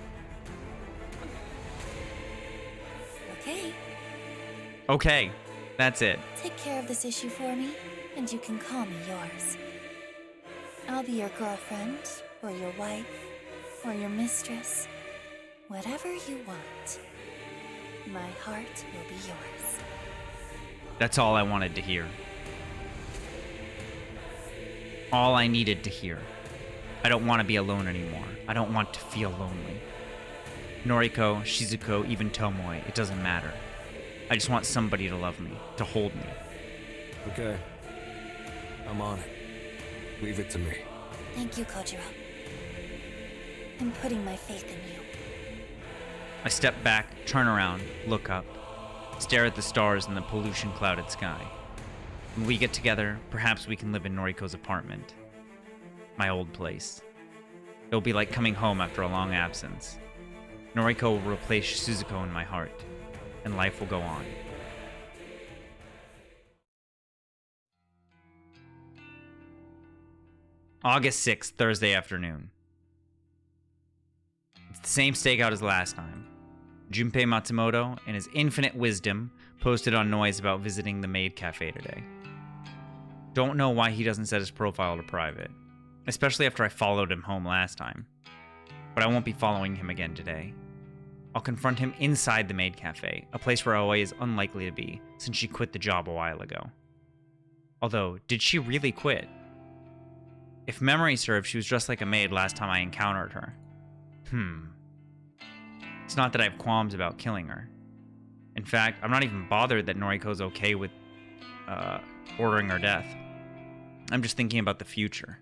Okay. Okay. That's it. Take care of this issue for me, and you can call me yours. I'll be your girlfriend, or your wife, or your mistress. Whatever you want. My heart will be yours. That's all I wanted to hear. All I needed to hear. I don't want to be alone anymore. I don't want to feel lonely. Noriko, Shizuko, even Tomoe, it doesn't matter. I just want somebody to love me, to hold me. Okay. I'm on it. Leave it to me. Thank you, Kojiro. I'm putting my faith in you. I step back, turn around, look up, stare at the stars in the pollution-clouded sky. When we get together, perhaps we can live in Noriko's apartment. My old place. It'll be like coming home after a long absence. Noriko will replace Shizuko in my heart, and life will go on. August 6th, Thursday afternoon. It's the same stakeout as last time. Junpei Matsumoto, in his infinite wisdom, posted on Noise about visiting the maid cafe today. Don't know why he doesn't set his profile to private, especially after I followed him home last time. But I won't be following him again today. I'll confront him inside the maid cafe, a place where Aoi is unlikely to be, since she quit the job a while ago. Although, did she really quit? If memory serves, she was dressed like a maid last time I encountered her. It's not that I have qualms about killing her. In fact, I'm not even bothered that Noriko's okay with ordering her death. I'm just thinking about the future.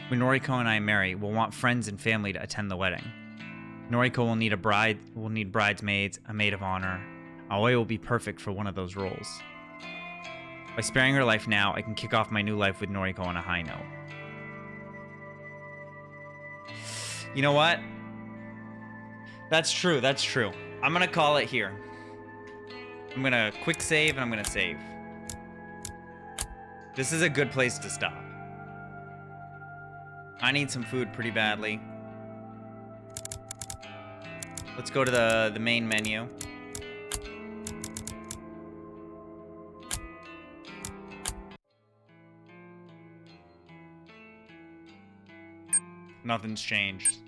When Noriko and I marry, we'll want friends and family to attend the wedding. Noriko will need bridesmaids, a maid of honor. Aoi will be perfect for one of those roles. By sparing her life now, I can kick off my new life with Noriko on a high note. You know what? That's true, that's true. I'm gonna call it here. I'm gonna quick save and I'm gonna save. This is a good place to stop. I need some food pretty badly. Let's go to the main menu. Nothing's changed.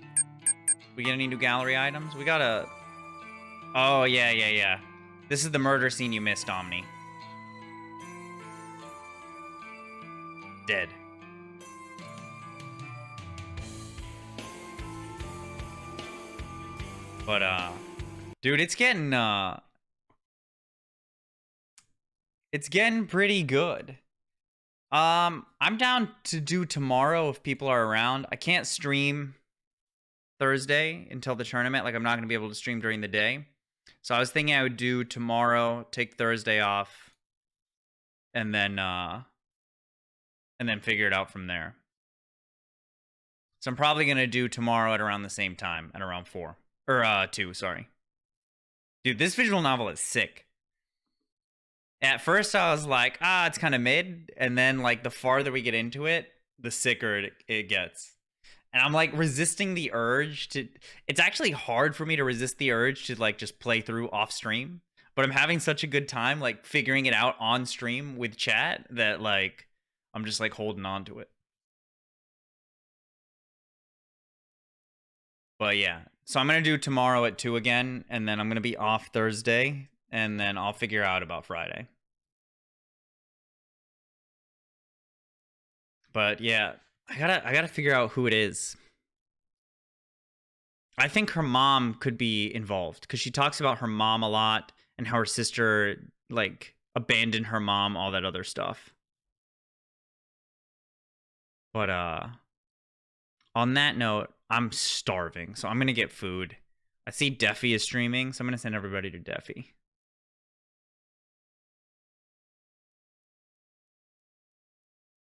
We get any new gallery items? We got a... Oh, yeah. This is the murder scene you missed, Omni. Dead. But, dude, it's getting pretty good. I'm down to do tomorrow if people are around. I can't stream Thursday until the tournament. Like, I'm not going to be able to stream during the day. So I was thinking I would do tomorrow, take Thursday off, and then figure it out from there. So I'm probably going to do tomorrow at around the same time, at around 4. Or, 2, sorry. Dude, this visual novel is sick. At first, I was like, it's kind of mid. And then, like, the farther we get into it, the sicker it gets. And I'm, like, resisting the urge to... It's actually hard for me to resist the urge to, like, just play through off stream. But I'm having such a good time, like, figuring it out on stream with chat that, like, I'm just, like, holding on to it. But, yeah. So I'm going to do tomorrow at 2 again, and then I'm going to be off Thursday, and then I'll figure out about Friday. But yeah, I gotta figure out who it is. I think her mom could be involved, because she talks about her mom a lot, and how her sister, like, abandoned her mom, all that other stuff. But, on that note, I'm starving, so I'm gonna get food. I see Defi is streaming, so I'm gonna send everybody to Defi.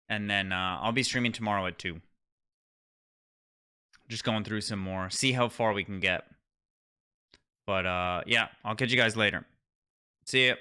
And then I'll be streaming tomorrow at 2. Just going through some more, see how far we can get. But yeah, I'll catch you guys later. See ya.